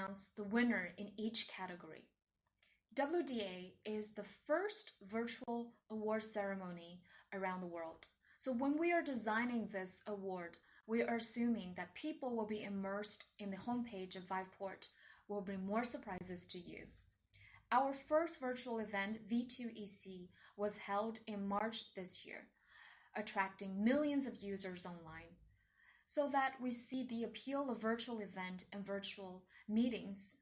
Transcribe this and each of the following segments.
announce the winner in each category. WDA is the first virtual award ceremony around the world. So when we are designing this award, we are assuming that people will be immersed in the homepage of VivePort, will bring more surprises to you. Our first virtual event, V2EC, was held in March this year, attracting millions of users online. So that we see the appeal of virtual event and virtual meetings.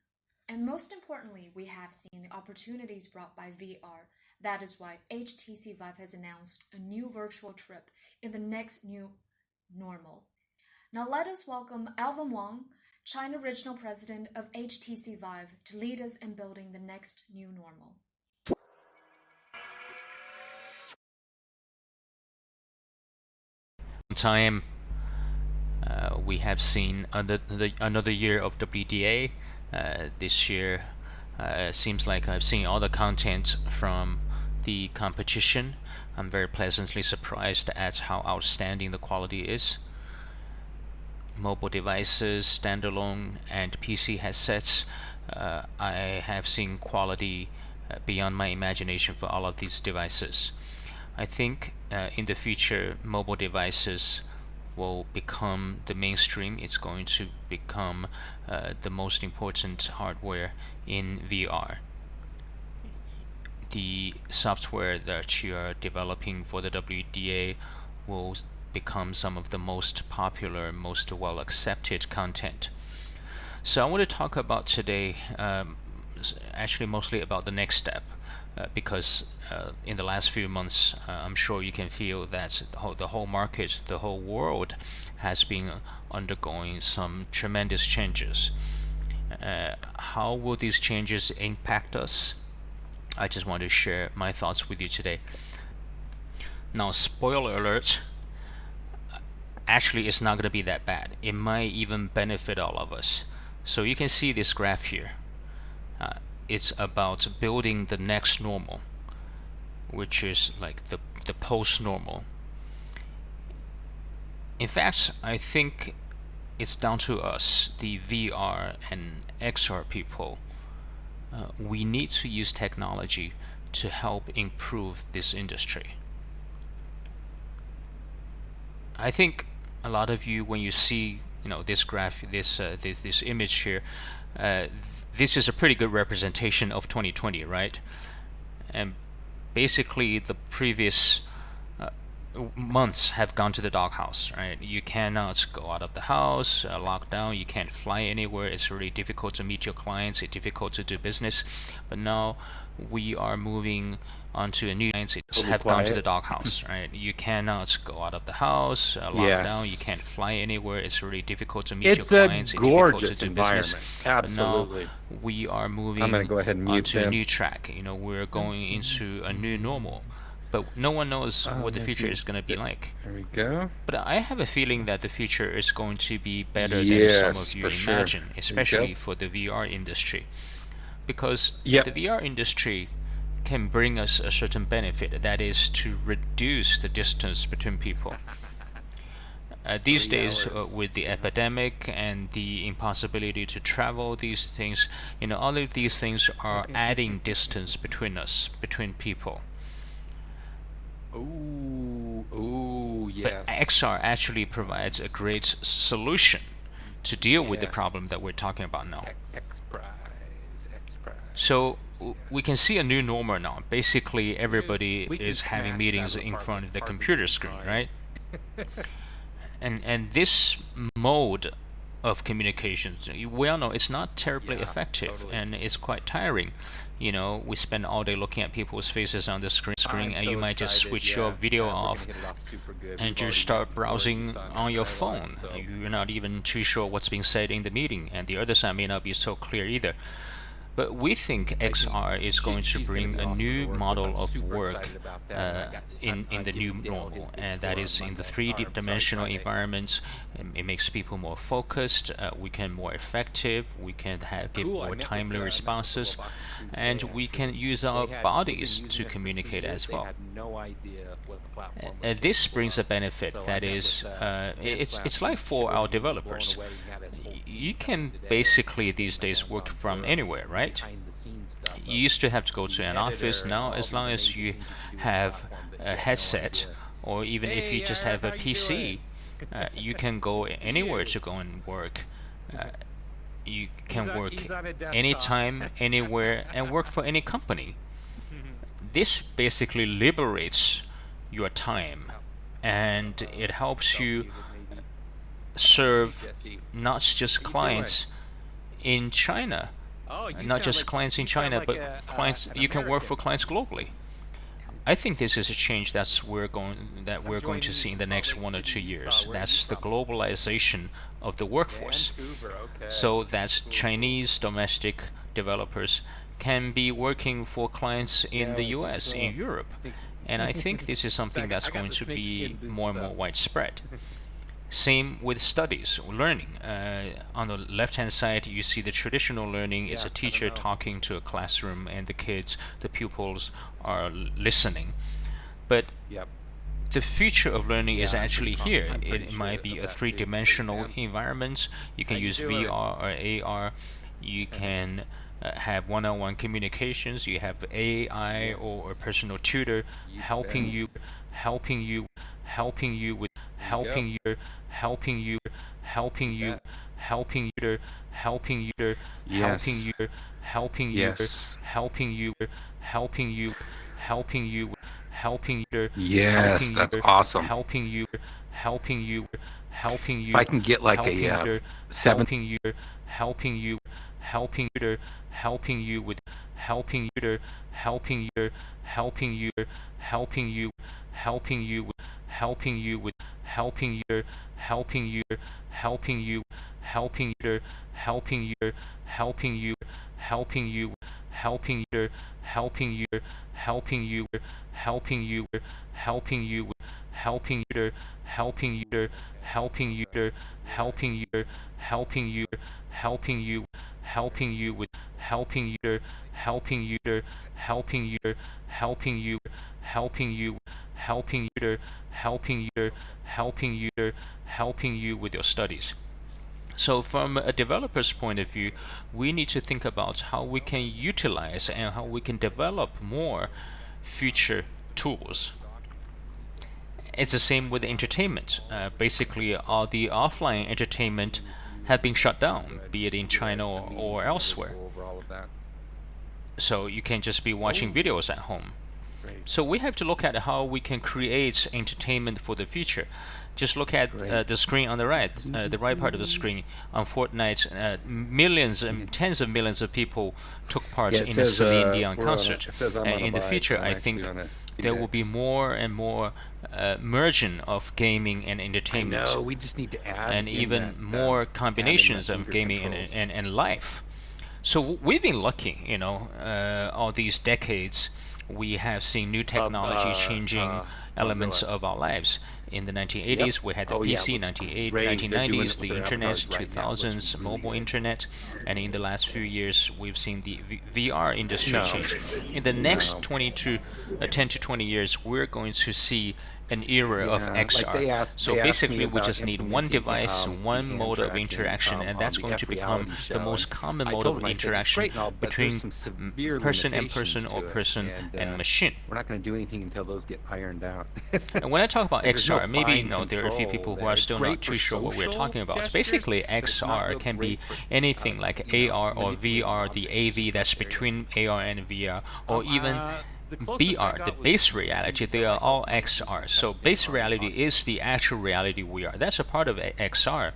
And most importantly, we have seen the opportunities brought by VR. That is why HTC Vive has announced a new virtual trip in the next new normal. Now let us welcome Alvin Wong, China Regional President of HTC Vive, to lead us in building the next new normal. Time we have seen another year of WDA. This year seems like I've seen all the content from the competition. I'm very pleasantly surprised at how outstanding the quality is. Mobile devices, standalone and PC headsets, I have seen quality beyond my imagination for all of these devices. I think in the future mobile devices will become the mainstream. It's going to become the most important hardware in VR. The software that you are developing for the WDA will become some of the most popular, most well accepted content. So I want to talk about today actually mostly about the next step. Because in the last few months, I'm sure you can feel that the whole market, the whole world has been undergoing some tremendous changes. How will these changes impact us? I just want to share my thoughts with you today. Now, spoiler alert, actually it's not going to be that bad. It might even benefit all of us. So you can see this graph here. It's about building the next normal, which is like the post-normal. In fact, I think it's down to us, the VR and XR people. We need to use technology to help improve this industry. I think a lot of you, when you see this graph, this image here, this is a pretty good representation of 2020, right? And basically the previous months have gone to the doghouse, right? You cannot go out of the house, lockdown, you can't fly anywhere, it's really difficult to meet your clients, it's difficult to do business. But now we are moving onto a new clients have gone to the doghouse, right? You cannot go out of the house, lockdown, you can't fly anywhere, it's really difficult to meet your clients, it's difficult to do business. Absolutely. But now we are moving I'm going to go ahead and mute onto them. a new track. We're going into a new normal. But no one knows what the future is going to be like. There we go. But I have a feeling that the future is going to be better than some of you imagine, especially for the VR industry. Because the VR industry can bring us a certain benefit, that is to reduce the distance between people. These days, with the epidemic and the impossibility to travel, these things, all of these things are adding distance between us, between people. Yes. But XR actually provides a great solution to deal with the problem that we're talking about now. So we can see a new normal now. Basically, everybody is having meetings in front of the computer screen, right? And this mode of communications, we all know it's not terribly effective, and it's quite tiring. We spend all day looking at people's faces on the screen, and you might just switch your video off and just start browsing on your phone. You're not even too sure what's being said in the meeting, and the other side may not be so clear either. But we think XR is going to bring a new model of work in the new normal, and that is in the three-dimensional environments. It makes people more focused. We can more effective. We can give more timely responses, and we can use our bodies to communicate as well. And this brings a benefit that is, it's like for our developers. You can basically these days work from anywhere, right? You used to have to go to an office. Now, as long as you have a headset, or even if you just have a PC, you can go anywhere to go and work. You can work anytime, anywhere, and work for any company. This basically liberates your time, and it helps you serve not just clients in China, not just clients in China, but clients. You can work for clients globally. I think this is a change that we're going to see in the next 1 or 2 years. That's the globalization of the workforce. So that Chinese domestic developers can be working for clients in the US, in Europe. And I think this is something that's going to be more and more widespread. Same with studies, learning. On the left-hand side, you see the traditional learning is a teacher talking to a classroom, and the kids, the pupils, are listening. But the future of learning is actually here. It might be a three-dimensional environment. You can use VR or AR. You can have one-on-one communications. You have AI or a personal tutor helping you with helping you with helping you helping you helping you helping you helping you helping you helping you helping you helping you helping you helping you. Yes, that's awesome. Helping you helping you helping you. If I can get like a 7 helping you helping you helping you helping you with helping you helping you helping you helping you helping you with helping you with helping you helping you helping you helping you helping you helping you helping you helping you helping you helping you helping you helping you helping you helping you helping you helping you helping you helping you helping you with helping you helping you helping you helping you helping you helping you helping you helping you helping you with your studies. So from a developer's point of view, we need to think about how we can utilize and how we can develop more future tools. It's the same with entertainment. Basically, all the offline entertainment have been shut down, be it in China or elsewhere. So you can just be watching videos at home. So we have to look at how we can create entertainment for the future. Just look at the screen on the right part of the screen. On Fortnite, millions and tens of millions of people took part in the Celine Dion concert. And in the future, I think there will be more and more merging of gaming and entertainment. I know, we just need to add and even more combinations of gaming and life. So we've been lucky, all these decades. We have seen new technology changing elements of our lives. In the 1980s, we had the PC, 1990s, the internet, 2000s, mobile internet, and in the last few years, we've seen the VR industry change. In the next 10 to 20 years, we're going to see an era of XR. So basically, we just need one device, one mode of interaction, and that's going to become the most common mode of interaction between person and person or person and machine. We're not going to do anything until those get ironed out. And when I talk about XR, maybe there are a few people who are still not too sure what we're talking about. Basically, XR can be anything like AR or VR, the AV that's between AR and VR, or even BR, the base reality. They are all XR. So base reality is the actual reality we are. That's a part of XR.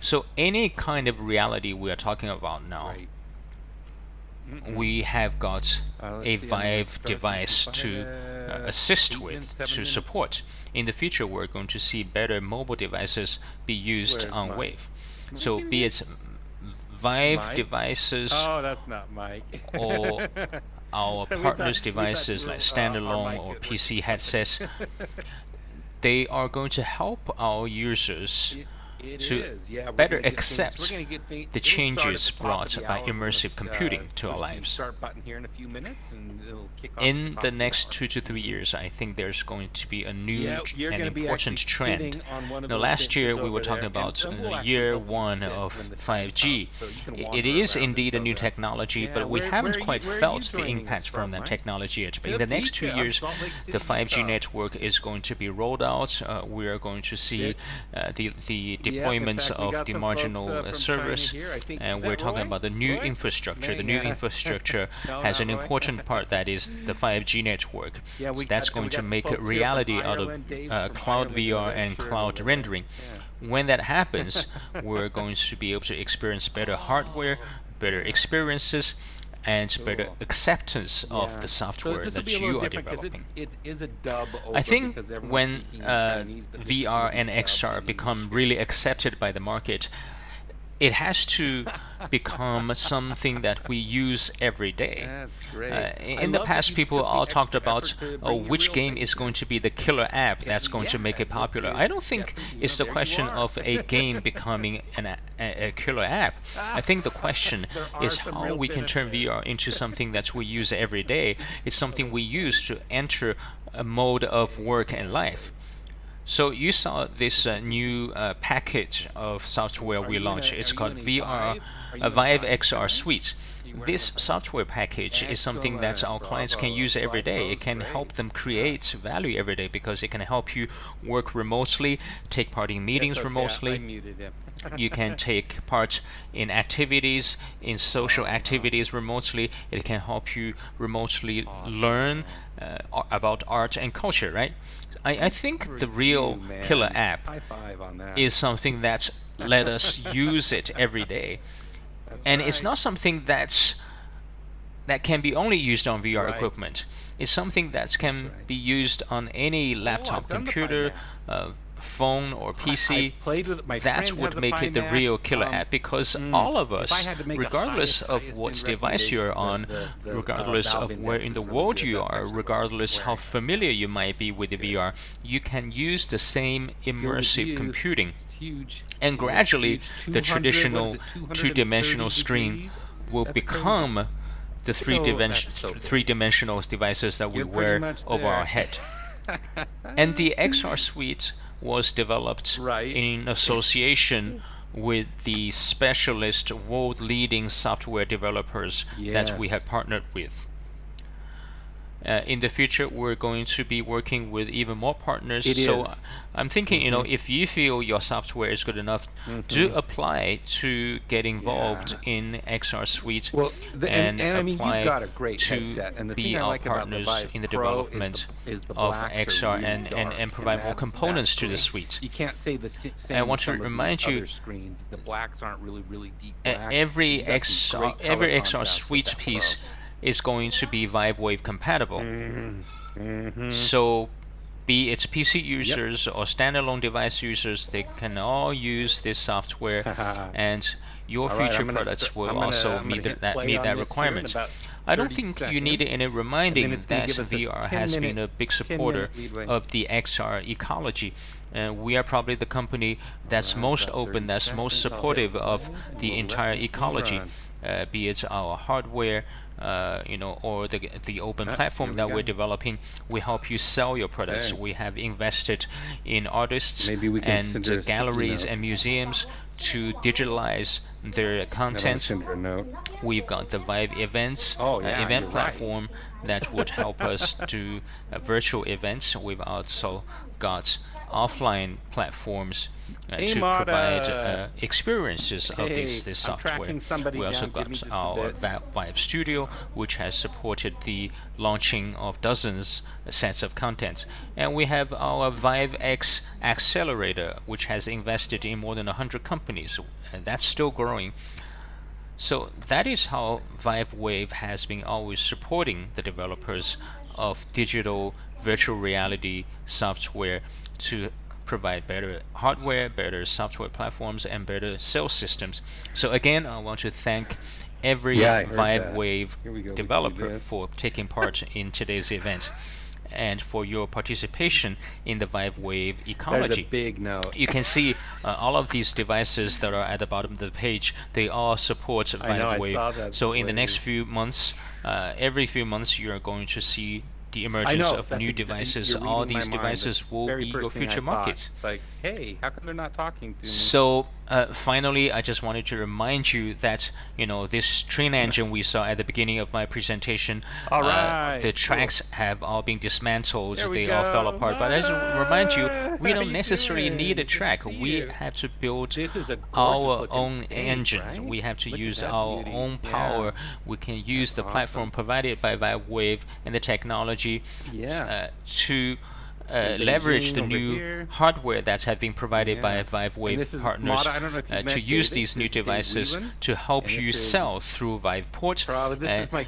So any kind of reality we are talking about now, we have got a Vive device to assist with, to support. In the future, we're going to see better mobile devices be used on Wave. So be it Vive devices. Oh, that's not Mike. Or our partners' devices like Standalone or PC headsets, they are going to help our users to better accept the changes brought by immersive computing to our lives. In the next 2 to 3 years, I think there's going to be a new and important trend. Now, last year we were talking about year one of 5G. It is indeed a new technology, but we haven't quite felt the impact from that technology yet. But in the next 2 years, the 5G network is going to be rolled out. We are going to see the deployments of the marginal service, and we're talking about the new infrastructure. The new infrastructure has an important part, that is the 5G network. So that's going to make a reality out of cloud VR and cloud rendering. When that happens, we're going to be able to experience better hardware, better experiences, and better acceptance of the software that you are developing. I think when VR and XR become really accepted by the market, it has to become something that we use every day. That's great. In the past, people all talked about which game is going to be the killer app that's going to make it popular. I don't think it's the question of a game becoming a killer app. I think the question is how we can turn VR into something that we use every day. It's something we use to enter a mode of work and life. So you saw this new package of software we launched. It's called Vive Xr Suite. This software package is something that our clients can use every day. It can help them create value every day because it can help you work remotely, take part in meetings remotely. You can take part in activities, in social activities remotely. It can help you remotely learn about art and culture, right? I think the real killer app is something that let us use it every day. And it's not something that can be only used on VR equipment. It's something that can be used on any laptop, computer, phone or PC. That would make it the real killer app, because all of us, regardless of what device you're on, regardless of where in the world you are, regardless how familiar you might be with the VR, you can use the same immersive computing. And gradually, the traditional two-dimensional screen will become the three-dimensional devices that we wear over our head. And the XR Suite was developed in association with the specialist world-leading software developers that we have partnered with. In the future, we're going to be working with even more partners. I'm thinking, if you feel your software is good enough, do apply to get involved in XR Suite and apply you've got a great to headset. And the be thing I our like about the partners Vive in the Pro development is the of blacks XR are really dark, and provide more components to the suite. You can't say the same. I want to with some of remind these you, other screens. The blacks aren't really deep black. every You've got some great color XR contrast with Suite that piece Pro. is going to be ViveWave compatible. So be it PC users or standalone device users, they can all use this software, and your future products will also meet that requirement. I don't think you need any reminding that VR has been a big supporter of the XR ecology. We are probably the company that's most open, that's most supportive of the entire ecology, be it our hardware, or the open platform that we're developing. We help you sell your products. We have invested in artists and galleries and museums to digitalize their content. We've got the Vive events event platform that would help us do virtual events. We've also got offline platforms to provide experiences of this software. We also got our Vive Studio, which has supported the launching of dozens sets of content. And we have our Vive X Accelerator, which has invested in more than 100 companies, and that's still growing. So that is how ViveWave has been always supporting the developers of digital virtual reality software to provide better hardware, better software platforms, and better sales systems. So again, I want to thank every Vive Wave developer for taking part in today's event and for your participation in the Vive Wave ecology. There's a big note. You can see all of these devices that are at the bottom of the page, they all support Vive Wave. So in the next few months, every few months, you're going to see the emergence of new devices. All these devices will be your future market. It's like, hey, how come they're not talking to me? So finally, I just wanted to remind you that this Chine engine we saw at the beginning of my presentation, the tracks have all been dismantled. They all fell apart. But I just remind you, we don't necessarily need a track. We have to build our own engine. Right? We have to use our own power. We can use the platform provided by Vive Wave and the technology to leverage the new hardware that have been provided by Vive Wave partners to use these new devices to help you sell through VIVEPORT.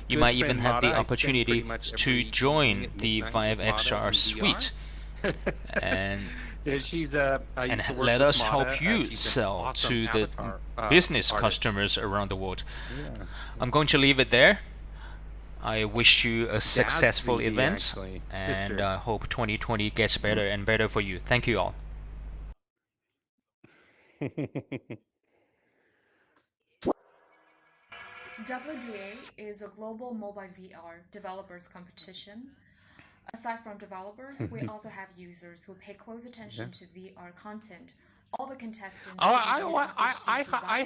You might even have the opportunity to join the Vive Xr Suite. and let us help you sell to the business customers around the world. I'm going to leave it there. I wish you a successful event, and I hope 2020 gets better and better for you. Thank you all. WDA is a global mobile VR developers competition. Aside from developers, we also have users who pay close attention to VR content. All the contestants. I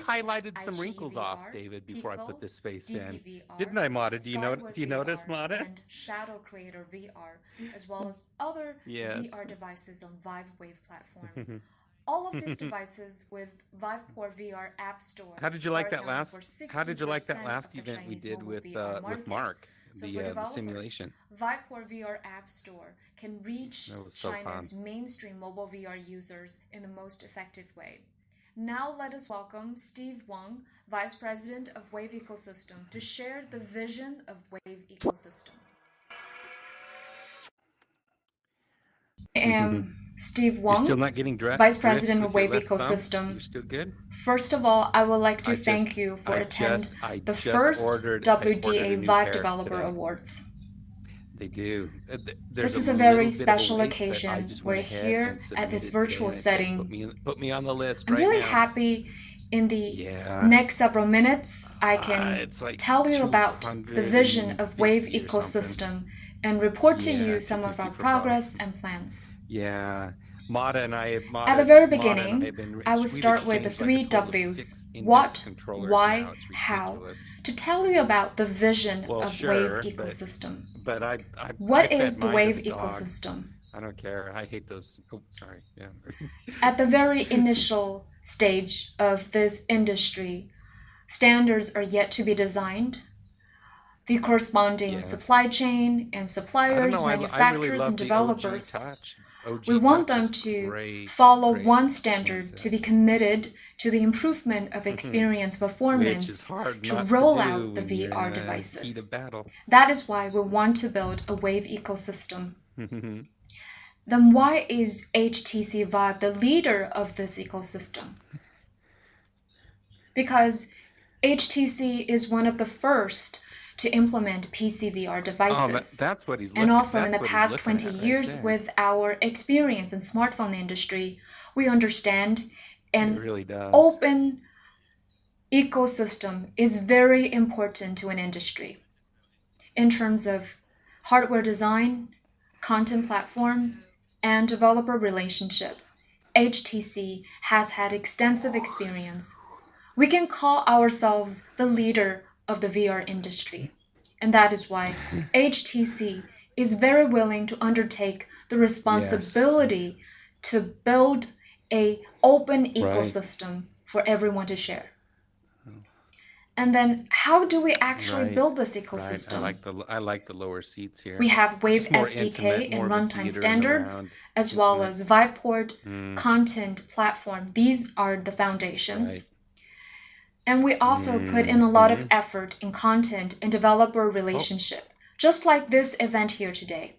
highlighted some wrinkles off, David, before I put this face in. Didn't I, Mata? Do you notice, Mata? And Shadow Creator VR, as well as other VR devices on Vive Wave platform. All of these devices with VIVEPORT VR App Store. How did you like that last? How did you like that last event we did with Mark? So the simulation. VIVEPORT VR App Store can reach China's mainstream mobile VR users in the most effective way. Now let us welcome Steve Wong, Vice President of Wave Ecosystem, to share the vision of Wave Ecosystem. I am Steve Wong, You're still not getting Vice President of Wave Ecosystem. You're still good? First of all, I would like to thank you for attending the first WDA Vive Developer Awards. They do. This is a very special occasion. We're here at this virtual setting. Put me on the list I'm really happy. In the next several minutes, I can tell you about the vision of Wave Ecosystem and report to you some of our progress and plans. Mata and I. At the very beginning, I will start with the 3 W's: what, why, how, to tell you about the vision of Wave Ecosystem. What is the Wave Ecosystem? I don't care. I hate those. Oh, sorry. At the very initial stage of this industry, standards are yet to be designed. The corresponding supply chain and suppliers, manufacturers, and developers, we want them to follow one standard to be committed to the improvement of experience performance to roll out the VR devices. That is why we want to build a Wave ecosystem. Then why is HTC Vive the leader of this ecosystem? Because HTC is one of the first to implement PC VR devices. That's what he's and also in the past 20 years with our experience in smartphone industry, we understand an open ecosystem is very important to an industry in terms of hardware design, content platform, and developer relationship. HTC has had extensive experience. We can call ourselves the leader of the VR industry. And that is why HTC is very willing to undertake the responsibility to build an open ecosystem for everyone to share. And then how do we actually build this ecosystem? I like the lower seats here. We have Wave SDK and runtime standards, as well as VIVEPORT content platform. These are the foundations. And we also put in a lot of effort in content and developer relationship, just like this event here today.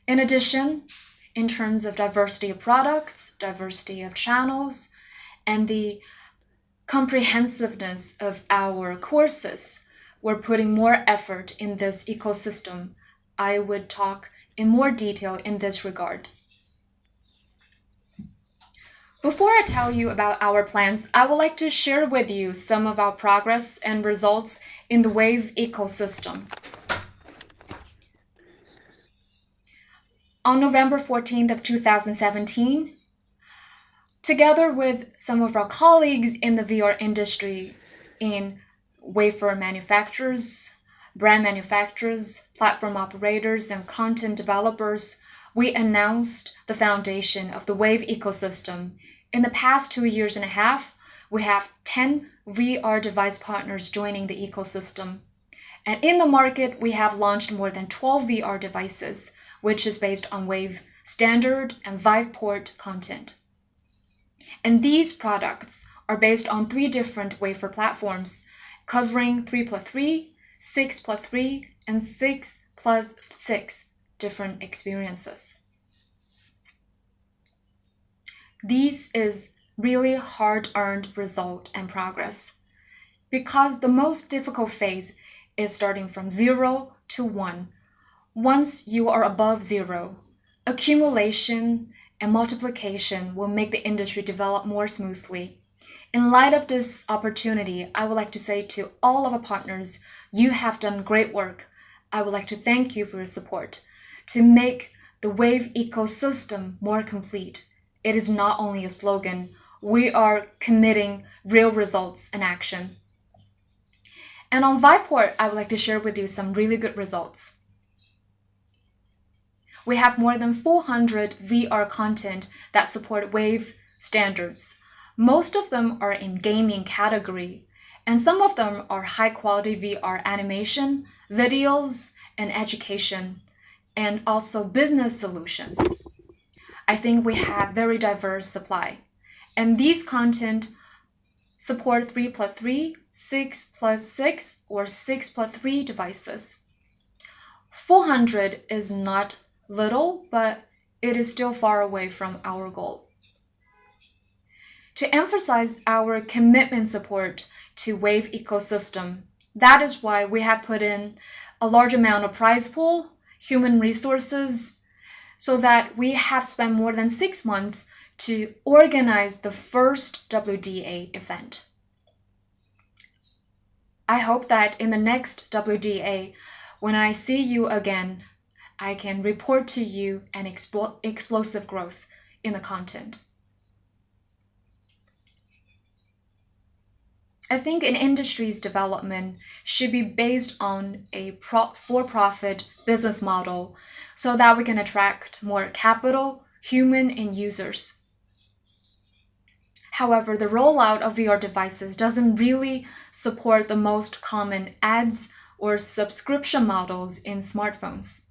In addition, in terms of diversity of products, diversity of channels, and the comprehensiveness of our courses. We're putting more effort in this ecosystem. I would talk in more detail in this regard. Before I tell you about our plans, I would like to share with you some of our progress and results in the Wave ecosystem. On November 14th of 2017, together with some of our colleagues in the VR industry, in wafer manufacturers, brand manufacturers, platform operators, and content developers, we announced the foundation of the Wave ecosystem. In the past 2.5 years, we have 10 VR device partners joining the ecosystem. And in the market, we have launched more than 12 VR devices, which is based on Wave standard and VIVEPORT content. And these products are based on 3 different wafer platforms, covering 3+3, 6+3, and 6+6 different experiences. This is really hard-earned result and progress, because the most difficult phase is starting from 0 to 1. Once you are above 0, accumulation and multiplication will make the industry develop more smoothly. In light of this opportunity, I would like to say to all of our partners, you have done great work. I would like to thank you for your support to make the Wave ecosystem more complete. It is not only a slogan. We are committing real results and action. And on VIVEPORT, I would like to share with you some really good results. We have more than 400 VR content that support Wave standards. Most of them are in gaming category, and some of them are high-quality VR animation, videos, and education, and also business solutions. I think we have very diverse supply, and these content support 3+3, 6+6, or 6+3 devices. 400 is not little, but it is still far away from our goal. To emphasize our commitment support to Wave ecosystem, that is why we have put in a large amount of prize pool, human resources, so that we have spent more than 6 months to organize the first WDA event. I hope that in the next WDA, when I see you again, I can report to you an explosive growth in the content. I think an industry's development should be based on a for-profit business model so that we can attract more capital, human, and users. However, the rollout of VR devices doesn't really support the most common ads or subscription models in smartphones.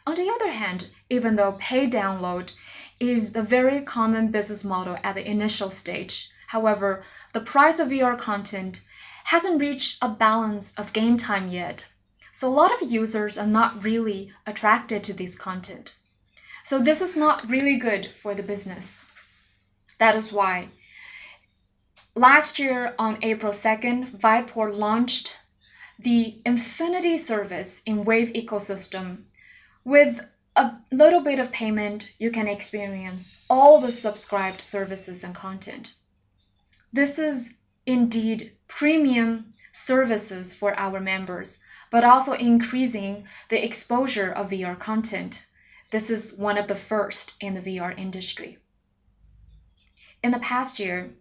On the other hand, even though pay download is the very common business model at the initial stage, however, the price of VR content hasn't reached a balance of game time yet. So a lot of users are not really attracted to this content. So this is not really good for the business. That is why last year on April 2nd, VIVEPORT launched the Infinity service in Wave ecosystem. With a little bit of payment, you can experience all the subscribed services and content. This is indeed premium services for our members, but also increasing the exposure of VR content. This is one of the first in the VR industry. In the past year,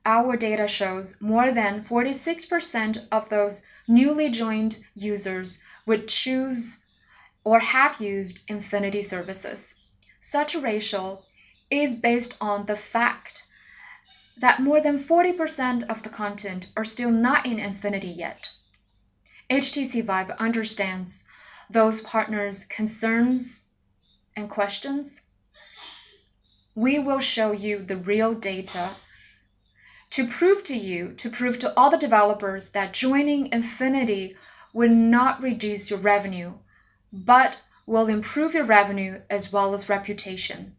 our data shows more than 46% of those newly joined users would choose or have used Infinity services. Such a ratio is based on the fact that more than 40% of the content are still not in Infinity yet. Htc Vive understands those partners' concerns and questions. We will show you the real data to prove to all the developers that joining Infinity will not reduce your revenue, but will improve your revenue as well as reputation.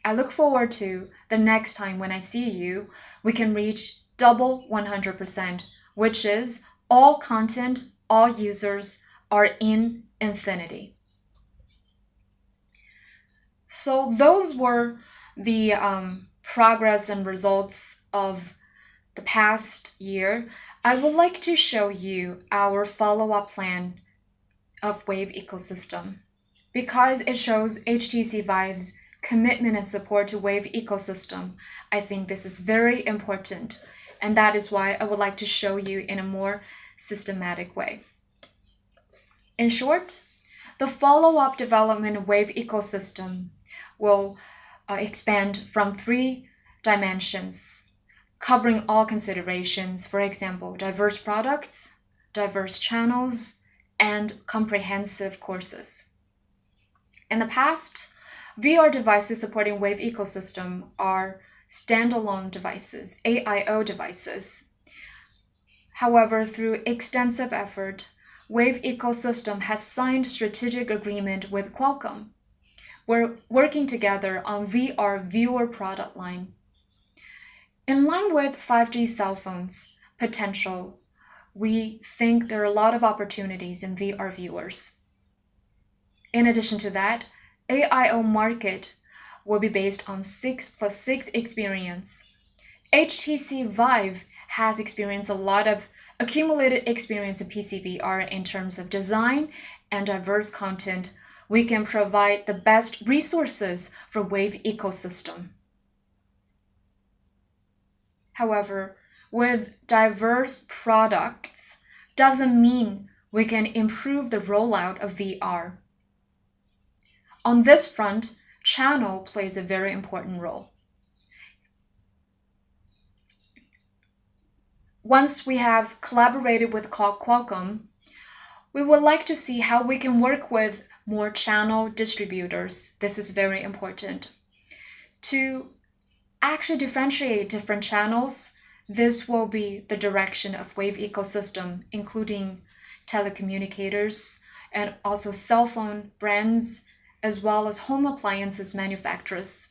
I look forward to the next time when I see you, we can reach double 100%, which is all content, all users are in infinity. So those were the progress and results of the past year. I would like to show you our follow-up plan of Wave ecosystem because it shows HTC Vive's commitment and support to Wave ecosystem. I think this is very important, and that is why I would like to show you in a more systematic way. In short, the follow-up development Wave ecosystem will expand from 3 dimensions, covering all considerations, for example, diverse products, diverse channels, and comprehensive courses. In the past, VR devices supporting Wave ecosystem are standalone devices, AIO devices. However, through extensive effort, Wave ecosystem has signed strategic agreement with Qualcomm. We're working together on VR viewer product line. In line with 5G cell phones potential, we think there are a lot of opportunities in VR viewers. In addition to that, AIO market will be based on 6+6 experience. HTC Vive has experienced a lot of accumulated experience in PCVR in terms of design and diverse content. We can provide the best resources for Wave ecosystem. However, with diverse products doesn't mean we can improve the rollout of VR. On this front, channel plays a very important role. Once we have collaborated with Qualcomm, we would like to see how we can work with more channel distributors. This is very important. To actually differentiate different channels, this will be the direction of Wave ecosystem, including telecommunicators and also cell phone brands, as well as home appliances manufacturers.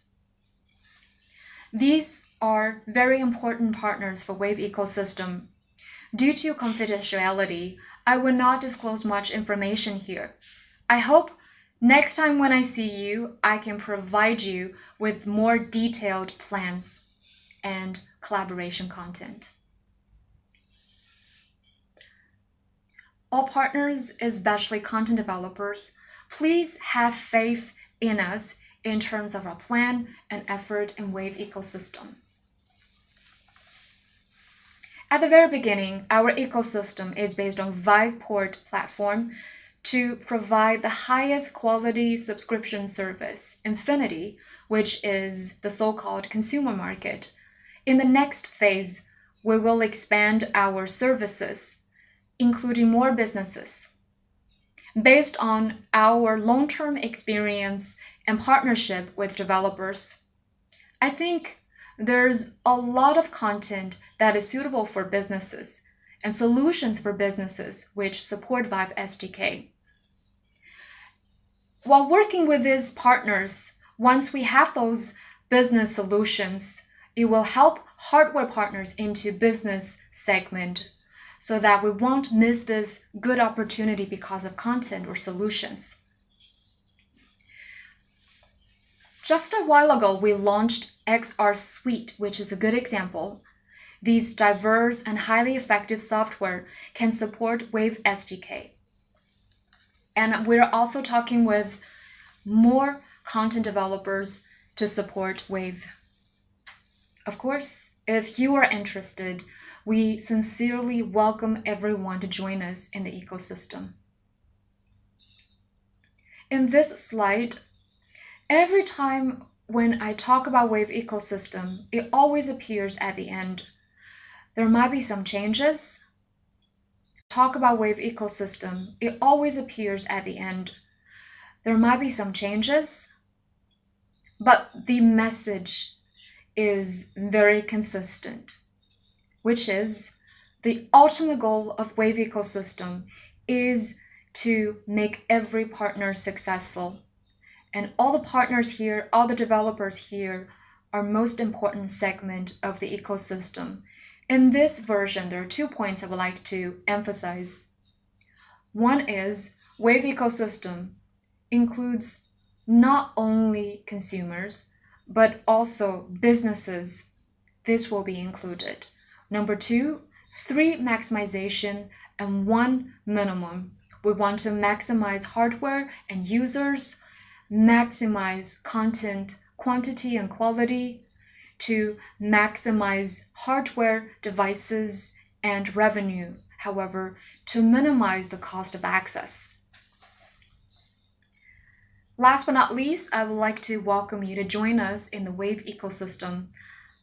These are very important partners for Wave ecosystem. Due to confidentiality, I will not disclose much information here. I hope next time when I see you, I can provide you with more detailed plans and collaboration content. All partners, especially content developers, please have faith in us in terms of our plan and effort in Wave ecosystem. At the very beginning, our ecosystem is based on VIVEPORT platform to provide the highest quality subscription service, Infinity, which is the so-called consumer market. In the next phase, we will expand our services, including more businesses. Based on our long-term experience and partnership with developers, I think there's a lot of content that is suitable for businesses and solutions for businesses which support Vive SDK. While working with these partners, once we have those business solutions, it will help hardware partners into business segment so that we won't miss this good opportunity because of content or solutions. Just a while ago, we launched XR Suite, which is a good example. These diverse and highly effective software can support Wave SDK. And we're also talking with more content developers to support Wave. Of course, if you are interested, we sincerely welcome everyone to join us in the ecosystem. In this slide, every time when I talk about Wave ecosystem, it always appears at the end. There might be some changes. Talk about Wave ecosystem, it always appears at the end. There might be some changes, but the message is very consistent, which is the ultimate goal of Wave ecosystem is to make every partner successful. And all the partners here, all the developers here are most important segment of the ecosystem. In this version, there are 2 points I would like to emphasize. One is Wave ecosystem includes not only consumers, but also businesses. This will be included. Number 2, 3 maximization and 1 minimum. We want to maximize hardware and users, maximize content quantity and quality, to maximize hardware, devices, and revenue. However, to minimize the cost of access. Last but not least, I would like to welcome you to join us in the Wave ecosystem.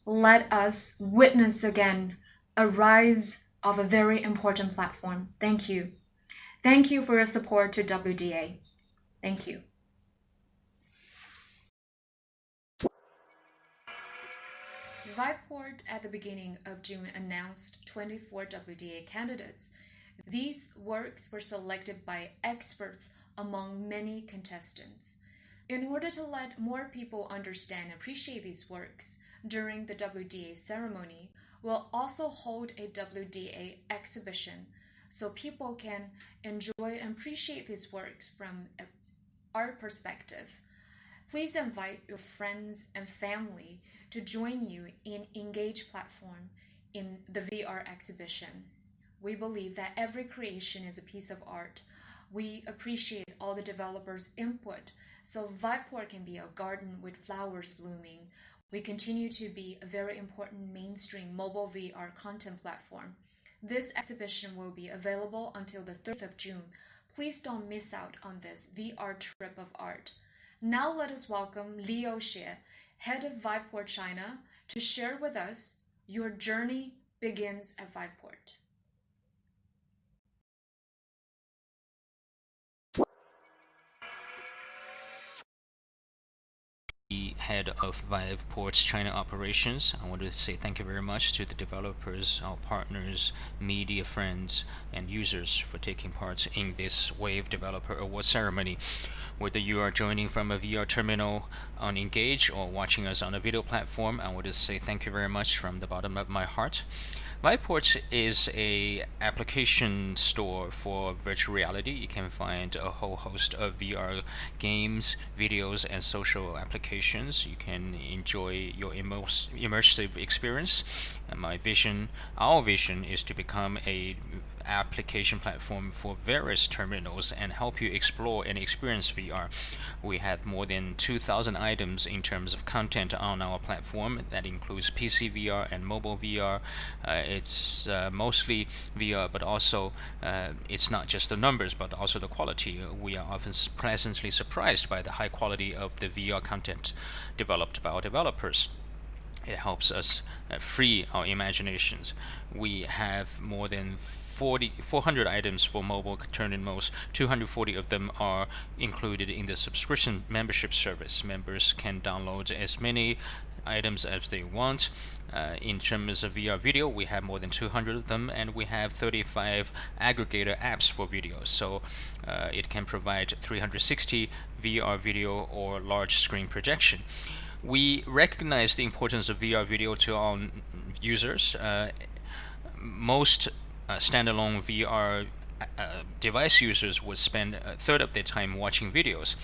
Let us witness again a rise of a very important platform. Thank you. Thank you for your support to WDA. Thank you. VIVEPORT at the beginning of June announced 24 WDA candidates. These works were selected by experts among many contestants. In order to let more people understand and appreciate these works, during the WDA ceremony, we'll also hold a WDA exhibition so people can enjoy and appreciate these works from an art perspective. Please invite your friends and family to join you in Engage platform in the VR exhibition. We believe that every creation is a piece of art. We appreciate all the developers' input, so VIVEPORT can be a garden with flowers blooming. We continue to be a very important mainstream mobile VR content platform. This exhibition will be available until the 3rd of June. Please don't miss out on this VR trip of art. Now let us welcome Leo Xie, head of VIVEPORT China, to share with us your journey begins at VIVEPORT. The head of VIVEPORT's China operations, I want to say thank you very much to the developers, our partners, media friends, and users for taking part in this Wave Developer Awards ceremony. Whether you are joining from a VR terminal on Engage or watching us on a video platform, I want to say thank you very much from the bottom of my heart. VIVEPORT is a application store for virtual reality. You can find a whole host of VR games, videos, and social applications. You can enjoy your immersive experience. And our vision is to become a application platform for various terminals and help you explore and experience VR. We have more than 2,000 items in terms of content on our platform. That includes PC VR and mobile VR. It's mostly VR, but also it's not just the numbers, but also the quality. We are often pleasantly surprised by the high quality of the VR content developed by our developers. It helps us free our imaginations. We have more than 400 items for mobile terminals. 240 of them are included in the subscription membership service. Members can download as many items as they want. In terms of VR video, we have more than 200 of them, and we have 35 aggregator apps for video. So it can provide 360 VR video or large screen projection. We recognize the importance of VR video to our users. Most standalone VR device users would spend a third of their time watching videos.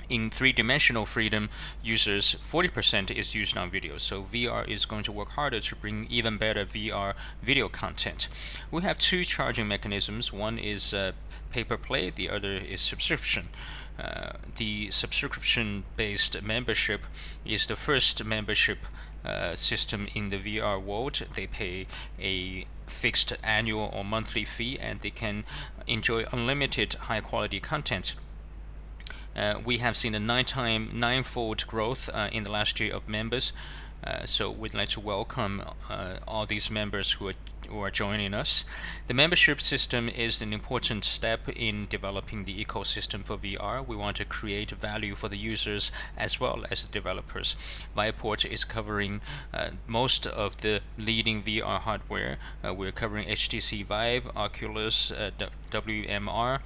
In three-dimensional freedom users, 40% is used on video, so VR is going to work harder to bring even better VR video content. We have 2 charging mechanisms. One is pay-per-play, the other is subscription. The subscription-based membership is the first membership system in the VR world. They pay a fixed annual or monthly fee, and they can enjoy unlimited high-quality content. We have seen a 9-fold growth in the last year of members. So we'd like to welcome all these members who are joining us. The membership system is an important step in developing the ecosystem for VR. We want to create value for the users as well as the developers. VIVEPORT is covering most of the leading VR hardware. We're covering HTC Vive, Oculus, WMR,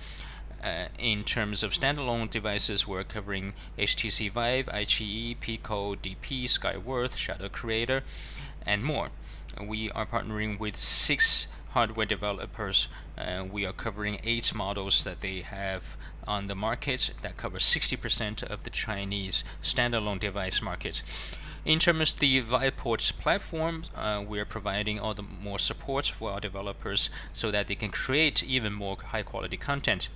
In terms of standalone devices, we're covering HTC Vive, iQIYI, Pico, DP, Skyworth, Shadow Creator, and more. We are partnering with 6 hardware developers. We are covering 8 models that they have on the market that cover 60% of the Chinese standalone device market. In terms of the VIVEPORT platform, we are providing all the more support for our developers so that they can create even more high quality content.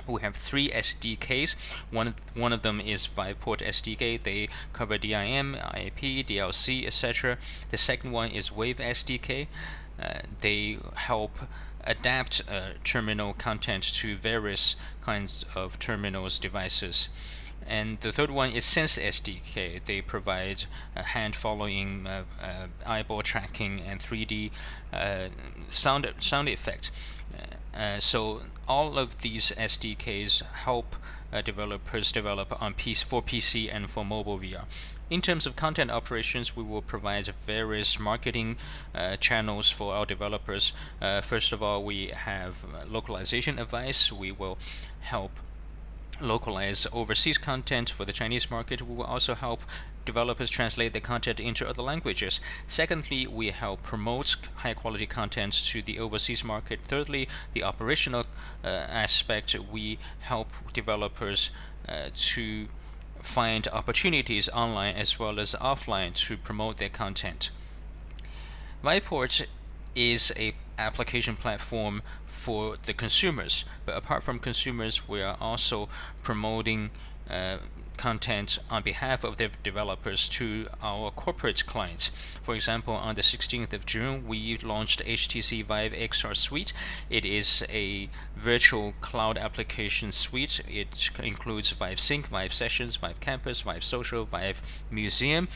We have 3 SDKs. One of them is VIVEPORT SDK. They cover DIM, IAP, DLC, etc. The second one is Wave SDK. They help adapt terminal content to various kinds of terminals devices. And the third one is Sense SDK. They provide hand following, eyeball tracking, and 3D sound effect. So all of these SDKs help developers develop on for PC and for mobile VR. In terms of content operations, we will provide various marketing channels for our developers. First of all, we have localization advice. We will help localize overseas content for the Chinese market. We will also help developers translate the content into other languages. Secondly, we help promote high quality content to the overseas market. Thirdly, the operational aspect, we help developers to find opportunities online as well as offline to promote their content. VIVEPORT is a application platform for the consumers, but apart from consumers, we are also promoting content on behalf of the developers to our corporate clients. For example, on the 16th of June, we launched HTC Vive Xr Suite. It is a virtual cloud application suite. It includes Vive Sync, Vive Sessions, Vive Campus, Vive Social, Vive Museum,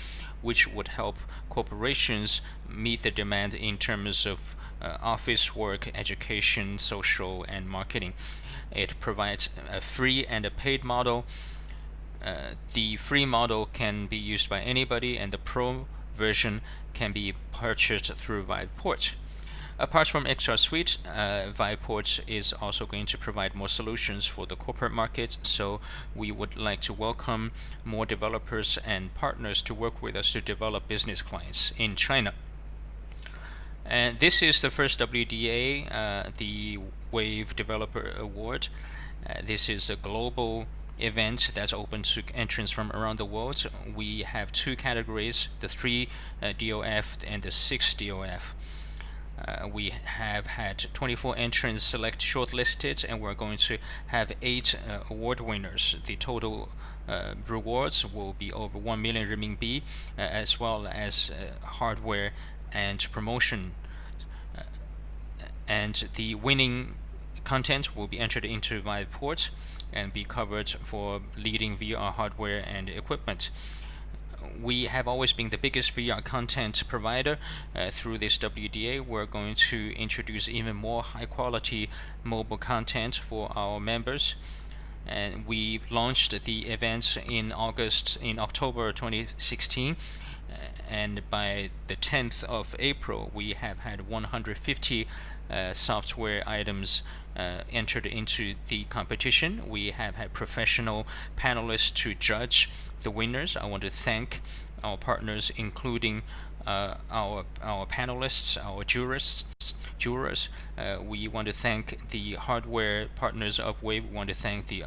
which would help corporations meet the demand in terms of office work, education, social, and marketing. It provides a free and a paid model. The free model can be used by anybody, and the pro version can be purchased through VIVEPORT. Apart from Xr Suite, VIVEPORT is also going to provide more solutions for the corporate market, so we would like to welcome more developers and partners to work with us to develop business clients in China. And this is the first WDA, the Wave Developer Award. This is a global event that's open to entrants from around the world. We have 2 categories, the 3 DOF and the 6 DOF. We have had 24 entrants shortlisted, and we're going to have 8 award winners. The total rewards will be over 1 million renminbi, as well as hardware and promotion. And the winning content will be entered into VIVEPORT and be covered for leading VR hardware and equipment. We have always been the biggest VR content provider. Through this WDA, we're going to introduce even more high quality mobile content for our members. And we launched the events in October 2016. And by the 10th of April, we have had 150 software items entered into the competition. We have had professional panelists to judge the winners. I want to thank our partners, including our panelists, our jurors. We want to thank the hardware partners of Wave. We want to thank the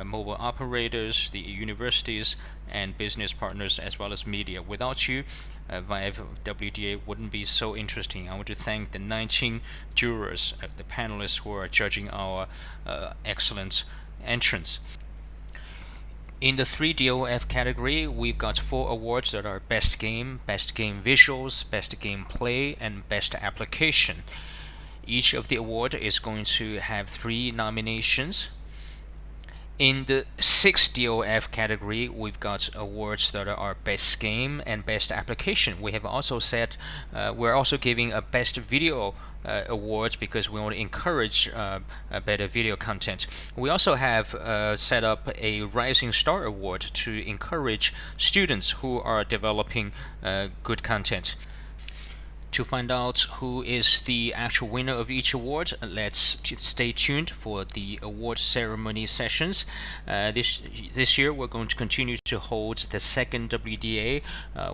mobile operators, the universities, and business partners, as well as media. Without you, Vive WDA wouldn't be so interesting. I want to thank the 19 jurors, the panelists who are judging our excellent entrants. In the 3 DOF category, we've got 4 awards that are Best Game Visuals, Best Gameplay, and Best Application. Each of the award is going to have 3 nominations. In the 6 DOF category, we've got awards that are Best Game and Best Application. We have also said we're also giving a Best Video awards because we want to encourage better video content. We also have set up a Rising Star Award to encourage students who are developing good content. To find out who is the actual winner of each award, let's stay tuned for the award ceremony sessions. This year, we're going to continue to hold the second WDA.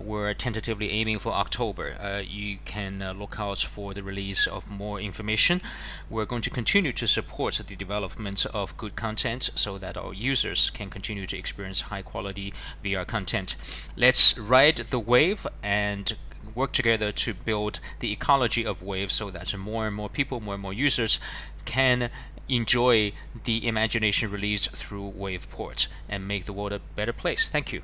We're tentatively aiming for October. You can look out for the release of more information. We're going to continue to support the development of good content so that our users can continue to experience high-quality VR content. Let's ride the wave and work together to build the ecology of Wave so that more and more people, more and more users can enjoy the imagination released through VivePort and make the world a better place. Thank you.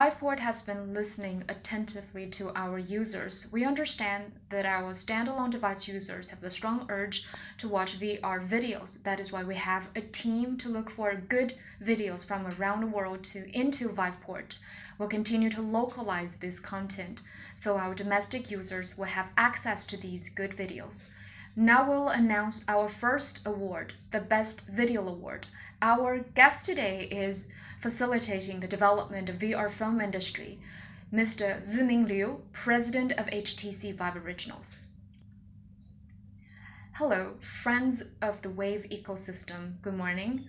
VivePort has been listening attentively to our users. We understand that our standalone device users have the strong urge to watch VR videos. That is why we have a team to look for good videos from around the world into VivePort. We'll continue to localize this content so our domestic users will have access to these good videos. Now we'll announce our first award, the Best Video Award. Our guest today is facilitating the development of VR film industry, Mr. Ziming Liu, President of HTC Vive Originals. Hello, friends of the Wave ecosystem. Good morning.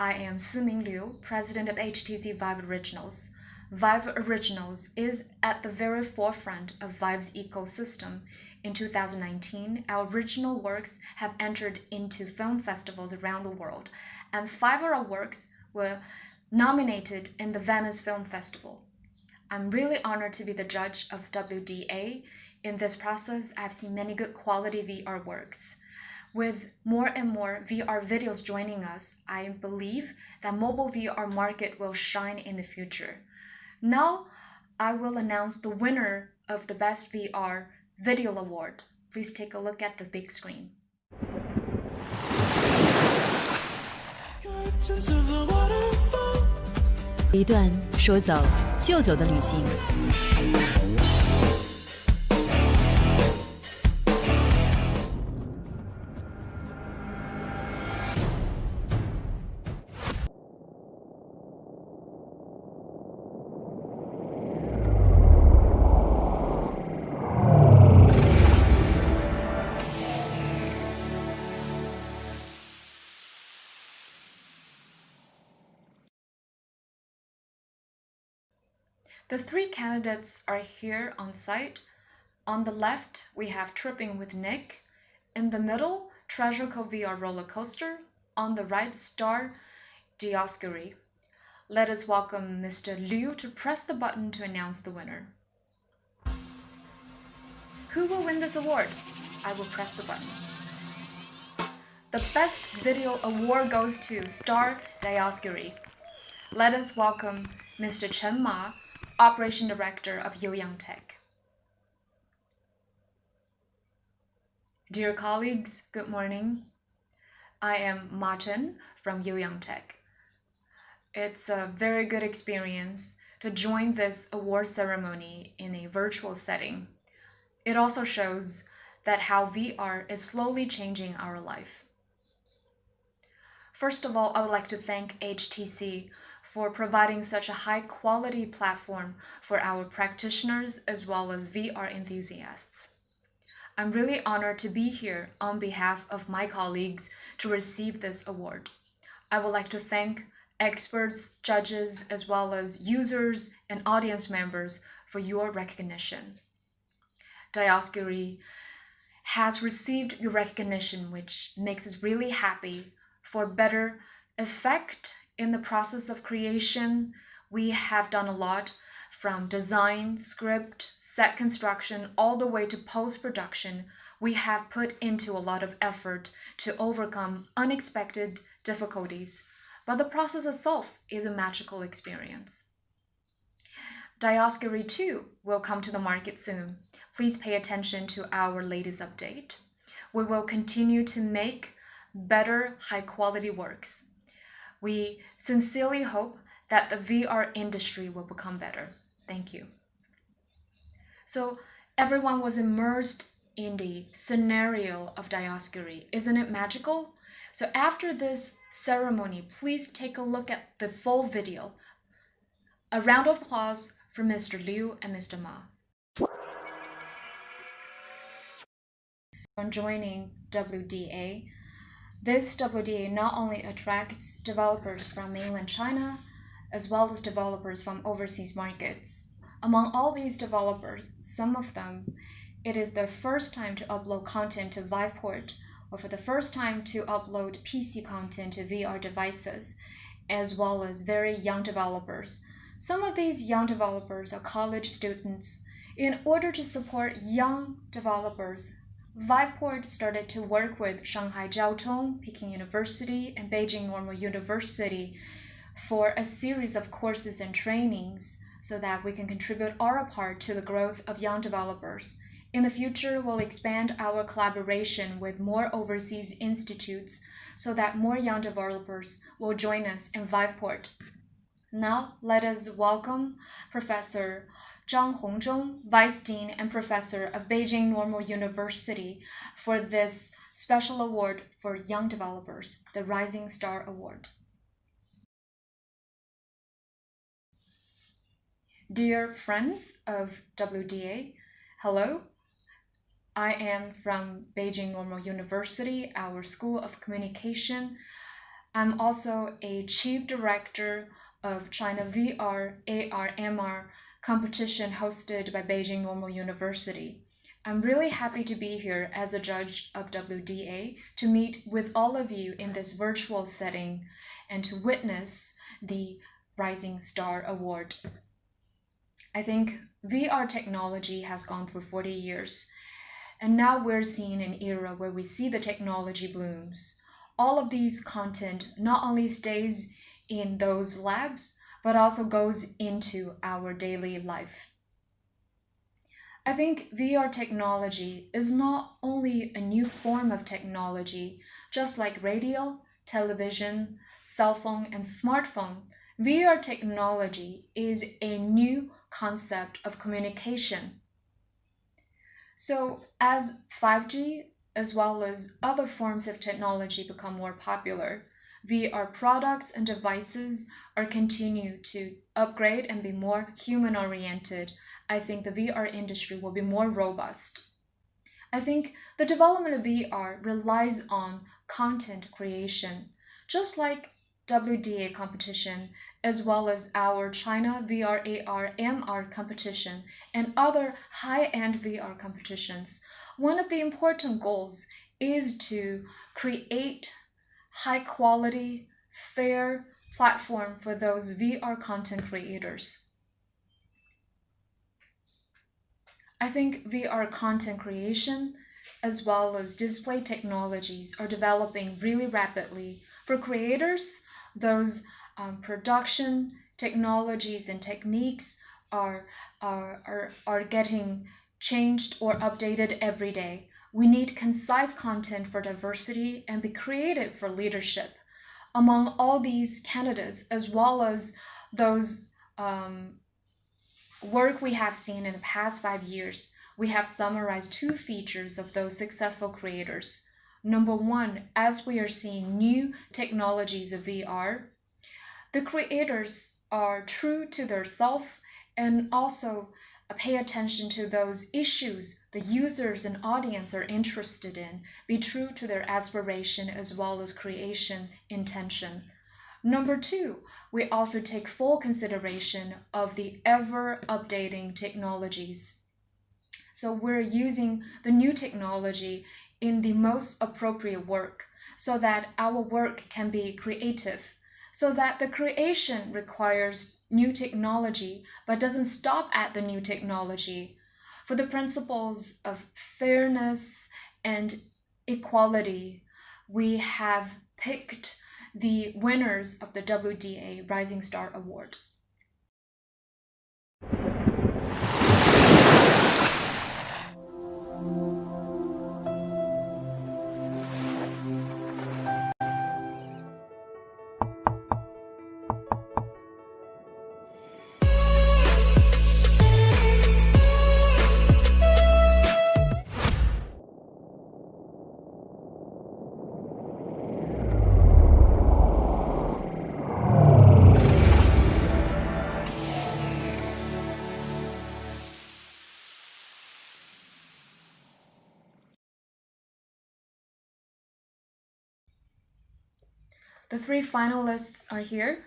I am Ziming Liu, President of HTC Vive Originals. Vive Originals is at the very forefront of Vive's ecosystem. In 2019, our original works have entered into film festivals around the world, and 5 of our works were nominated in the Venice Film Festival. I'm really honored to be the judge of WDA. In this process, I've seen many good quality VR works. With more and more VR videos joining us, I believe that mobile VR market will shine in the future. Now, I will announce the winner of the Best VR Video Award. Please take a look at the big screen. Of the waterfall. 一段说走就走的旅行。The 3 candidates are here on site. On the left, we have Tripping with Nick. In the middle, Treasure Cove VR Roller Coaster. On the right, Star Dioscuri. Let us welcome Mr. Liu to press the button to announce the winner. Who will win this award? I will press the button. The Best Video Award goes to Star Dioscuri. Let us welcome Mr. Chen Ma, Operation Director of Youyang Tech. Dear colleagues, good morning. I am Ma Chen from Youyang Tech. It's a very good experience to join this award ceremony in a virtual setting. It also shows that how VR is slowly changing our life. First of all, I would like to thank HTC for providing such a high-quality platform for our practitioners as well as VR enthusiasts. I'm really honored to be here on behalf of my colleagues to receive this award. I would like to thank experts, judges, as well as users and audience members for your recognition. Dioscuri has received your recognition, which makes us really happy. For better effect in the process of creation, we have done a lot from design, script, set construction, all the way to post-production. We have put into a lot of effort to overcome unexpected difficulties, but the process itself is a magical experience. Dioscuri 2 will come to the market soon. Please pay attention to our latest update. We will continue to make better, high-quality works. We sincerely hope that the VR industry will become better. Thank you. So everyone was immersed in the scenario of Dioscuri. Isn't it magical? So after this ceremony, please take a look at the full video. A round of applause for Mr. Liu and Mr. Ma. On joining WDA, this WDA not only attracts developers from mainland China, as well as developers from overseas markets. Among all these developers, some of them, it is their first time to upload content to VIVEPORT, or for the first time to upload PC content to VR devices, as well as very young developers. Some of these young developers are college students. In order to support young developers, VIVEPORT started to work with Shanghai Jiaotong, Peking University, and Beijing Normal University for a series of courses and trainings so that we can contribute our part to the growth of young developers. In the future, we'll expand our collaboration with more overseas institutes so that more young developers will join us in VIVEPORT. Now, let us welcome Professor Zhang Hongzhong, Vice Dean and Professor of Beijing Normal University, for this special award for young developers, the Rising Star Award. Dear friends of WDA, hello. I am from Beijing Normal University, our School of Communication. I'm also a Chief Director of China VR, AR, MR competition hosted by Beijing Normal University. I'm really happy to be here as a judge of WDA to meet with all of you in this virtual setting and to witness the Rising Star Award. I think VR technology has gone for 40 years, and now we're seeing an era where we see the technology blooms. All of these content not only stays in those labs, but also goes into our daily life. I think VR technology is not only a new form of technology, just like radio, television, cell phone, and smartphone. VR technology is a new concept of communication. So as 5G as well as other forms of technology become more popular, VR products and devices are continue to upgrade and be more human-oriented. I think the VR industry will be more robust. I think the development of VR relies on content creation, just like WDA competition, as well as our China VR, AR, MR competition, and other high-end VR competitions. One of the important goals is to create high-quality, fair platform for those VR content creators. I think VR content creation, as well as display technologies, are developing really rapidly. For creators, those production technologies and techniques are getting changed or updated every day. We need concise content for diversity and be creative for leadership. Among all these candidates, as well as those work we have seen in the past 5 years, we have summarized 2 features of those successful creators. Number 1, as we are seeing new technologies of VR, the creators are true to their self and also pay attention to those issues the users and audience are interested in, be true to their aspiration as well as creation intention. Number 2, we also take full consideration of the ever-updating technologies. So we're using the new technology in the most appropriate work so that our work can be creative, so that the creation requires new technology but doesn't stop at the new technology. For the principles of fairness and equality, we have picked the winners of the WDA Rising Star Award. The three finalists are here.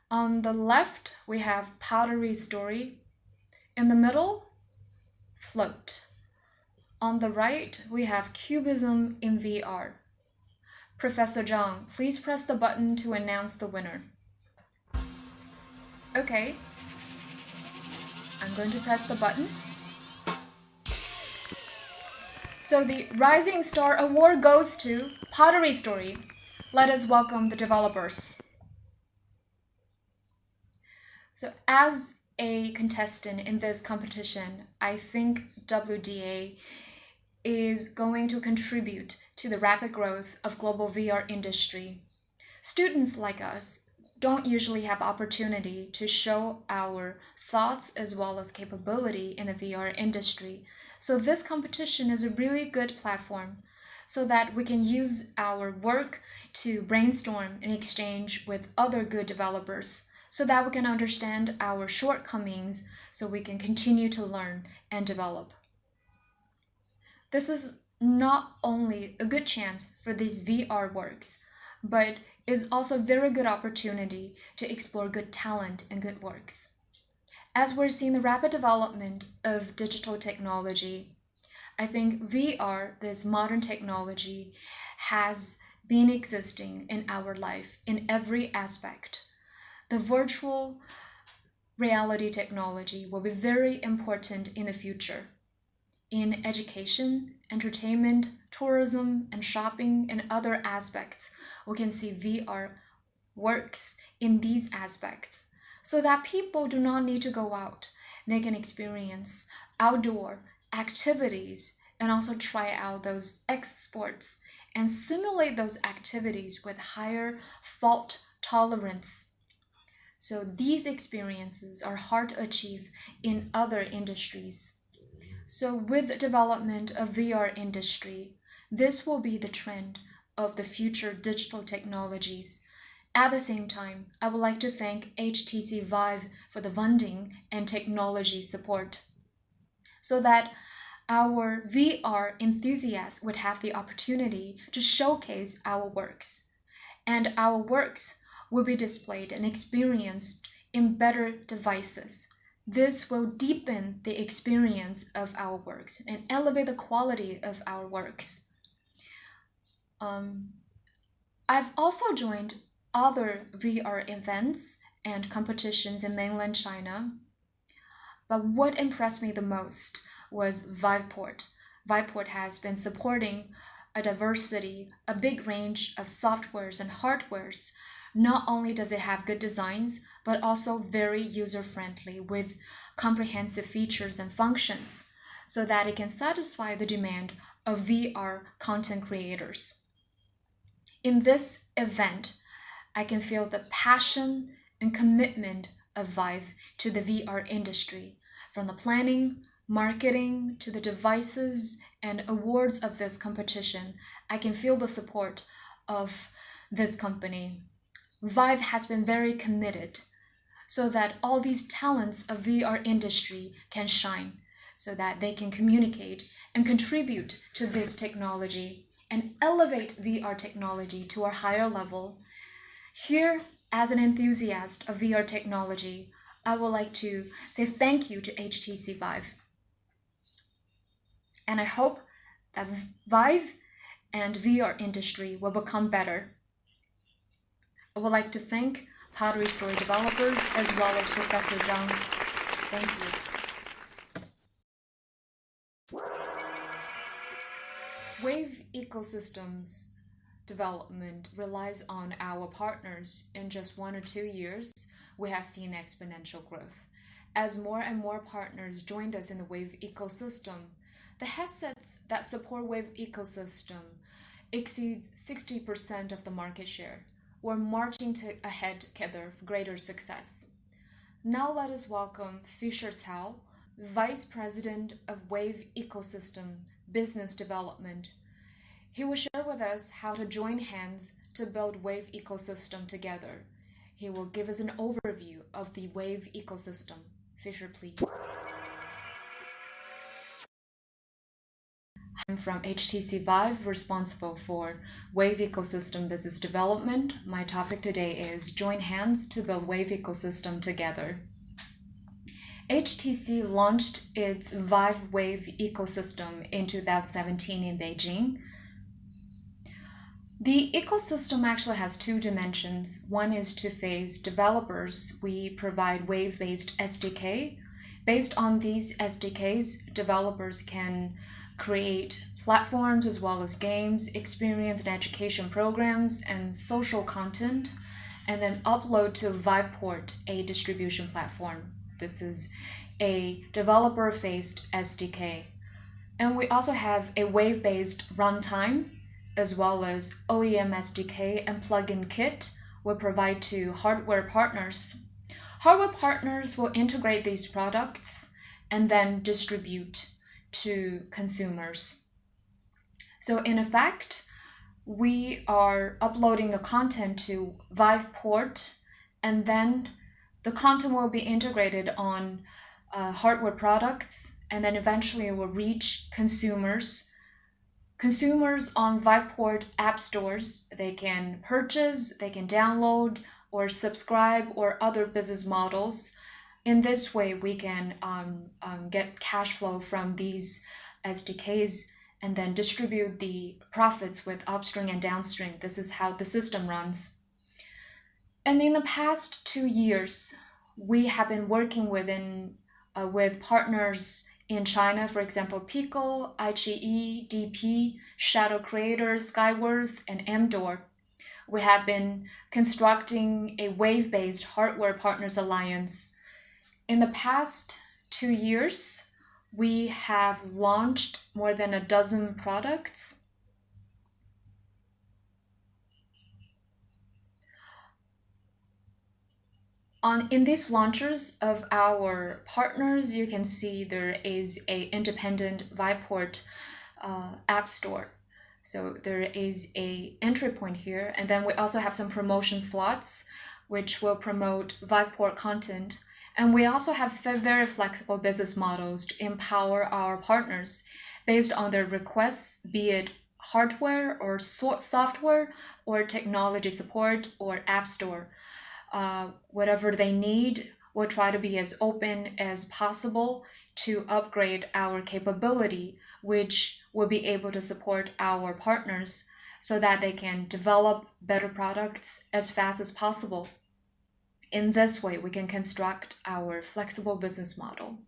On the left, we have Pottery Story. In the middle, Float. On the right, we have Cubism in VR. Professor Zhang, please press the button to announce the winner. Okay. I'm going to press the button. So the Rising Star Award goes to Pottery Story. Let us welcome the developers. So as a contestant in this competition, I think WDA is going to contribute to the rapid growth of global VR industry. Students like us don't usually have opportunity to show our thoughts as well as capability in the VR industry. So this competition is a really good platform so that we can use our work to brainstorm and exchange with other good developers so that we can understand our shortcomings so we can continue to learn and develop. This is not only a good chance for these VR works, but is also a very good opportunity to explore good talent and good works. As we're seeing the rapid development of digital technology, I think VR, this modern technology, has been existing in our life in every aspect. The virtual reality technology will be very important in the future. In education, entertainment, tourism, and shopping, and other aspects, we can see VR works in these aspects so that people do not need to go out. They can experience outdoor activities and also try out those sports and simulate those activities with higher fault tolerance. So these experiences are hard to achieve in other industries. So with the development of VR industry, this will be the trend of the future digital technologies. At the same time, I would like to thank HTC Vive for the funding and technology support so that our VR enthusiasts would have the opportunity to showcase our works. And our works will be displayed and experienced in better devices. This will deepen the experience of our works and elevate the quality of our works. I've also joined other VR events and competitions in mainland China, but what impressed me the most was VIVEPORT. VIVEPORT has been supporting a diversity, a big range of softwares and hardwares. Not only does it have good designs, but also very user-friendly with comprehensive features and functions so that it can satisfy the demand of VR content creators. In this event, I can feel the passion and commitment of Vive to the VR industry, from the planning, marketing, to the devices and awards of this competition. I can feel the support of this company. Vive has been very committed so that all these talents of VR industry can shine, so that they can communicate and contribute to this technology and elevate VR technology to a higher level. Here, as an enthusiast of VR technology, I would like to say thank you to HTC Vive. And I hope that Vive and VR industry will become better. I would like to thank Pottery Story developers as well as Professor Zhang. Thank you. Wave ecosystems development relies on our partners. In just 1 or 2 years, we have seen exponential growth. As more and more partners joined us in the Wave ecosystem, the headsets that support Wave ecosystem exceeds 60% of the market share. We're marching ahead together for greater success. Now let us welcome Fisher Cao, Vice President of Wave Ecosystem Business Development. He will share with us how to join hands to build Wave ecosystem together. He will give us an overview of the Wave ecosystem. Fisher, please. I'm from HTC Vive, responsible for Wave ecosystem business development. My topic today is Join Hands to Build Wave Ecosystem Together. HTC launched its Vive Wave ecosystem in 2017 in Beijing. The ecosystem actually has two dimensions. One is to face developers. We provide wave-based SDK. Based on these SDKs, developers can create platforms as well as games, experience and education programs, and social content, and then upload to VIVEPORT, a distribution platform. This is a developer-faced SDK. And we also have a wave-based runtime, as well as OEM SDK and plugin kit we provide to hardware partners. Hardware partners will integrate these products and then distribute to consumers. So in effect, we are uploading the content to VIVEPORT, and then the content will be integrated on hardware products, and then eventually it will reach consumers. Consumers on VIVEPORT app stores, they can purchase, they can download, or subscribe, or other business models. In this way, we can get cash flow from these SDKs and then distribute the profits with upstream and downstream. This is how the system runs. And in the past 2 years, we have been working with partners in China, for example, Pico, iQIYI, DP, Shadow Creator, Skyworth, and Mdor. We have been constructing a wave-based hardware partners alliance. In the past 2 years, we have launched more than a dozen products. In these launches of our partners, you can see there is an independent VIVEPORT app store. So there is an entry point here, and then we also have some promotion slots, which will promote VIVEPORT content. And we also have very flexible business models to empower our partners based on their requests, be it hardware or software or technology support or app store. Whatever they need, we'll try to be as open as possible to upgrade our capability, which will be able to support our partners so that they can develop better products as fast as possible. In this way, we can construct our flexible business model.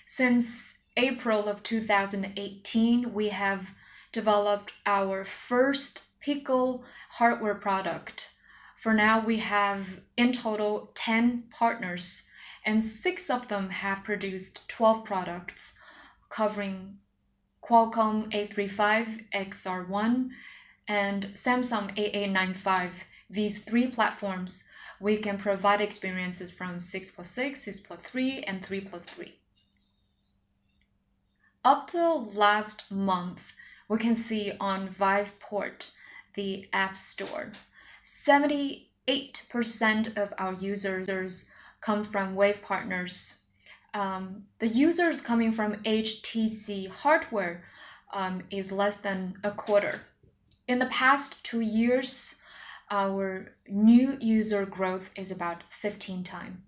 Since April of 2018, we have developed our first Pico hardware product. For now, we have in total 10 partners, and 6 of them have produced 12 products covering Qualcomm A35 XR1 and Samsung AA95. These 3 platforms, we can provide experiences from 6+6, 6+3, and 3+3. Up till last month, we can see on VIVEPORT, the App Store, 78% of our users come from Wave partners. The users coming from HTC hardware is less than a quarter. In the past 2 years, our new user growth is about 15 times.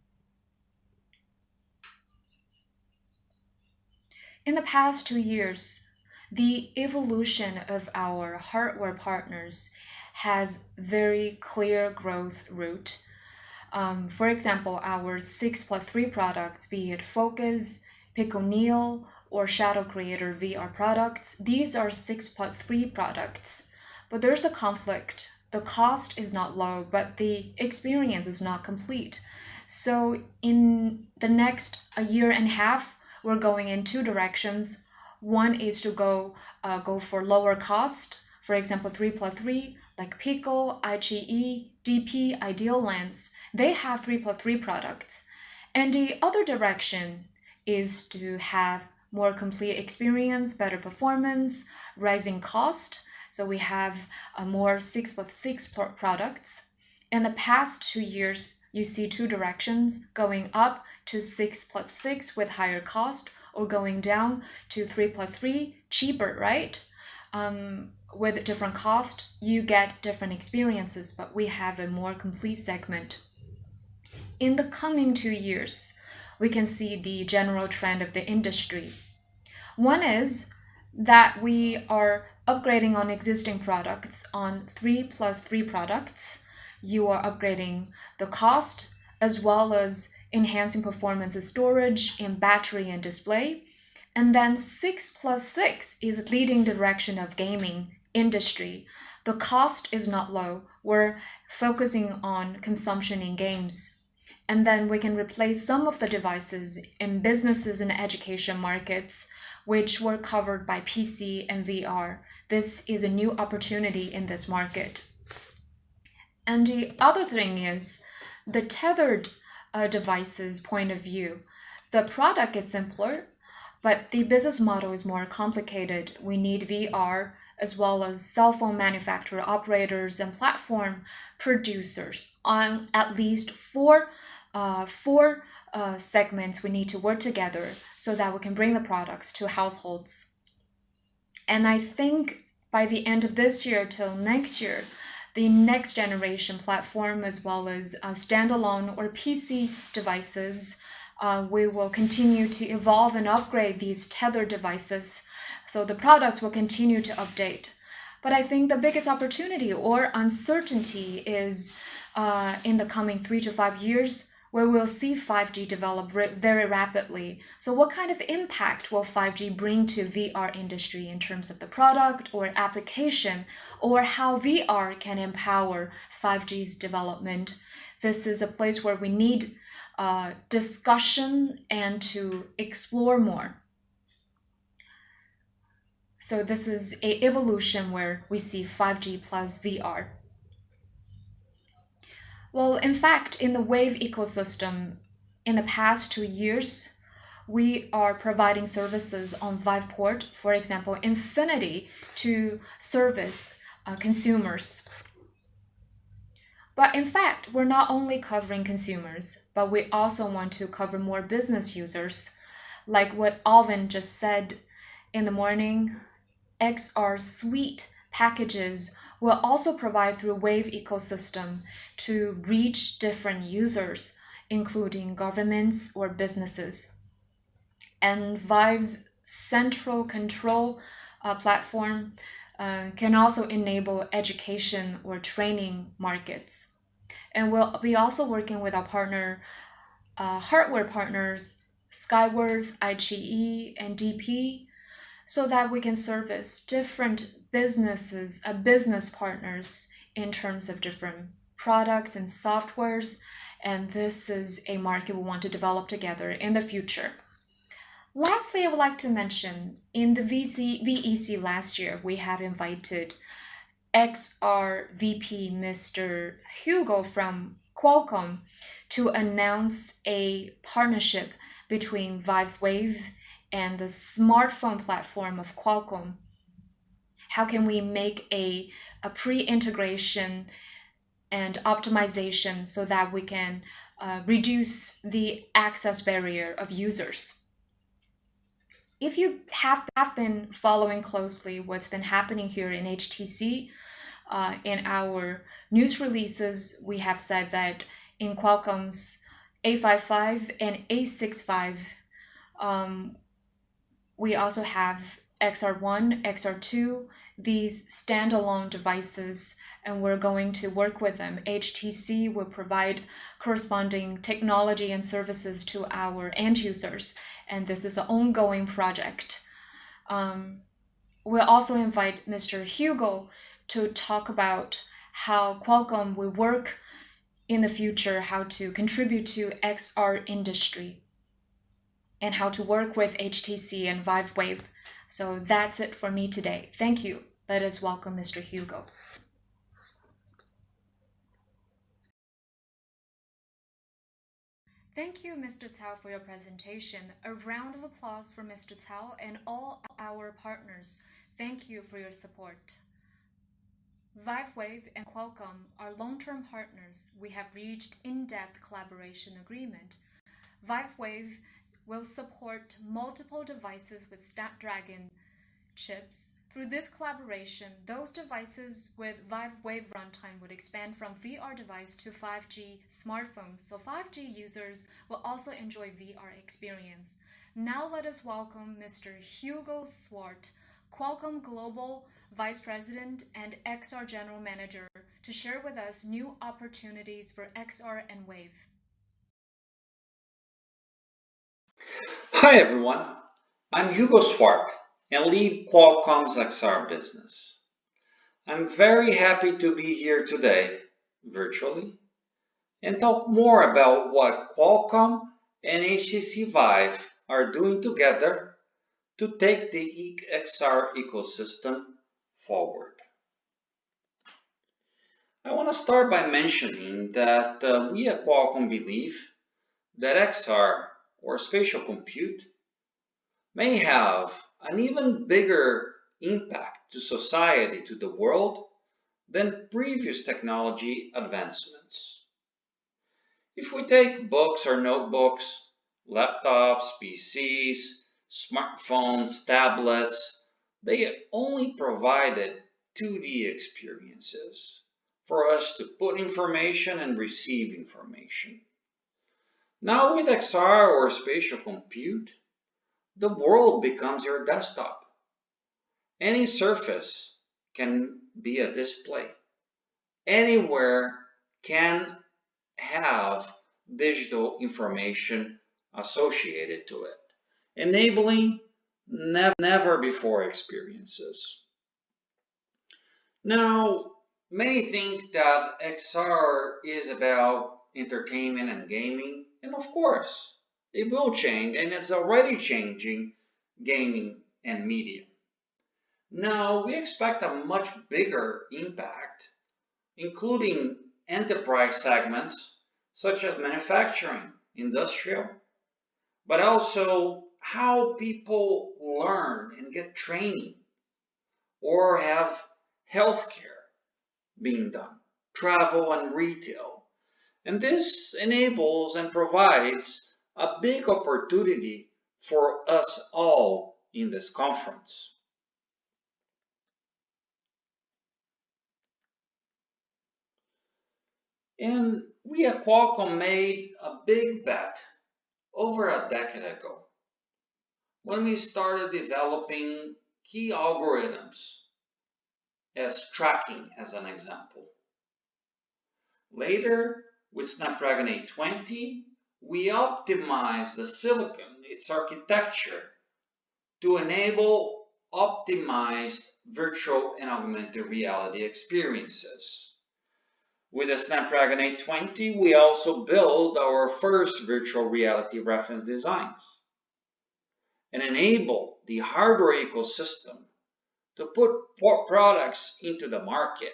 In the past 2 years, the evolution of our hardware partners has very clear growth route. For example, our 6+3 products, be it Focus, Pico Neo, or Shadow Creator VR products, these are 6+3 products. But there's a conflict. The cost is not low, but the experience is not complete. So in the next 1.5 years, we're going in 2 directions. One is to go for lower cost. For example, 3+3, like Pico, iQIYI, DP, Ideal Lens, they have 3+3 products. And the other direction is to have more complete experience, better performance, rising cost. So we have more 6+6 products. In the past 2 years, you see 2 directions, going up to 6+6 with higher cost, or going down to 3+3, cheaper, right? With different cost, you get different experiences, but we have a more complete segment. In the coming 2 years, we can see the general trend of the industry. One is that we are upgrading on existing products. On 3+3 products, you are upgrading the cost as well as enhancing performance of storage in battery and display. And then 6+6 is leading direction of gaming industry. The cost is not low. We're focusing on consumption in games. And then we can replace some of the devices in businesses and education markets, which were covered by PC and VR. This is a new opportunity in this market. And the other thing is the tethered devices point of view. The product is simpler, but the business model is more complicated. We need VR as well as cell phone manufacturer operators and platform producers on at least four segments. We need to work together so that we can bring the products to households. And I think by the end of this year till next year, the next generation platform as well as standalone or PC devices, we will continue to evolve and upgrade these tethered devices. So the products will continue to update. But I think the biggest opportunity or uncertainty is in the coming 3 to 5 years, where we'll see 5G develop very rapidly. So what kind of impact will 5G bring to VR industry in terms of the product or application, or how VR can empower 5G's development? This is a place where we need discussion and to explore more. So this is an evolution where we see 5G plus VR. Well, in fact, in the Wave ecosystem, in the past 2 years, we are providing services on VIVEPORT, for example, Infinity, to service consumers. But in fact, we're not only covering consumers, but we also want to cover more business users. Like what Alvin just said in the morning, XR Suite packages will also provide through Wave ecosystem to reach different users, including governments or businesses. And Vive's central control platform can also enable education or training markets. And we'll be also working with our partner, hardware partners, Skyworth, iQIYI, and DP, so that we can service different businesses, business partners in terms of different products and softwares. And this is a market we want to develop together in the future. Lastly, I would like to mention in the VEC last year, we have invited XR VP Mr. Hugo from Qualcomm to announce a partnership between ViveWave and the smartphone platform of Qualcomm. How can we make a pre-integration and optimization so that we can reduce the access barrier of users? If you have been following closely what's been happening here in HTC, in our news releases, we have said that in Qualcomm's A55 and A65, we also have XR1, XR2, these standalone devices, and we're going to work with them. HTC will provide corresponding technology and services to our end users, and this is an ongoing project. We'll also invite Mr. Hugo to talk about how Qualcomm will work in the future, how to contribute to XR industry, and how to work with HTC and ViveWave. So that's it for me today. Thank you. Let us welcome Mr. Hugo. Thank you, Mr. Cao, for your presentation. A round of applause for Mr. Cao and all our partners. Thank you for your support. ViveWave and Qualcomm are long-term partners. We have reached in-depth collaboration agreement. ViveWave will support multiple devices with Snapdragon chips. Through this collaboration, those devices with Vive Wave runtime would expand from VR device to 5G smartphones, so 5G users will also enjoy VR experience. Now let us welcome Mr. Hugo Swart, Qualcomm Global Vice President and XR General Manager, to share with us new opportunities for XR and Wave. Hi everyone, I'm Hugo Swart and lead Qualcomm's XR business. I'm very happy to be here today, virtually, and talk more about what Qualcomm and HTC Vive are doing together to take the XR ecosystem forward. I want to start by mentioning that we at Qualcomm believe that XR, or spatial compute, may have an even bigger impact to society, to the world, than previous technology advancements. If we take books or notebooks, laptops, PCs, smartphones, tablets, they only provided 2D experiences for us to put information and receive information. Now with XR or spatial compute, the world becomes your desktop. Any surface can be a display. Anywhere can have digital information associated to it, enabling never before experiences. Now, many think that XR is about entertainment and gaming, and of course, it will change, and it's already changing gaming and media. Now, we expect a much bigger impact, including enterprise segments such as manufacturing, industrial, but also how people learn and get training or have healthcare being done, travel and retail. And this enables and provides a big opportunity for us all in this conference. And we at Qualcomm made a big bet over a decade ago when we started developing key algorithms as tracking as an example. Later, with Snapdragon 820, we optimized the silicon, its architecture, to enable optimized virtual and augmented reality experiences. With the Snapdragon 820, we also built our first virtual reality reference designs and enable the hardware ecosystem to put products into the market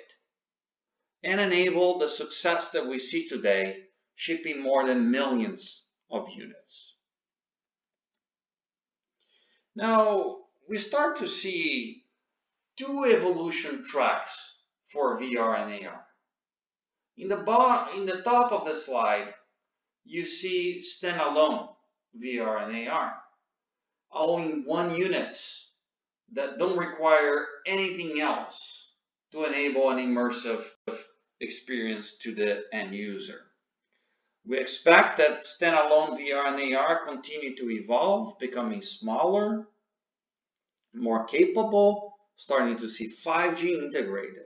and enable the success that we see today, shipping more than millions of units. Now, we start to see two evolution tracks for VR and AR. In the top of the slide, you see standalone VR and AR, all-in-one units that don't require anything else to enable an immersive experience to the end user. We expect that standalone VR and AR continue to evolve, becoming smaller, more capable, starting to see 5G integrated.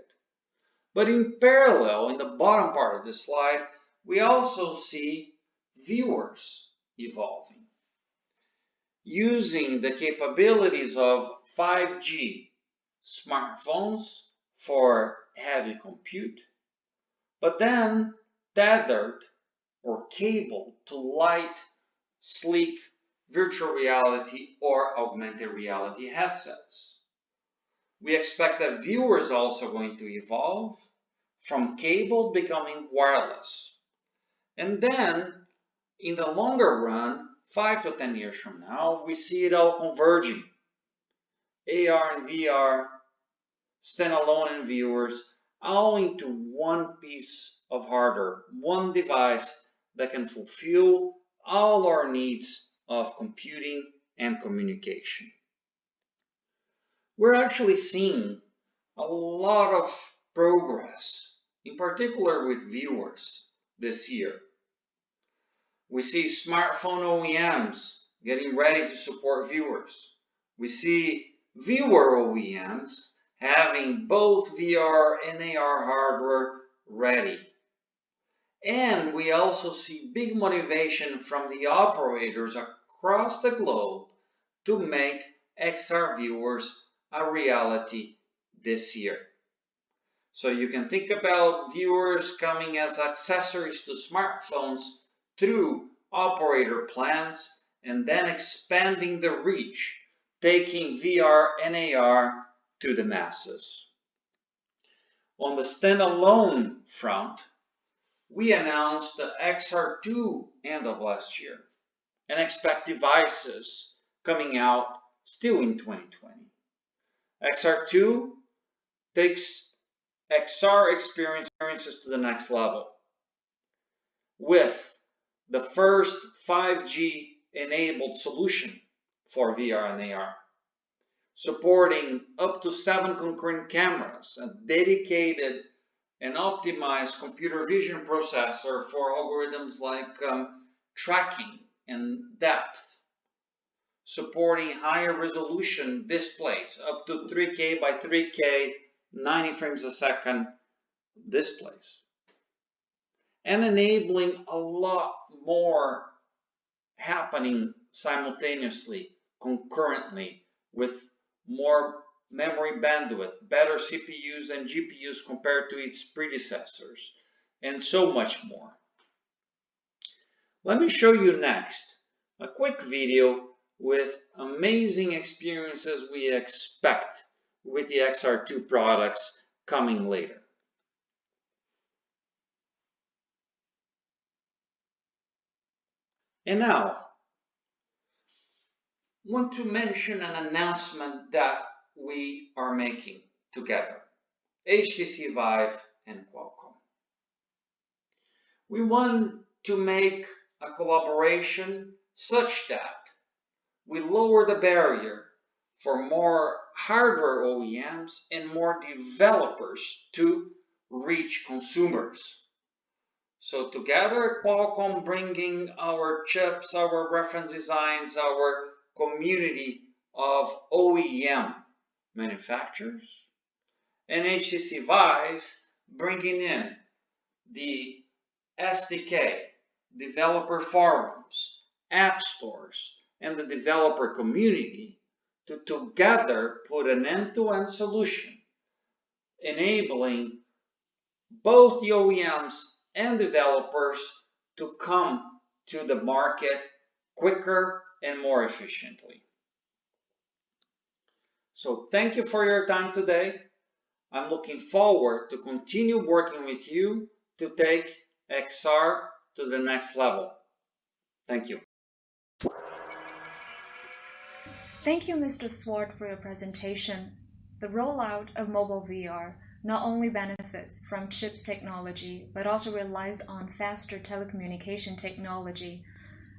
But in parallel, in the bottom part of the slide, we also see viewers evolving, using the capabilities of 5G smartphones for heavy compute, but then tethered or cabled to light, sleek virtual reality or augmented reality headsets. We expect that viewers are also going to evolve from cable becoming wireless. And then in the longer run, 5 to 10 years from now, we see it all converging. AR and VR, standalone and viewers, all into one piece of hardware, one device that can fulfill all our needs of computing and communication. We're actually seeing a lot of progress, in particular with viewers this year. We see smartphone OEMs getting ready to support viewers. We see viewer OEMs having both VR and AR hardware ready. And we also see big motivation from the operators across the globe to make XR viewers a reality this year. So you can think about viewers coming as accessories to smartphones through operator plans and then expanding the reach, taking VR and AR to the masses. On the standalone front, we announced the XR2 end of last year and expect devices coming out still in 2020. XR2 takes XR experiences to the next level with the first 5G enabled solution for VR and AR, supporting up to 7 concurrent cameras, a dedicated and optimized computer vision processor for algorithms like tracking and depth, supporting higher resolution displays, up to 3K by 3K, 90 frames a second displays, and enabling a lot more happening simultaneously, concurrently, with more memory bandwidth, better CPUs and GPUs compared to its predecessors, and so much more. Let me show you next a quick video with amazing experiences we expect with the XR2 products coming later. And now, I want to mention an announcement that we are making together, HTC Vive and Qualcomm. We want to make a collaboration such that we lower the barrier for more hardware OEMs and more developers to reach consumers. So together, Qualcomm bringing our chips, our reference designs, our community of OEM manufacturers, and HTC Vive bringing in the SDK, developer forums, app stores, and the developer community to together put an end-to-end solution, enabling both the OEMs and developers to come to the market quicker and more efficiently. So thank you for your time today. I'm looking forward to continue working with you to take XR to the next level. Thank you. Thank you, Mr. Swart, for your presentation. The rollout of mobile VR not only benefits from chips technology, but also relies on faster telecommunication technology.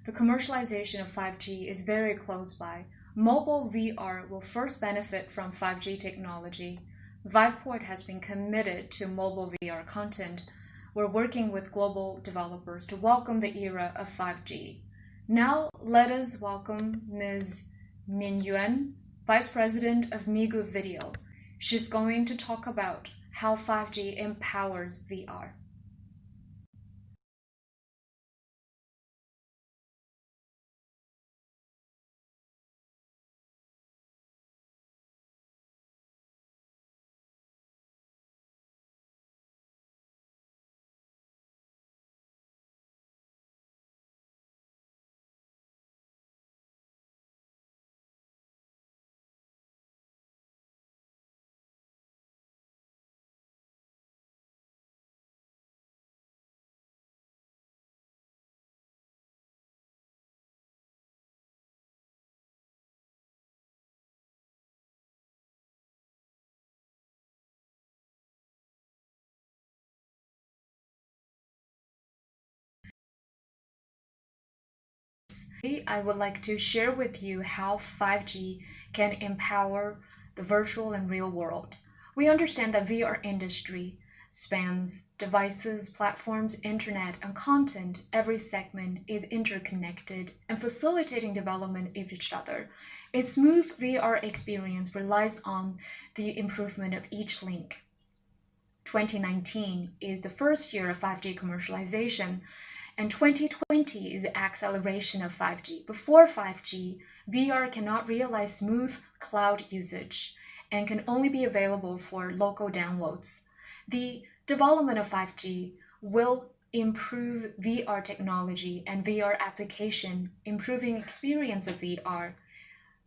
The commercialization of 5G is very close by. Mobile VR will first benefit from 5G technology. VIVEPORT has been committed to mobile VR content. We're working with global developers to welcome the era of 5G. Now, let us welcome Ms. Min Yuan, Vice President of Megavideo. She's going to talk about how 5G empowers VR. course, I would like to share with you how 5G can empower the virtual and real world. We understand that VR industry spans devices, platforms, internet, and content. Every segment is interconnected and facilitating development of each other. A smooth VR experience relies on the improvement of each link. 2019 is the first year of 5G commercialization, and 2020 is the acceleration of 5G. Before 5G, VR cannot realize smooth cloud usage and can only be available for local downloads. The development of 5G will improve VR technology and VR application, improving experience of VR.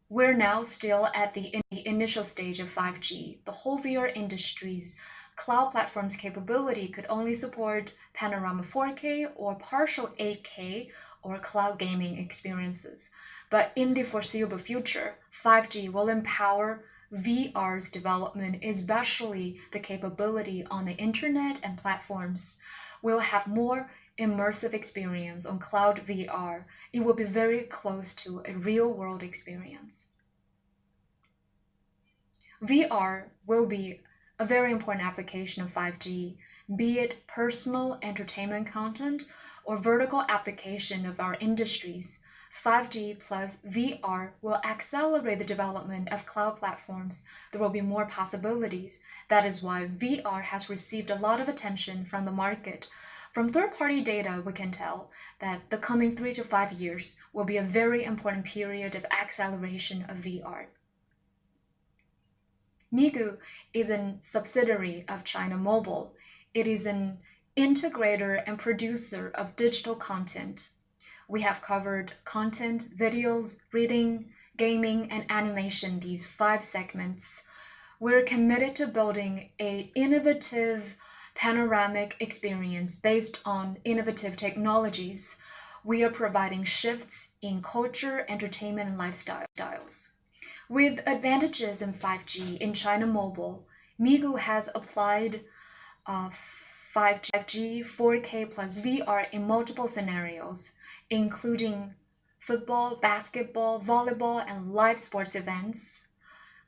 We're now still at the initial stage of 5G. The whole VR industry's cloud platform's capability could only support panorama 4K or partial 8K or cloud gaming experiences. But in the foreseeable future, 5G will empower VR's development, especially the capability on the internet and platforms. We'll have more immersive experience on cloud VR. It will be very close to a real-world experience. VR will be a very important application of 5G, be it personal entertainment content or vertical application of our industries. 5G plus VR will accelerate the development of cloud platforms. There will be more possibilities. That is why VR has received a lot of attention from the market. From third-party data, we can tell that the coming 3 to 5 years will be a very important period of acceleration of VR. Migu is a subsidiary of China Mobile. It is an integrator and producer of digital content. We have covered content, videos, reading, gaming, and animation, these 5 segments. We're committed to building an innovative panoramic experience based on innovative technologies. We are providing shifts in culture, entertainment, and lifestyles. With advantages in 5G in China Mobile, Migu has applied 5G 4K plus VR in multiple scenarios, including football, basketball, volleyball, and live sports events,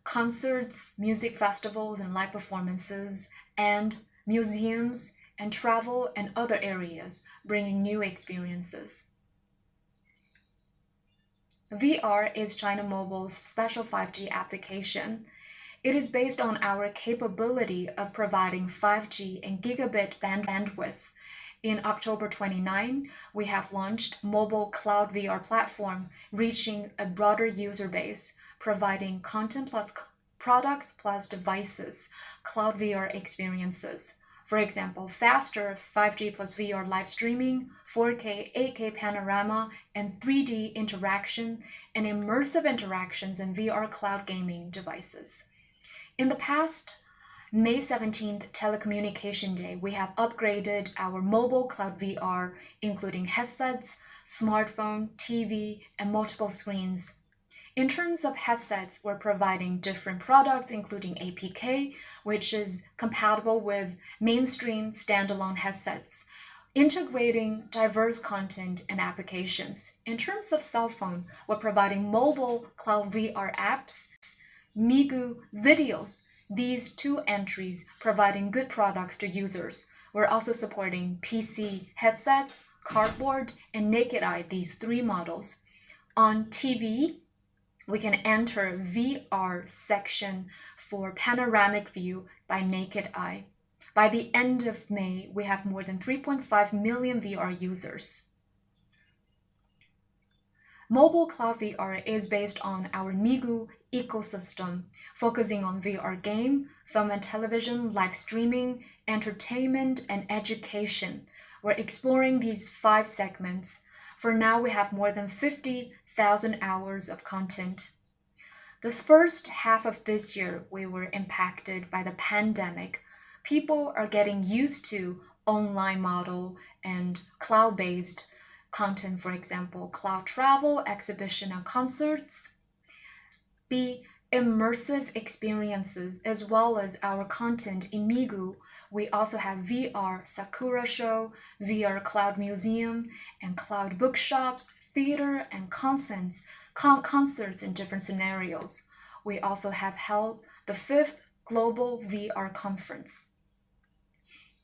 concerts, music festivals, and live performances, and museums, and travel and other areas, bringing new experiences. VR is China Mobile's special 5G application. It is based on our capability of providing 5G and gigabit bandwidth. In October 29, we have launched mobile cloud VR platform, reaching a broader user base, providing content plus products plus devices, cloud VR experiences. For example, faster 5G plus VR live streaming, 4K, 8K panorama, and 3D interaction, and immersive interactions in VR cloud gaming devices. In the past May 17th Telecommunication Day, we have upgraded our mobile cloud VR, including headsets, smartphone, TV, and multiple screens. In terms of headsets, we're providing different products, including APK, which is compatible with mainstream standalone headsets, integrating diverse content and applications. In terms of cell phone, we're providing mobile cloud VR apps, Migu videos, these 2 entries providing good products to users. We're also supporting PC headsets, cardboard, and naked eye, these 3 models. On TV, we can enter VR section for panoramic view by naked eye. By the end of May, we have more than 3.5 million VR users. Mobile cloud VR is based on our Migu ecosystem, focusing on VR game, film and television, live streaming, entertainment, and education. We're exploring these 5 segments. For now, we have more than 50,000 hours of content. The first half of this year, we were impacted by the pandemic. People are getting used to online model and cloud-based content, for example, cloud travel, exhibition, and concerts. B, immersive experiences, as well as our content in Migu. We also have VR Sakura Show, VR Cloud Museum, and cloud bookshops, theater and concerts in different scenarios. We also have held the 5th Global VR Conference.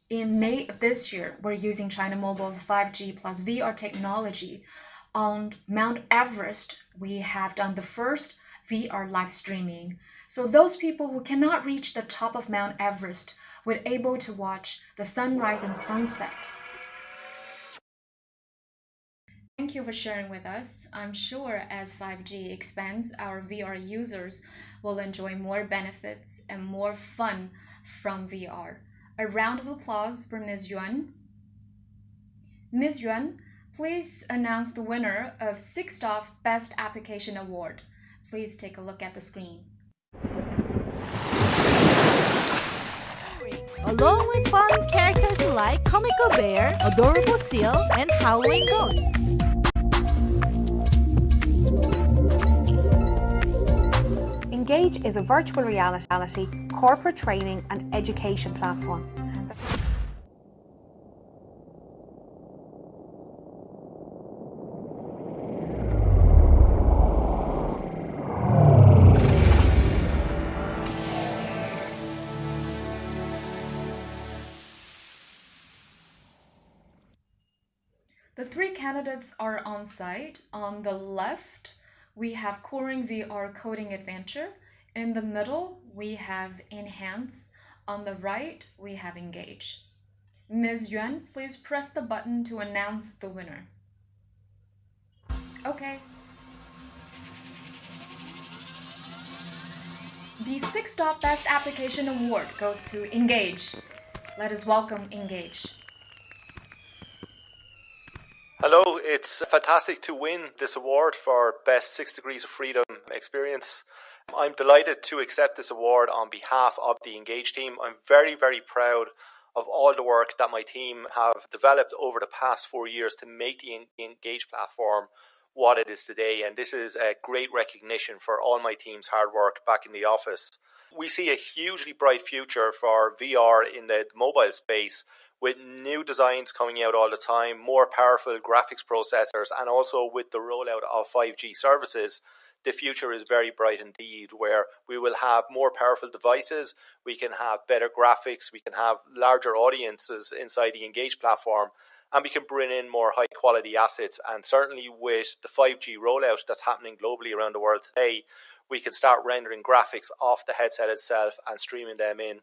In May of this year, we're using China Mobile's 5G plus VR technology. On Mount Everest, we have done the first VR live streaming. So those people who cannot reach the top of Mount Everest were able to watch the sunrise and sunset. Thank you for sharing with us. I'm sure as 5G expands, our VR users will enjoy more benefits and more fun from VR. A round of applause for Ms. Yuan. Ms. Yuan, please announce the winner of 6th Best Application Award. Please take a look at the screen. Along with fun characters like Comical Bear, Adorable Seal, and Howling Goat. Engage is a virtual reality, corporate training and education platform. The 3 candidates are on site. On the left, we have Coring VR Coding Adventure. In the middle, we have Enhance. On the right, we have Engage. Ms. Yuan, please press the button to announce the winner. Okay. The 6th Best Application Award goes to Engage. Let us welcome Engage. Hello, it's fantastic to win this award for Best 6 Degrees of Freedom Experience. I'm delighted to accept this award on behalf of the Engage team. I'm very, very proud of all the work that my team have developed over the past 4 years to make the Engage platform what it is today. And this is a great recognition for all my team's hard work back in the office. We see a hugely bright future for VR in the mobile space, with new designs coming out all the time, more powerful graphics processors, and also with the rollout of 5G services, the future is very bright indeed, where we will have more powerful devices, we can have better graphics, we can have larger audiences inside the Engage platform, and we can bring in more high quality assets. And certainly with the 5G rollout that's happening globally around the world today, we can start rendering graphics off the headset itself and streaming them in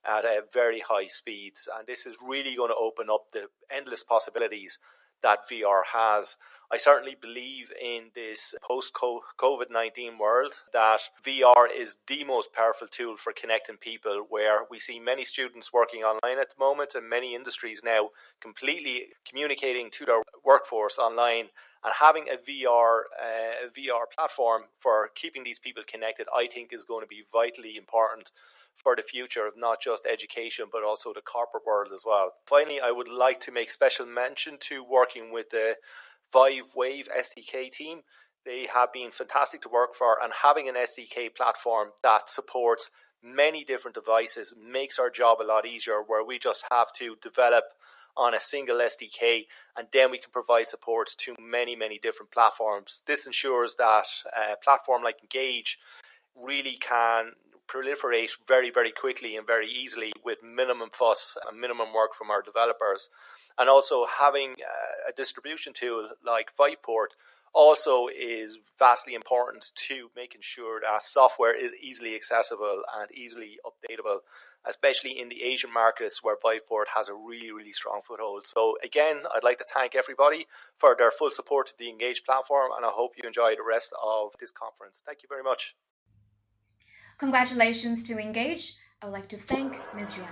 at very high speeds. And this is really going to open up the endless possibilities that VR has. I certainly believe in this post-COVID-19 world that VR is the most powerful tool for connecting people, where we see many students working online at the moment and many industries now completely communicating to their workforce online. And having a VR platform for keeping these people connected, I think, is going to be vitally important for the future of not just education, but also the corporate world as well. Finally, I would like to make special mention to working with the Vive Wave SDK team. They have been fantastic to work for, and having an SDK platform that supports many different devices makes our job a lot easier, where we just have to develop on a single SDK, and then we can provide support to many, many different platforms. This ensures that a platform like Engage really can proliferate very, very quickly and very easily with minimum fuss and minimum work from our developers. And also having a distribution tool like VIVEPORT also is vastly important to making sure that software is easily accessible and easily updatable, especially in the Asian markets where VIVEPORT has a really, really strong foothold. So again, I'd like to thank everybody for their full support of the Engage platform, and I hope you enjoy the rest of this conference. Thank you very much. Congratulations to Engage. I would like to thank Ms. Yuan.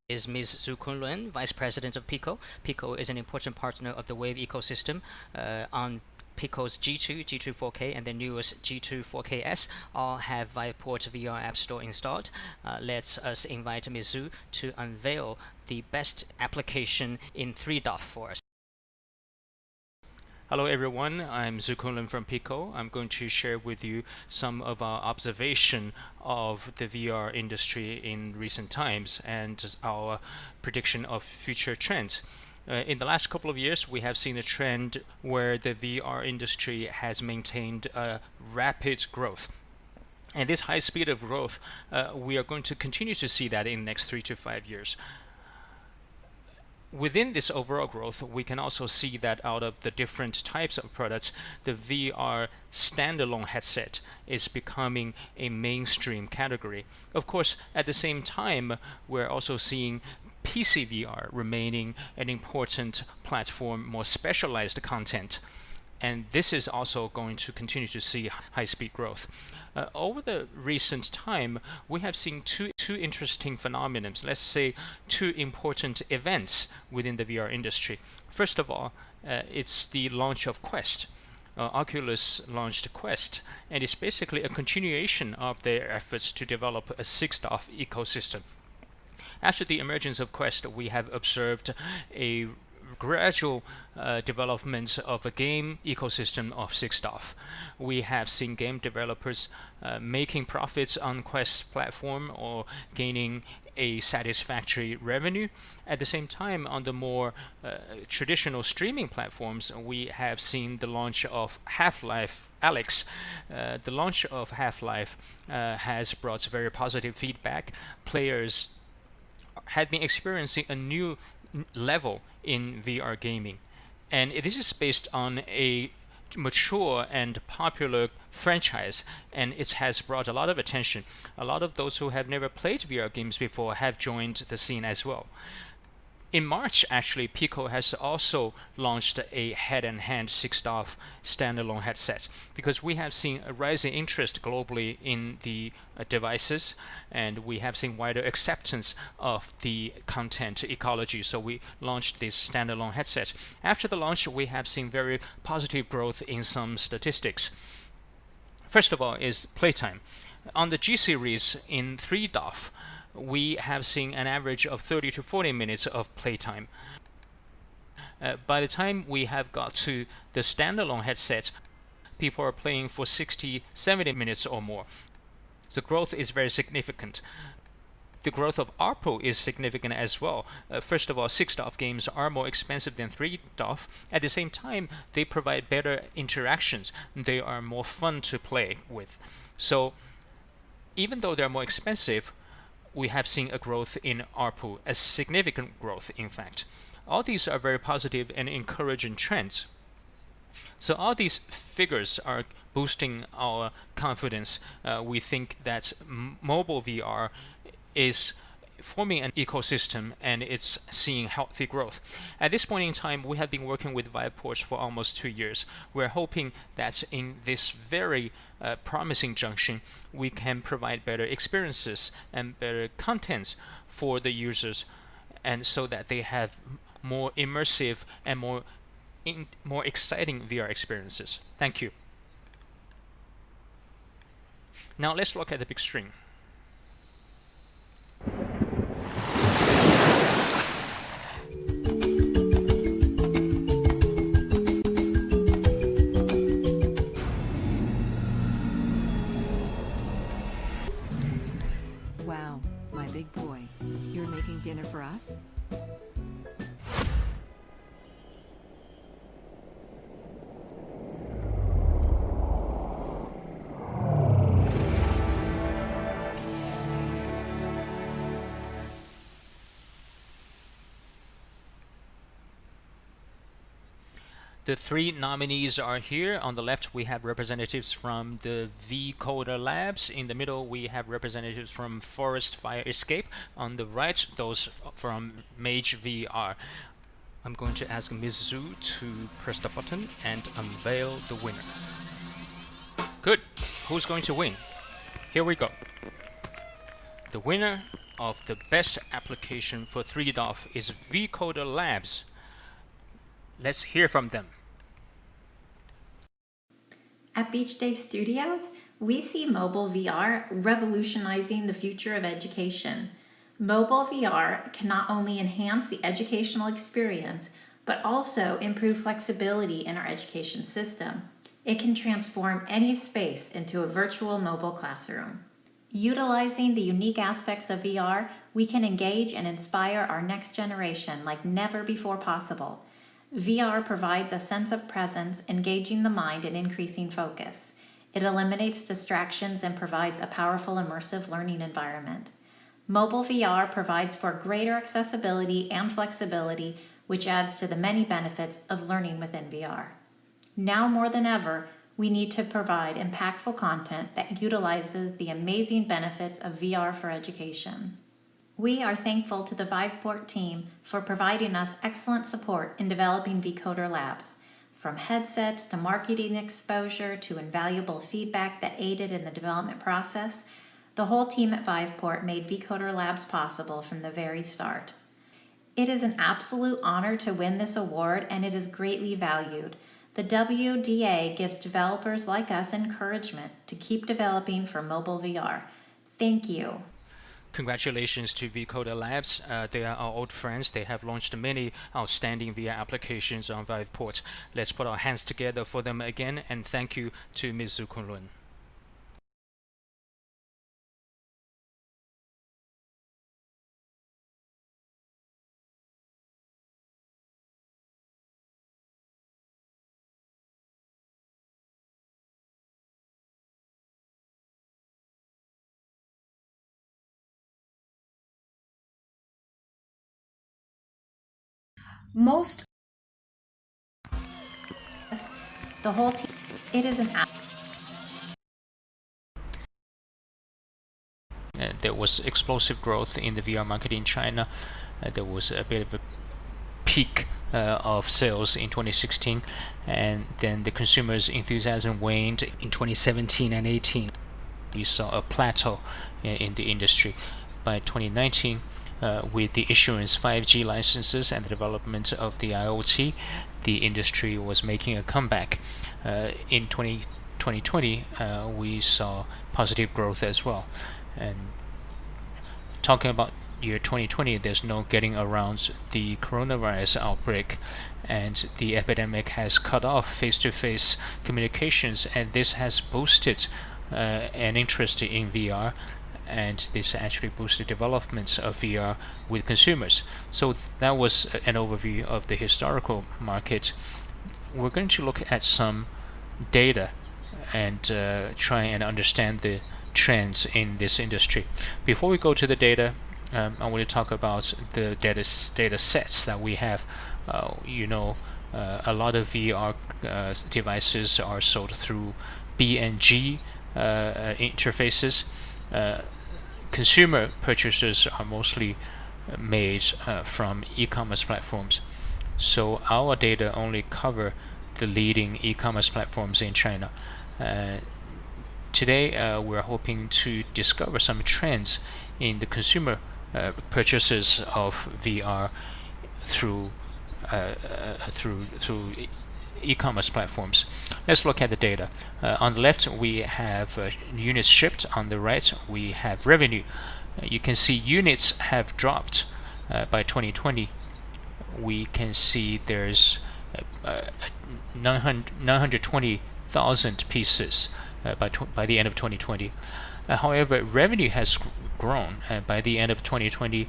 Is Ms. Zhu Kunlun, Vice President of Pico. Pico is an important partner of the Wave ecosystem. On Pico's G2, G2 4K, and the newest G2 4KS all have VIVEPORT VR App Store installed. Let us invite Ms. Zhu to unveil the best application in 3.4 for us. Hello everyone, I'm Zhu Kunlun from Pico. I'm going to share with you some of our observation of the VR industry in recent times and our prediction of future trends. In the last couple of years, we have seen a trend where the VR industry has maintained rapid growth. And this high speed of growth, we are going to continue to see that in the next 3 to 5 years. Within this overall growth, we can also see that out of the different types of products, the VR standalone headset is becoming a mainstream category. Of course, at the same time, we're also seeing PC VR remaining an important platform, more specialized content. And this is also going to continue to see high-speed growth. Over the recent time, we have seen two interesting phenomena. Let's say two important events within the VR industry. First of all, it's the launch of Quest. Oculus launched Quest, and it's basically a continuation of their efforts to develop a 6DoF ecosystem. After the emergence of Quest, we have observed a gradual development of a game ecosystem of 6DoF. We have seen game developers making profits on Quest's platform or gaining a satisfactory revenue. At the same time, on the more traditional streaming platforms, we have seen the launch of Half-Life Alyx. The launch of Half-Life has brought very positive feedback. Players had been experiencing a new level in VR gaming, and this is based on a mature and popular franchise, and it has brought a lot of attention. A lot of those who have never played VR games before have joined the scene as well. In March, actually, Pico has also launched a head-and-hand 6DoF standalone headset, because we have seen a rising interest globally in the devices, and we have seen wider acceptance of the content ecology. So we launched this standalone headset. After the launch, we have seen very positive growth in some statistics. First of all is playtime. On the G series in 3DoF, we have seen an average of 30 to 40 minutes of playtime. By the time we have got to the standalone headset, people are playing for 60, 70 minutes or more. The growth is very significant. The growth of ARPU is significant as well. First of all, 6DoF games are more expensive than 3DoF. At the same time, they provide better interactions. They are more fun to play with. So even though they're more expensive, we have seen a growth in ARPU, a significant growth, in fact. All these are very positive and encouraging trends. So all these figures are boosting our confidence. We think that mobile VR is forming an ecosystem, and it's seeing healthy growth. At this point in time, we have been working with VIVEPORT for almost 2 years. We're hoping that in this very promising junction, we can provide better experiences and better contents for the users, and so that they have more immersive and more exciting VR experiences. Thank you. Now let's look at the big screen. Wow, my big boy. You're making dinner for us? The 3 nominees are here. On the left, we have representatives from the vCoder Labs. In the middle, we have representatives from Forest Fire Escape. On the right, those from Mage VR. I'm going to ask Ms. Zhu to press the button and unveil the winner. Good. Who's going to win? Here we go. The winner of the best application for 3DoF is vCoder Labs. Let's hear from them. At Beach Day Studios, we see mobile VR revolutionizing the future of education. Mobile VR can not only enhance the educational experience, but also improve flexibility in our education system. It can transform any space into a virtual mobile classroom. Utilizing the unique aspects of VR, we can engage and inspire our next generation like never before possible. VR provides a sense of presence, engaging the mind and increasing focus. It eliminates distractions and provides a powerful immersive learning environment. Mobile VR provides for greater accessibility and flexibility, which adds to the many benefits of learning within VR. Now more than ever, we need to provide impactful content that utilizes the amazing benefits of VR for education. We are thankful to the VIVEPORT team for providing us excellent support in developing vCoder Labs. From headsets to marketing exposure to invaluable feedback that aided in the development process, the whole team at VIVEPORT made vCoder Labs possible from the very start. It is an absolute honor to win this award, and it is greatly valued. The WDA gives developers like us encouragement to keep developing for mobile VR. Thank you. Congratulations to vCoder Labs. They are our old friends. They have launched many outstanding VR applications on VIVEPORT. Let's put our hands together for them again, and thank you to Ms. Zhu Kunlun. Most the whole team, it is an there was explosive growth in the VR market in China. There was a bit of a peak of sales in 2016, and then the consumers' enthusiasm waned in 2017 and 18. We saw a plateau in the industry. By 2019, with the issuance 5G licenses and the development of the IoT, the industry was making a comeback. In 2020, we saw positive growth as well. And talking about year 2020, there's no getting around the coronavirus outbreak, and the epidemic has cut off face-to-face communications, and this has boosted an interest in VR, and this actually boosted development of VR with consumers. So that was an overview of the historical market. We're going to look at some data and try and understand the trends in this industry. Before we go to the data, I want to talk about the data sets that we have. A lot of VR devices are sold through BNG interfaces. Consumer purchases are mostly made from e-commerce platforms. So our data only cover the leading e-commerce platforms in China. Today, we're hoping to discover some trends in the consumer purchases of VR through e-commerce platforms. Let's look at the data. On the left, we have units shipped. On the right, we have revenue. You can see units have dropped by 2020. We can see there's 920,000 pieces by the end of 2020. However, revenue has grown. By the end of 2020,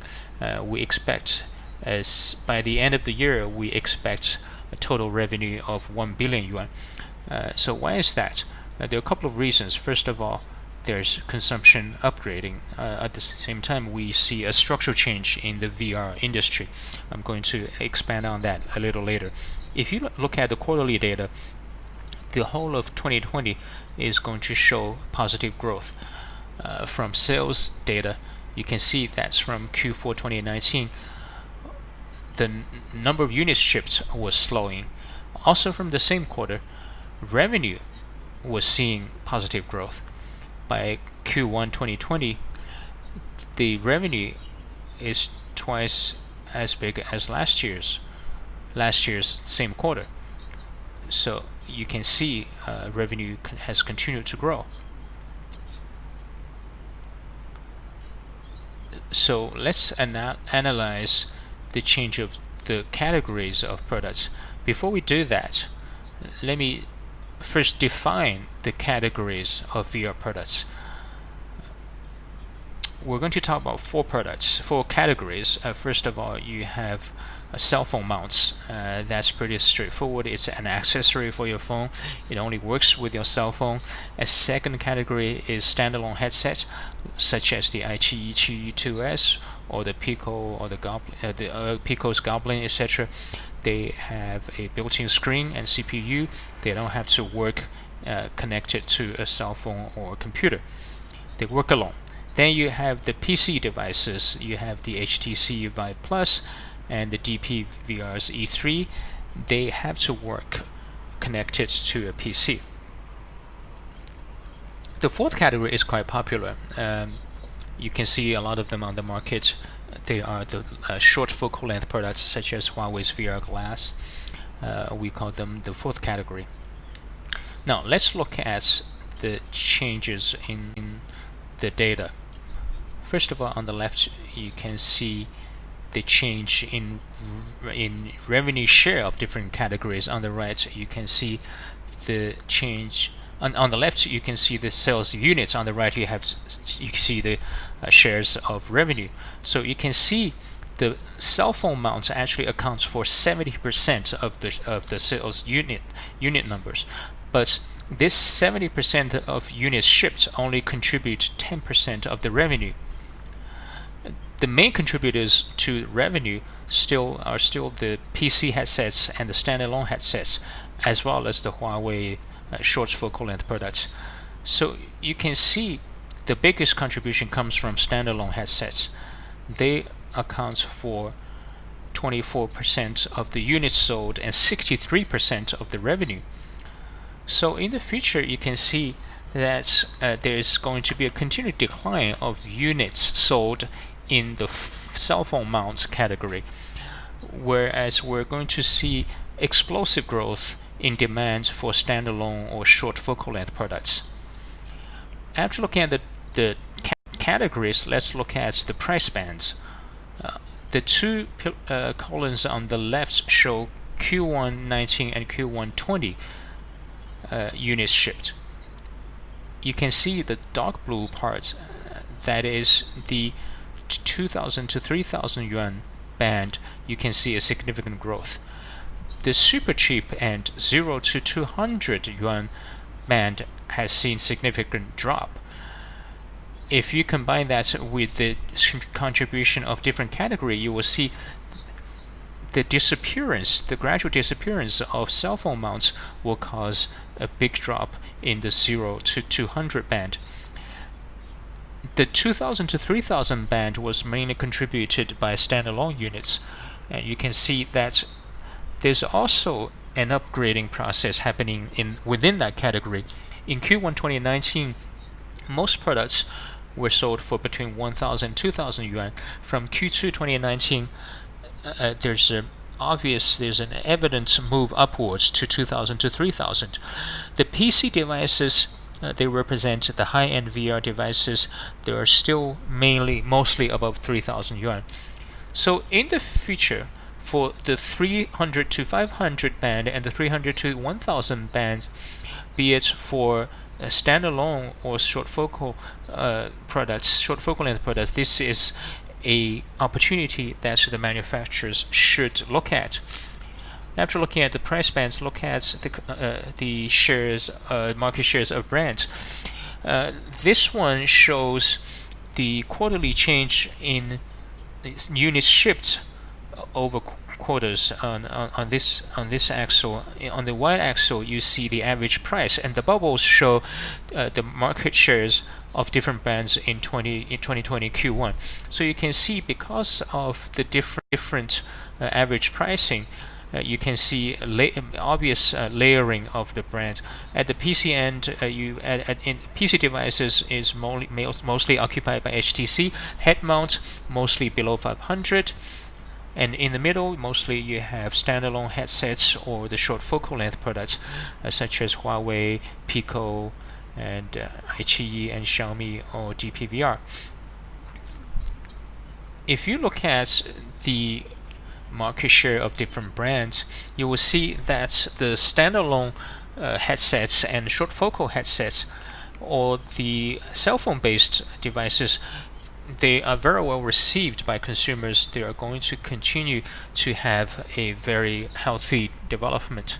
we expect, by the end of the year, we expect a total revenue of 1 billion yuan. So why is that? There are a couple of reasons. First of all, there's consumption upgrading. At the same time, we see a structural change in the VR industry. I'm going to expand on that a little later. If you look at the quarterly data, the whole of 2020 is going to show positive growth. From sales data, you can see that's from Q4 2019. The number of units shipped was slowing. Also from the same quarter, revenue was seeing positive growth. By Q1 2020, the revenue is twice as big as last year's same quarter. So you can see revenue has continued to grow. So let's analyze the change of the categories of products. Before we do that, let me first define the categories of VR products. we're going to talk about 4 products, 4 categories. First of all, you have cell phone mounts. That's pretty straightforward. It's an accessory for your phone. It only works with your cell phone. A second category is standalone headsets, such as the Htc 2S or the Pico or the Goblin, Pico's Goblin, etc. They have a built-in screen and CPU. They don't have to work connected to a cell phone or a computer. They work alone. Then you have the PC devices. You have the HTC Vive Plus and the DPVR's E3. They have to work connected to a PC. The fourth category is quite popular. You can see a lot of them on the market. They are the short focal length products, such as Huawei's VR Glass. We call them the fourth category. Now let's look at the changes in the data. First of all, on the left, you can see the change in revenue share of different categories. On the right, you can see the change. On the left, you can see the sales units. On the right, you can see the shares of revenue. So you can see the cell phone mounts actually accounts for 70% of the sales unit numbers, but this 70% of units shipped only contribute 10% of the revenue. The main contributors to revenue are still the PC headsets and the standalone headsets, as well as the Huawei short focal length products. So you can see the biggest contribution comes from standalone headsets. They account for 24% of the units sold and 63% of the revenue. So in the future, you can see that there is going to be a continued decline of units sold in the cell phone mounts category, whereas we're going to see explosive growth in demand for standalone or short focal length products. After looking at the categories, let's look at the price bands. The two columns on the left show Q1 19 and Q1 20 units shipped. You can see the dark blue part, that is the 2,000 to 3,000 yuan band. You can see a significant growth. The super cheap and 0 to 200 yuan band has seen significant drop. If you combine that with the contribution of different category, you will see the gradual disappearance of cell phone mounts will cause a big drop in the 0 to 200 band. The 2,000 to 3,000 band was mainly contributed by standalone units, and you can see that there's also an upgrading process happening within that category. In Q1 2019, most products were sold for between 1,000 and 2,000 yuan. From Q2 2019, there's an evident move upwards to 2,000 to 3,000. The PC devices, they represent the high-end VR devices. They are still mostly above 3,000 yuan. So in the future, for the 300 to 500 band and the 300 to 1,000 bands, be it for standalone or short focal length products, this is a opportunity that the manufacturers should look at. After looking at the price bands, look at the market shares of brands. This one shows the quarterly change in units shipped over quarters. On this axle, on the y-axis, you see the average price, and the bubbles show the market shares of different brands in 2020 Q1. So you can see, because of the different average pricing, you can see obvious layering of the brand. At the PC end, in PC devices is mostly occupied by HTC. Head mount mostly below 500. And in the middle, mostly you have standalone headsets or the short focal length products, such as Huawei, Pico, and iQIYI and Xiaomi or DPVR. If you look at the market share of different brands, you will see that the standalone headsets and short focal headsets or the cell phone based devices they are very well received by consumers. They are going to continue to have a very healthy development.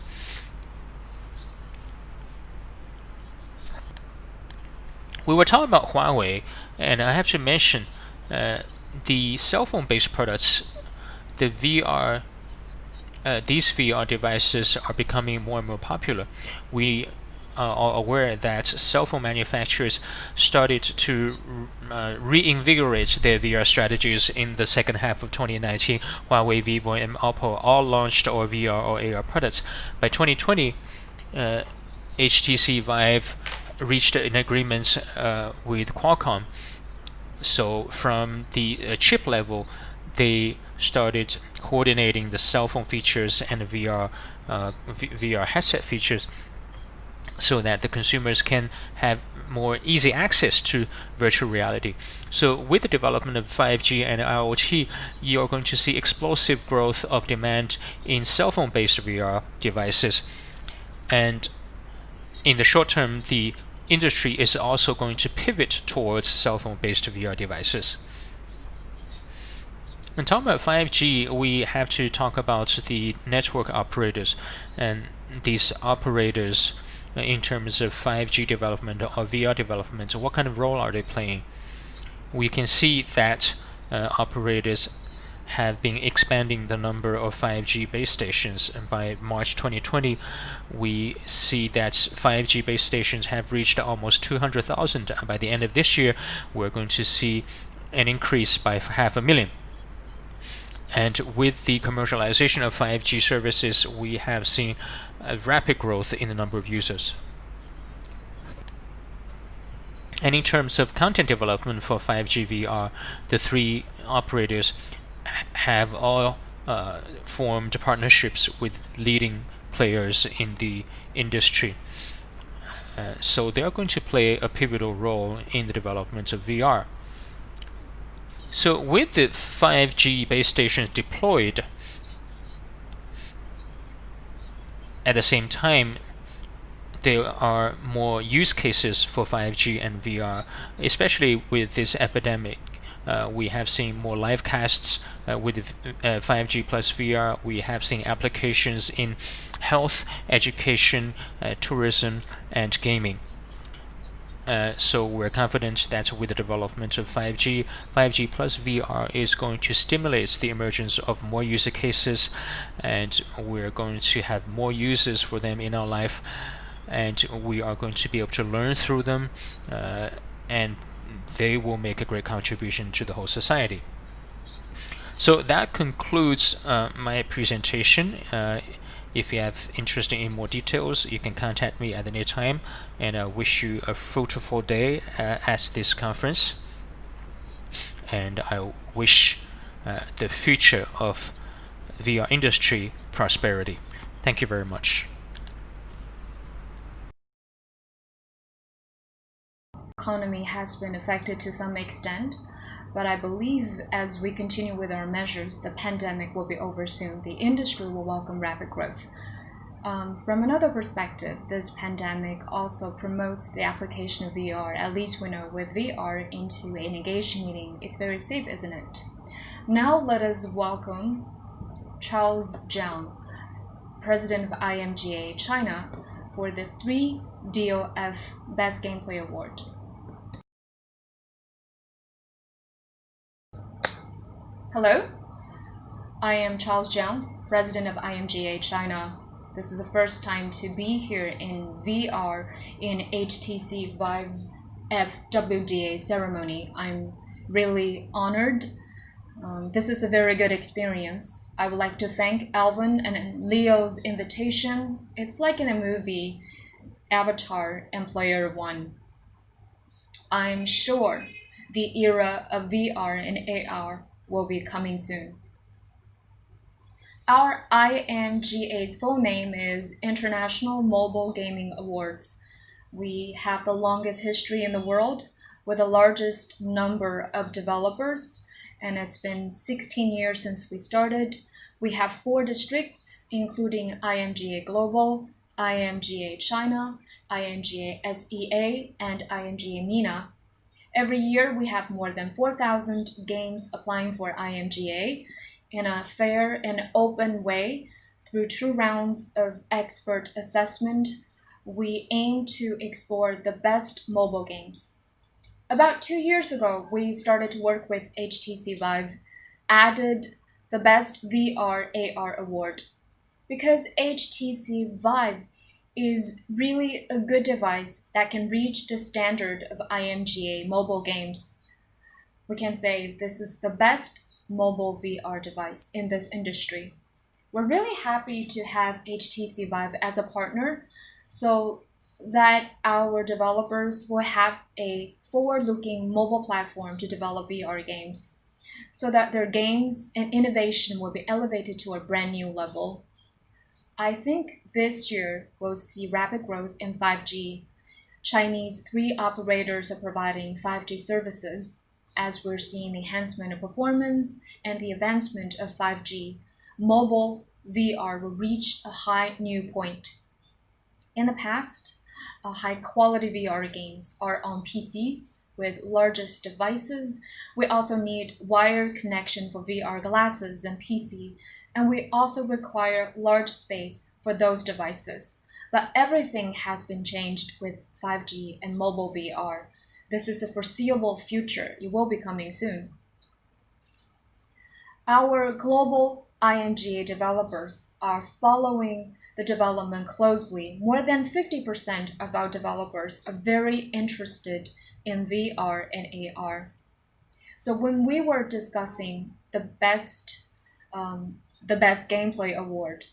We were talking about Huawei, and I have to mention the cell phone based products, the VR. These VR devices are becoming more and more popular. We are aware that cell phone manufacturers started to reinvigorate their VR strategies in the second half of 2019. Huawei, Vivo, and Oppo all launched or VR or AR products. By 2020, HTC Vive reached an agreement with Qualcomm. So from the chip level, they started coordinating the cell phone features and the VR headset features so that the consumers can have more easy access to virtual reality. So with the development of 5G and IoT, you are going to see explosive growth of demand in cell phone based VR devices. And in the short term, the industry is also going to pivot towards cell phone based VR devices. And talking about 5G, we have to talk about the network operators. And these operators, in terms of 5G development or VR development, what kind of role are they playing? We can see that operators have been expanding the number of 5G base stations, and by March 2020 we see that 5G base stations have reached almost 200,000. By the end of this year, we're going to see an increase by 500,000. And with the commercialization of 5G services, we have seen a rapid growth in the number of users. And in terms of content development for 5G VR, the three operators have all formed partnerships with leading players in the industry. So they are going to play a pivotal role in the development of VR. So with the 5G base stations deployed, at the same time, there are more use cases for 5G and VR, especially with this epidemic. We have seen more live casts with 5G plus VR. We have seen applications in health, education, tourism, and gaming. So we're confident that with the development of 5G plus VR is going to stimulate the emergence of more user cases, and we're going to have more users for them in our life, and we are going to be able to learn through them, and they will make a great contribution to the whole society. So that concludes my presentation. If you have interest in more details, you can contact me at any time, and I wish you a fruitful day at this conference, and I wish the future of VR industry prosperity. Thank you very much. Economy has been affected to some extent, but I believe as we continue with our measures, the pandemic will be over soon. The industry will welcome rapid growth. From another perspective, this pandemic also promotes the application of VR. At least we know with VR into an engaged meeting, it's very safe, isn't it? Now let us welcome Charles Jiang, President of IMGA China, for the 3DOF Best Gameplay Award. Hello, I am Charles Jiang, President of IMGA China. This is the first time to be here in VR in HTC Vive's FWDA ceremony. I'm really honored. This is a very good experience. I would like to thank Alvin and Leo's invitation. It's like in a movie, Avatar and Player One. I'm sure the era of VR and AR will be coming soon. Our IMGA's full name is International Mobile Gaming Awards. We have the longest history in the world with the largest number of developers, and it's been 16 years since we started. We have 4 districts, including IMGA Global, IMGA China, IMGA SEA, and IMGA MENA. Every year, we have more than 4,000 games applying for IMGA in a fair and open way. Through 2 rounds of expert assessment, we aim to explore the best mobile games. About 2 years ago, we started to work with HTC Vive, added the Best VR AR award. Because HTC Vive is really a good device that can reach the standard of IMGA mobile games, we can say this is the best mobile VR device in this industry. We're really happy to have HTC Vive as a partner so that our developers will have a forward-looking mobile platform to develop VR games, so that their games and innovation will be elevated to a brand new level. I think this year we'll see rapid growth in 5G. Chinese 3 operators are providing 5G services. As we're seeing the enhancement of performance and the advancement of 5G, mobile VR will reach a high new point. In the past, high-quality VR games are on PCs with largest devices. We also need wired connection for VR glasses and PC, and we also require large space for those devices. But everything has been changed with 5G and mobile VR. This is a foreseeable future. It will be coming soon. Our global IMGA developers are following the development closely. More than 50% of our developers are very interested in VR and AR. So when we were discussing the best gameplay award,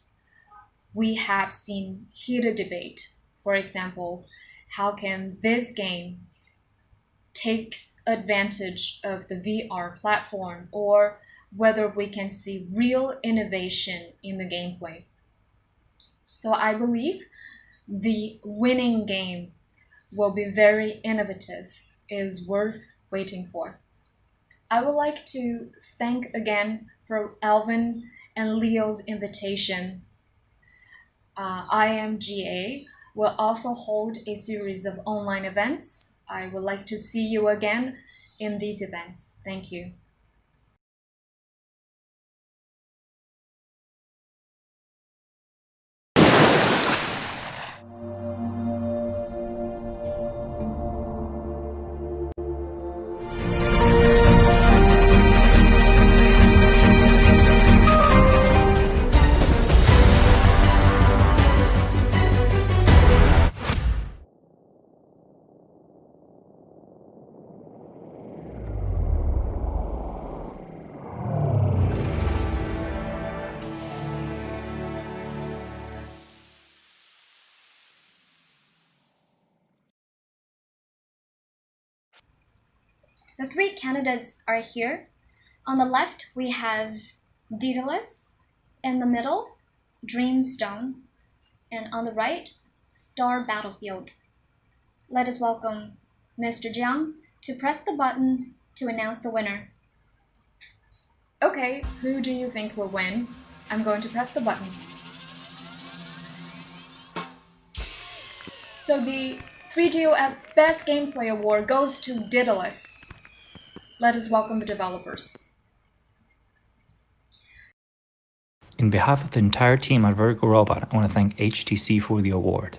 we have seen heated debate. For example, how can this game takes advantage of the VR platform, or whether we can see real innovation in the gameplay. So I believe the winning game will be very innovative, is worth waiting for. I would like to thank again for Alvin and Leo's invitation. IMGA will also hold a series of online events. I would like to see you again in these events. Thank you. The 3 candidates are here. On the left, we have Daedalus. In the middle, Dreamstone. And on the right, Star Battlefield. Let us welcome Mr. Jiang to press the button to announce the winner. Okay, who do you think will win? I'm going to press the button. So the 3DOF Best Gameplay Award goes to Daedalus. Let us welcome the developers. In behalf of the entire team at Vertical Robot, I want to thank HTC for the award.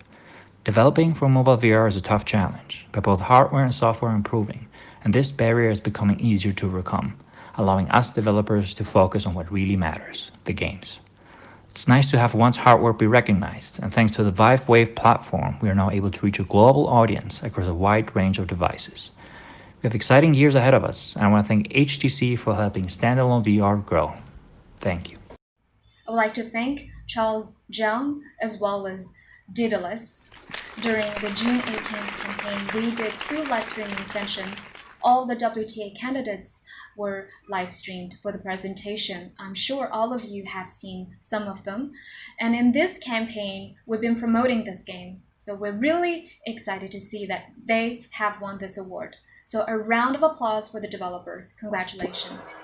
Developing for mobile VR is a tough challenge, but both hardware and software are improving, and this barrier is becoming easier to overcome, allowing us developers to focus on what really matters, the games. It's nice to have one's hard work be recognized, and thanks to the Vive Wave platform, we are now able to reach a global audience across a wide range of devices. We have exciting years ahead of us, and I want to thank HTC for helping standalone VR grow. Thank you. I would like to thank Charles Jiang as well as Daedalus. During the June 18th campaign, we did 2 live streaming sessions. All the WTA candidates were live streamed for the presentation. I'm sure all of you have seen some of them. And in this campaign, we've been promoting this game. So we're really excited to see that they have won this award. So a round of applause for the developers. Congratulations.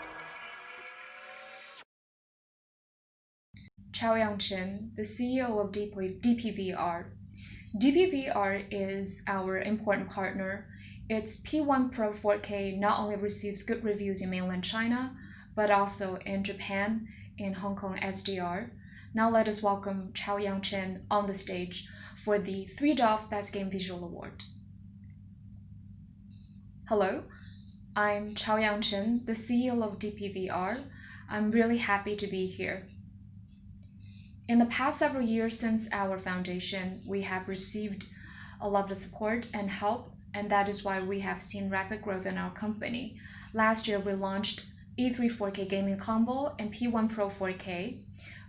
Chao Yangchen, the CEO of DPVR. DPVR is our important partner Its P1 Pro 4K not only receives good reviews in mainland China, but also in Japan, in Hong Kong SDR. Now let us welcome Chine on the stage for the 3DOF Best Game Visual Award. Hello, I'm Chine, the CEO of DPVR. I'm really happy to be here. In the past several years since our foundation, we have received a lot of support and help, and that is why we have seen rapid growth in our company. Last year, we launched E3 4K Gaming Combo and P1 Pro 4K.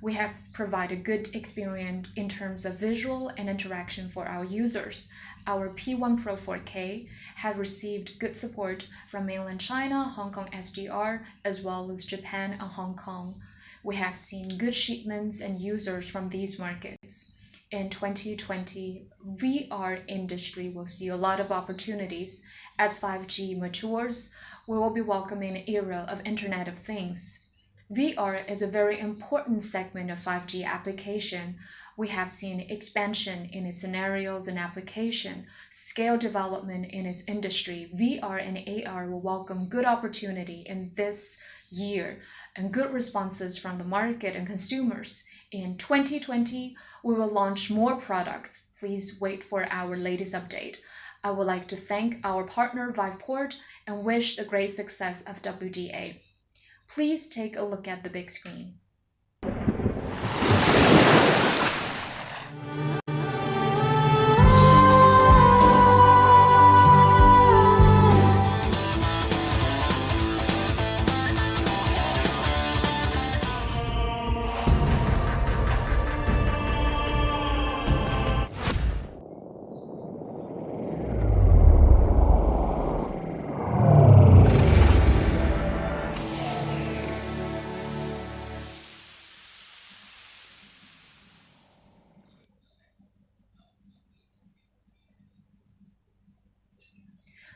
We have provided good experience in terms of visual and interaction for our users. Our P1 Pro 4K has received good support from mainland China, Hong Kong SDR, as well as Japan and Hong Kong. We have seen good shipments and users from these markets. In 2020, VR industry will see a lot of opportunities. As 5G matures, we will be welcoming an era of Internet of Things. VR is a very important segment of 5G application. We have seen expansion in its scenarios and application, scale development in its industry. VR and AR will welcome good opportunity in this year and good responses from the market and consumers. In 2020, we will launch more products. Please wait for our latest update. I would like to thank our partner VIVEPORT and wish the great success of WDA. Please take a look at the big screen.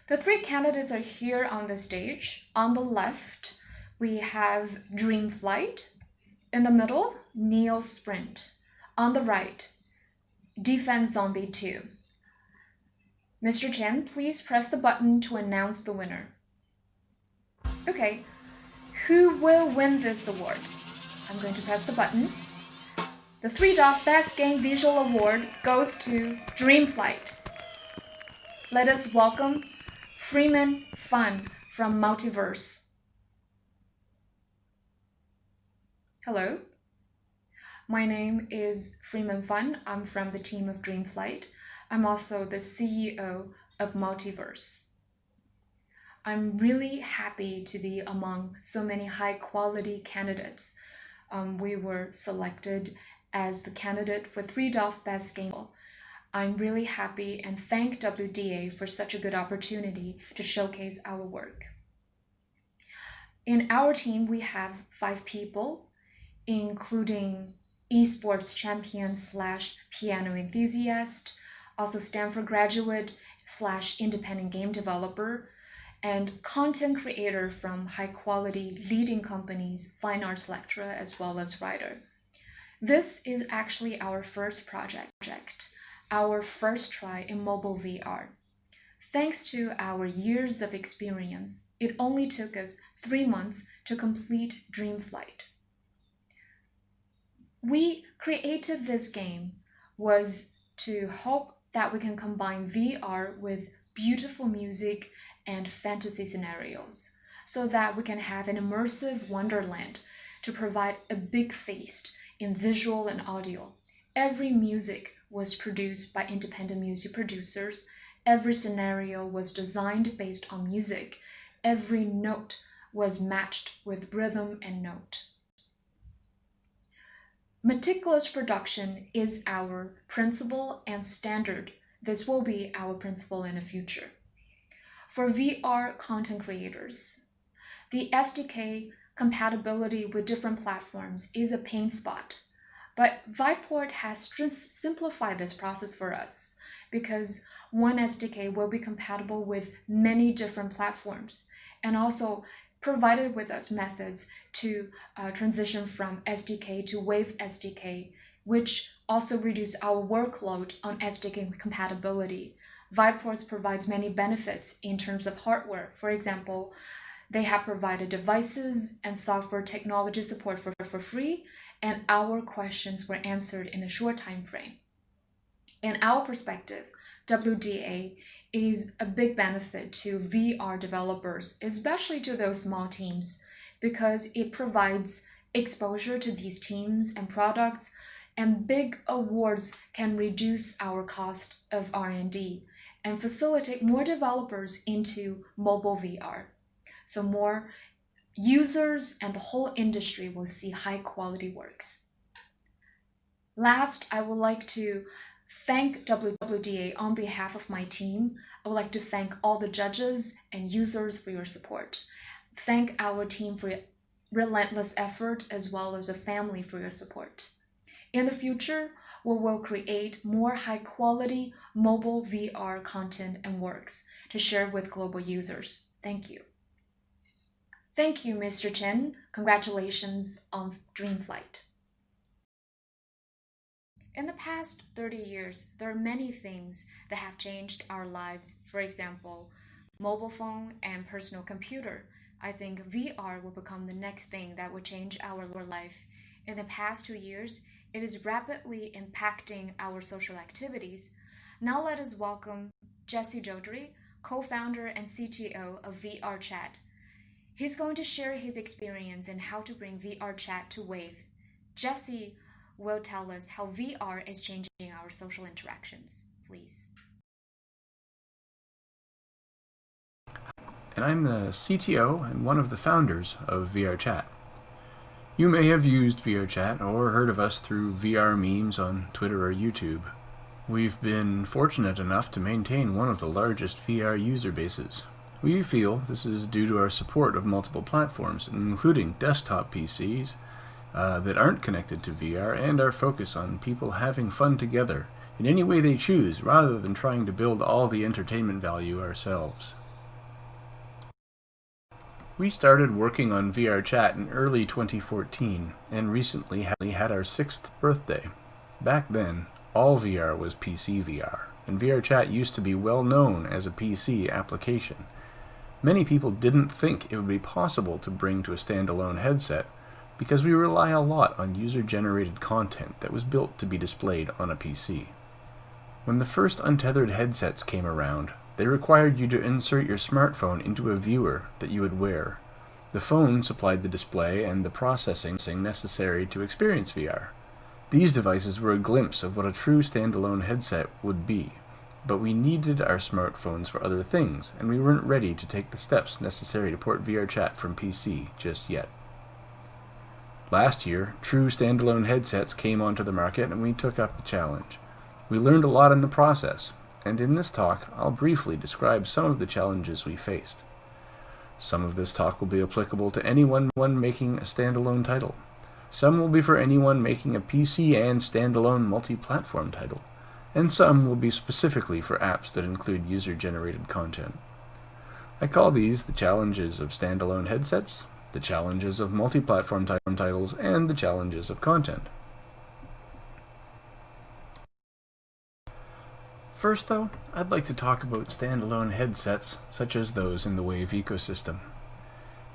The three candidates are here on the stage. On the left, we have Dreamflight. In the middle, Neo Sprint. On the right, Defense Zombie 2. Mr. Chen, please press the button to announce the winner. Okay, who will win this award? I'm going to press the button. The 3DOF Best Game Visual Award goes to Dreamflight. Let us welcome Freeman Fun from Multiverse. Hello, my name is Freeman Fun. I'm from the team of Dreamflight. I'm also the CEO of Multiverse. I'm really happy to be among so many high-quality candidates. We were selected as the candidate for 3DOF Best Game. I'm really happy and thank WDA for such a good opportunity to showcase our work. In our team, we have 5 people, including esports champion / piano enthusiast, also Stanford graduate / independent game developer, and content creator from high-quality leading companies, fine arts lecturer, as well as writer. This is actually our first project, our first try in mobile VR. Thanks to our years of experience, it only took us 3 months to complete Dreamflight. We created this game was to hope that we can combine VR with beautiful music and fantasy scenarios, so that we can have an immersive wonderland to provide a big feast in visual and audio. Every music was produced by independent music producers. Every scenario was designed based on music. Every note was matched with rhythm and note. Meticulous production is our principle and standard. This will be our principle in the future. For VR content creators, the SDK compatibility with different platforms is a pain spot. But VIVEPORT has simplified this process for us because one SDK will be compatible with many different platforms and also provided with us methods to transition from SDK to Wave SDK, which also reduce our workload on SDK compatibility. VIVEPORT provides many benefits in terms of hardware. For example, they have provided devices and software technology support for free, and our questions were answered in a short time frame. In our perspective, WDA is a big benefit to VR developers, especially to those small teams, because it provides exposure to these teams and products, and big awards can reduce our cost of R&D and facilitate more developers into mobile VR. So more users and the whole industry will see high quality works. Last, I would like to thank WWDA on behalf of my team. I would like to thank all the judges and users for your support. Thank our team for your relentless effort, as well as the family for your support. In the future, we will create more high-quality mobile VR content and works to share with global users. Thank you. Thank you, Mr. Chen. Congratulations on Dreamflight. In the past 30 years, there are many things that have changed our lives. For example, mobile phone and personal computer. I think VR will become the next thing that will change our life. In the past 2 years, it is rapidly impacting our social activities. Now let us welcome Jesse Jodry, co-founder and CTO of VR Chat. He's going to share his experience in how to bring VR Chat to Wave. Jesse will tell us how VR is changing our social interactions. Please. And I'm the CTO and one of the founders of VR Chat. You may have used VR Chat or heard of us through VR memes on Twitter or YouTube. We've been fortunate enough to maintain one of the largest VR user bases. We feel this is due to our support of multiple platforms, including desktop PCs that aren't connected to VR, and our focus on people having fun together in any way they choose, rather than trying to build all the entertainment value ourselves. We started working on VR Chat in early 2014 and recently had our 6th birthday. Back then, all VR was PC VR, and VR Chat used to be well known as a PC application. Many people didn't think it would be possible to bring to a standalone headset because we rely a lot on user-generated content that was built to be displayed on a PC. When the first untethered headsets came around, they required you to insert your smartphone into a viewer that you would wear. The phone supplied the display and the processing necessary to experience VR. These devices were a glimpse of what a true standalone headset would be, but we needed our smartphones for other things, and we weren't ready to take the steps necessary to port VR Chat from PC just yet. Last year, true standalone headsets came onto the market and we took up the challenge. We learned a lot in the process, and in this talk, I'll briefly describe some of the challenges we faced. Some of this talk will be applicable to anyone making a standalone title. Some will be for anyone making a PC and standalone multi-platform title, and some will be specifically for apps that include user-generated content. I call these the challenges of standalone headsets, the challenges of multi-platform titles, and the challenges of content. First though, I'd like to talk about standalone headsets such as those in the Wave ecosystem.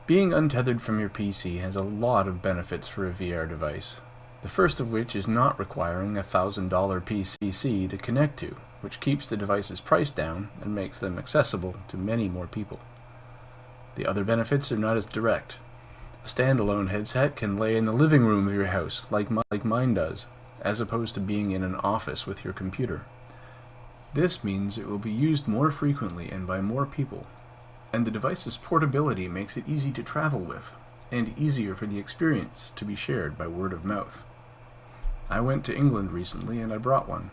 Being untethered from your PC has a lot of benefits for a VR device. The first of which is not requiring a $1,000 PC to connect to, which keeps the device's price down and makes them accessible to many more people. The other benefits are not as direct. A standalone headset can lay in the living room of your house, like mine does, as opposed to being in an office with your computer. This means it will be used more frequently and by more people, and the device's portability makes it easy to travel with, and easier for the experience to be shared by word of mouth. I went to England recently and I brought one.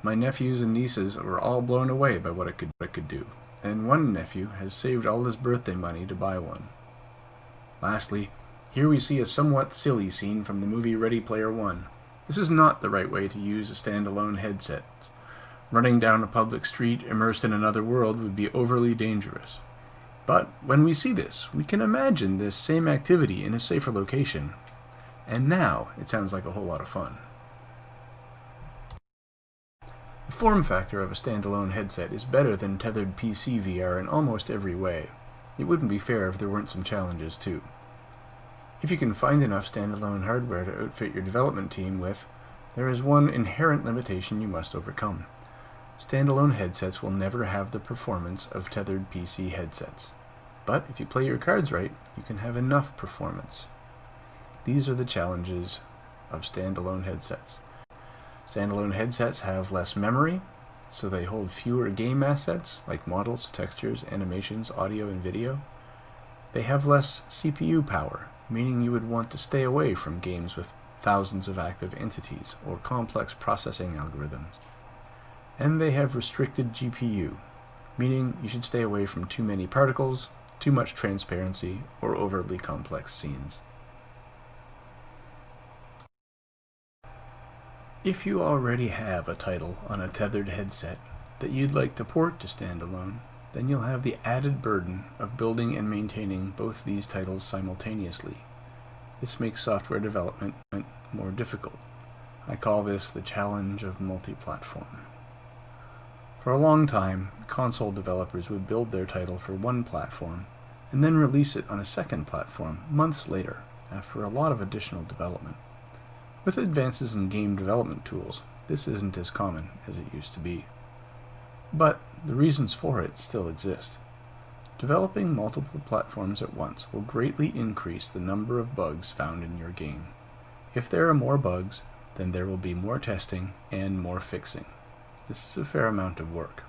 My nephews and nieces were all blown away by what it could do, and one nephew has saved all his birthday money to buy one. Lastly, here we see a somewhat silly scene from the movie Ready Player One. This is not the right way to use a standalone headset. Running down a public street immersed in another world would be overly dangerous. But when we see this, we can imagine this same activity in a safer location. And now it sounds like a whole lot of fun. The form factor of a standalone headset is better than tethered PC VR in almost every way. It wouldn't be fair if there weren't some challenges too. If you can find enough standalone hardware to outfit your development team with, there is one inherent limitation you must overcome. Standalone headsets will never have the performance of tethered PC headsets. But if you play your cards right, you can have enough performance. These are the challenges of standalone headsets. Standalone headsets have less memory, so they hold fewer game assets like models, textures, animations, audio, and video. They have less CPU power, meaning you would want to stay away from games with thousands of active entities or complex processing algorithms. And they have restricted GPU, meaning you should stay away from too many particles, too much transparency, or overly complex scenes. If you already have a title on a tethered headset that you'd like to port to standalone, then you'll have the added burden of building and maintaining both these titles simultaneously. This makes software development more difficult. I call this the challenge of multi-platform. For a long time, console developers would build their title for one platform and then release it on a second platform months later after a lot of additional development. With advances in game development tools, this isn't as common as it used to be. But the reasons for it still exist. Developing multiple platforms at once will greatly increase the number of bugs found in your game. If there are more bugs, then there will be more testing and more fixing. This is a fair amount of work.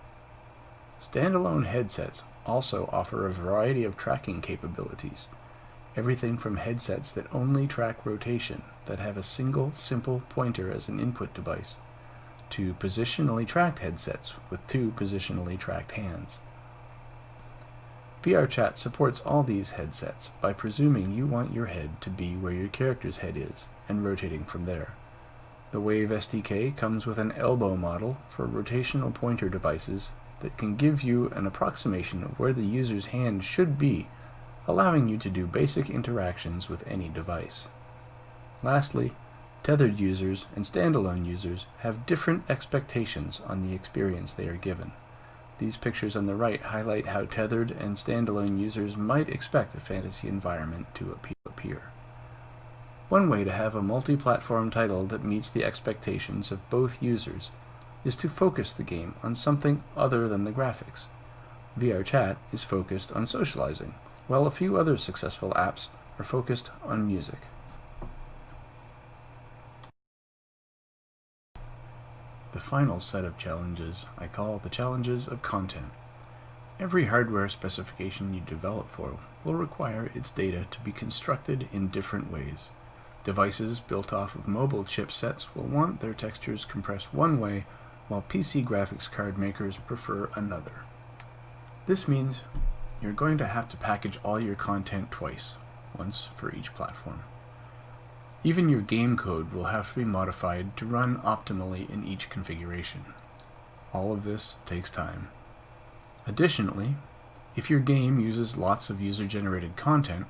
Standalone headsets also offer a variety of tracking capabilities. Everything from headsets that only track rotation, that have a single, simple pointer as an input device, to positionally tracked headsets with two positionally tracked hands. VRChat supports all these headsets by presuming you want your head to be where your character's head is, and rotating from there. The Wave SDK comes with an elbow model for rotational pointer devices that can give you an approximation of where the user's hand should be, allowing you to do basic interactions with any device. Lastly, tethered users and standalone users have different expectations on the experience they are given. These pictures on the right highlight how tethered and standalone users might expect a fantasy environment to appear. One way to have a multi-platform title that meets the expectations of both users is to focus the game on something other than the graphics. VRChat is focused on socializing, while a few other successful apps are focused on music. The final set of challenges I call the challenges of content. Every hardware specification you develop for will require its data to be constructed in different ways. Devices built off of mobile chipsets will want their textures compressed one way, while PC graphics card makers prefer another. This means you're going to have to package all your content twice, once for each platform. Even your game code will have to be modified to run optimally in each configuration. All of this takes time. Additionally, if your game uses lots of user-generated content,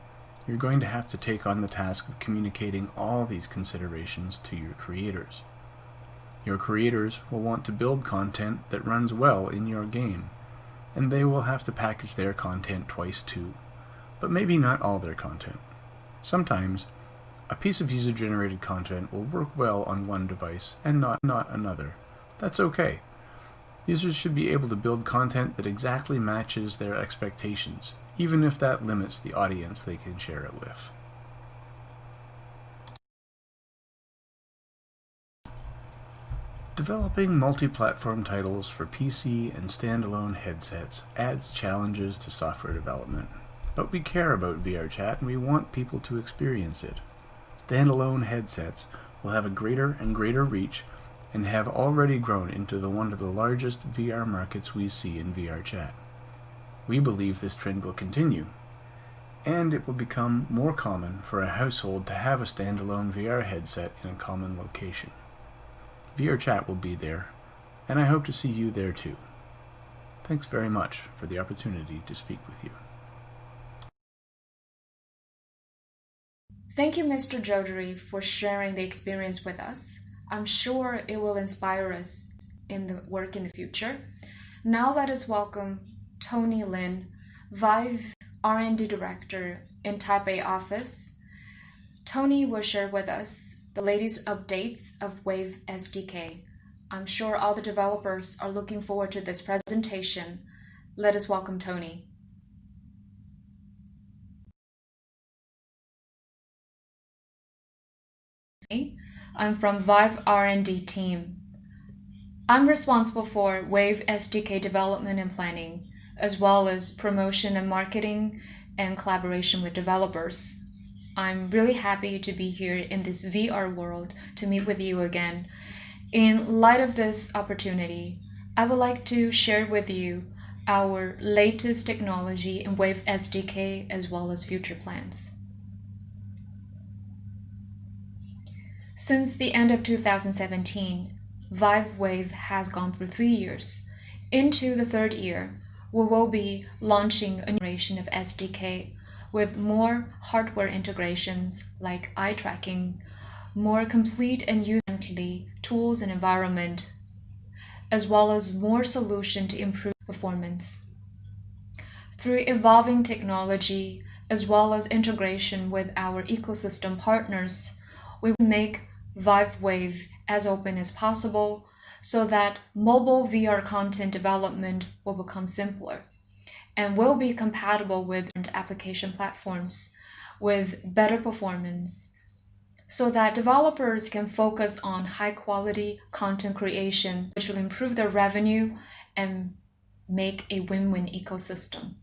you're going to have to take on the task of communicating all these considerations to your creators. Your creators will want to build content that runs well in your game, and they will have to package their content twice too, but maybe not all their content. Sometimes, a piece of user-generated content will work well on one device and not another. That's okay. Users should be able to build content that exactly matches their expectations, even if that limits the audience they can share it with. Developing multi-platform titles for PC and standalone headsets adds challenges to software development, but we care about VRChat and we want people to experience it. Standalone headsets will have a greater and greater reach and have already grown into one of the largest VR markets we see in VRChat. We believe this trend will continue, and it will become more common for a household to have a standalone VR headset in a common location. VRChat will be there, and I hope to see you there too. Thanks very much for the opportunity to speak with you. Thank you, Mr. Jodari, for sharing the experience with us. I'm sure it will inspire us in the future. Now let us welcome Tony Lin, Vive R&D Director in Taipei office. Tony will share with us the latest updates of Wave SDK. I'm sure all the developers are looking forward to this presentation. Let us welcome Tony. I'm from Vive R&D team. I'm responsible for Wave SDK development and planning, as well as promotion and marketing and collaboration with developers. I'm really happy to be here in this VR world to meet with you again. In light of this opportunity, I would like to share with you our latest technology in Wave SDK as well as future plans. Since the end of 2017, Vive Wave has gone through 3 years. Into the third year, we will be launching a new generation of SDK with more hardware integrations like eye tracking, more complete and user-friendly tools and environment, as well as more solutions to improve performance. Through evolving technology, as well as integration with our ecosystem partners, we will make Vive Wave as open as possible so that mobile VR content development will become simpler and will be compatible with application platforms with better performance so that developers can focus on high-quality content creation, which will improve their revenue and make a win-win ecosystem.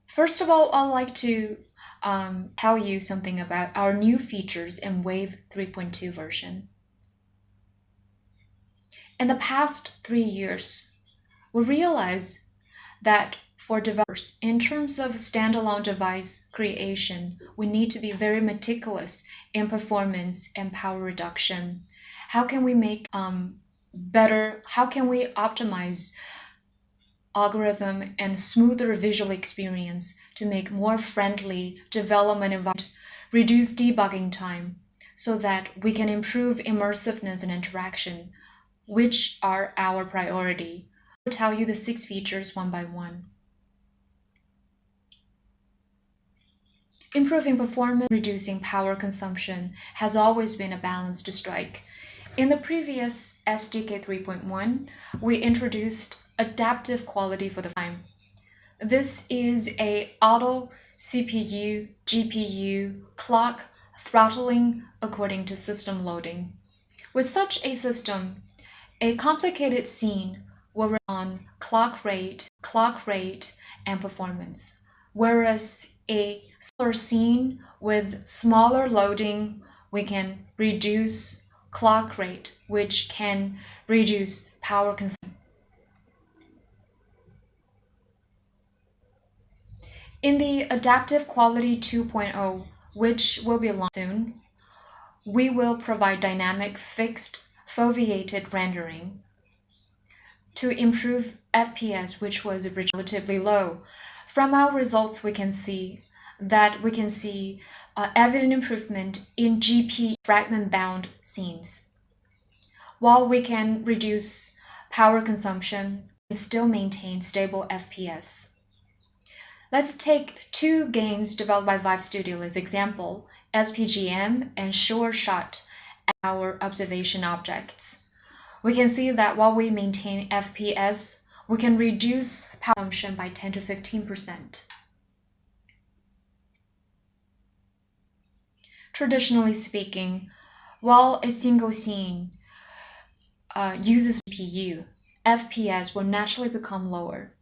First of all, I'd like to tell you something about our new features in Wave 3.2 version. In the past 3 years, we realized that for developers, in terms of standalone device creation, we need to be very meticulous in performance and power reduction. How can we make how can we optimize algorithm and smoother visual experience to make more friendly development environment, reduce debugging time so that we can improve immersiveness and interaction, which are our priority. I'll tell you the 6 features one by one. Improving performance, reducing power consumption has always been a balance to strike. In the previous SDK 3.1, we introduced adaptive quality for the time. This is a auto CPU, GPU, clock throttling according to system loading. With such a system, a complicated scene will rely on clock rate, and performance, whereas a smaller scene with smaller loading, we can reduce clock rate, which can reduce power consumption. In the Adaptive Quality 2.0, which will be launched soon, we will provide dynamic fixed foveated rendering to improve FPS, which was relatively low. From our results, we can see evident improvement in GP fragment-bound scenes. While we can reduce power consumption and still maintain stable FPS. Let's take 2 games developed by Vive Studio as example, SPGM and Sure Shot as our observation objects. We can see that while we maintain FPS, we can reduce power consumption by 10 to 15%. Traditionally speaking, while a single scene uses GPU, FPS will naturally become lower.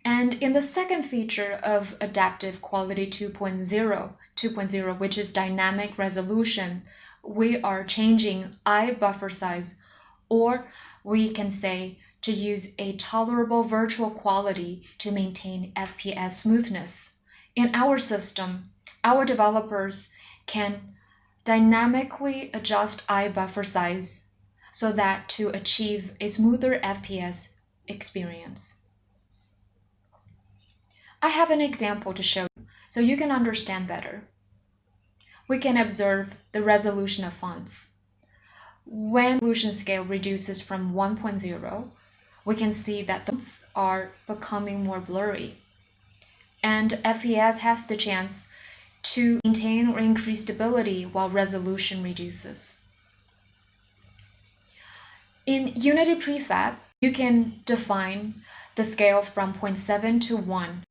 And in the second feature of Adaptive Quality 2.0, which is dynamic resolution, we are changing eye buffer size, or we can say to use a tolerable virtual quality to maintain FPS smoothness. In our system, our developers can dynamically adjust eye buffer size so that to achieve a smoother FPS experience. I have an example to show you so you can understand better. We can observe the resolution of fonts. when resolution scale reduces from 1.0, we can see that the mounts are becoming more blurry. And FPS has the chance to maintain or increase stability while resolution reduces. In Unity Prefab, you can define the scale from 0.7 to 1.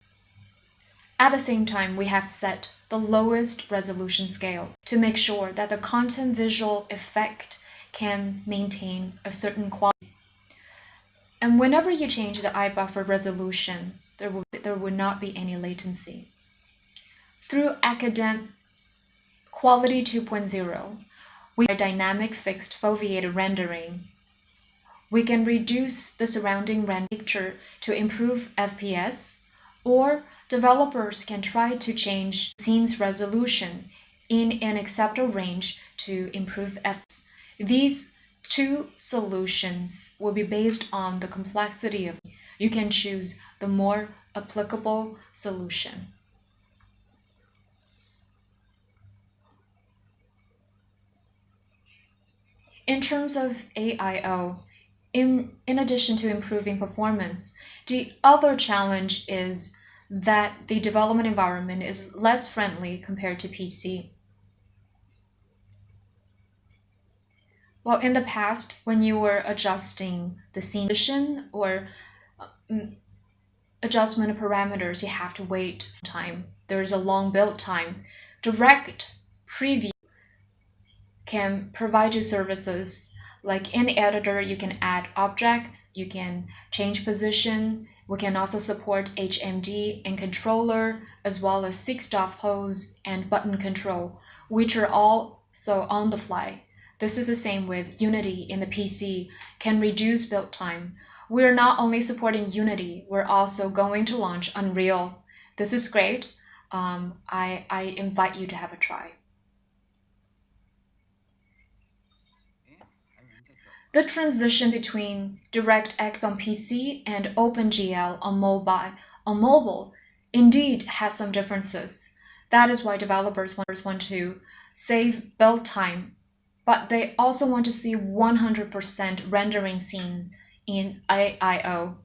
At the same time, we have set the lowest resolution scale to make sure that the content visual effect can maintain a certain quality. And whenever you change the iBuffer resolution, there will not be any latency. Through Quality 2.0, we have dynamic fixed foveated rendering. We can reduce the surrounding render picture to improve FPS, or developers can try to change scene's resolution in an acceptable range to improve FPS. These two solutions will be based on the complexity of it. You can choose the more applicable solution. In terms of AIO, in addition to improving performance, the other challenge is that the development environment is less friendly compared to PC. Well, in the past, when you were adjusting the scene position or adjustment of parameters, you have to wait time. There is a long build time. Direct preview can provide you services like in the editor, you can add objects, you can change position. We can also support HMD and controller, as well as 6-dot pose and button control, which are also on the fly. This is the same with Unity in the PC, can reduce build time. We're not only supporting Unity, we're also going to launch Unreal. This is great. I invite you to have a try. The transition between DirectX on PC and OpenGL on mobile indeed has some differences. That is why developers want to save build time, but they also want to see 100% rendering scenes in AIO.